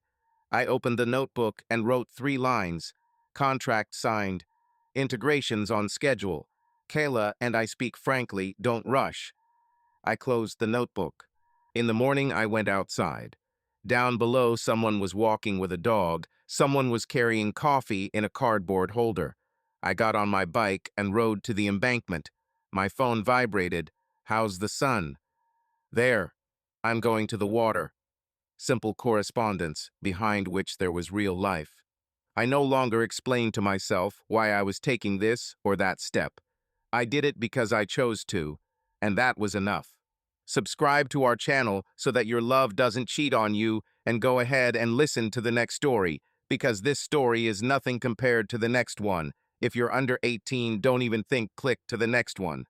I opened the notebook and wrote 3 lines. Contract signed. Integrations on schedule. Kayla and I speak frankly, don't rush. I closed the notebook. In the morning, I went outside. Down below, someone was walking with a dog. Someone was carrying coffee in a cardboard holder. I got on my bike and rode to the embankment. My phone vibrated. How's the sun? There. I'm going to the water. Simple correspondence, behind which there was real life. I no longer explained to myself why I was taking this or that step. I did it because I chose to, and that was enough. Subscribe to our channel so that your love doesn't cheat on you, and go ahead and listen to the next story, because this story is nothing compared to the next one. If you're under 18, don't even think click to the next one.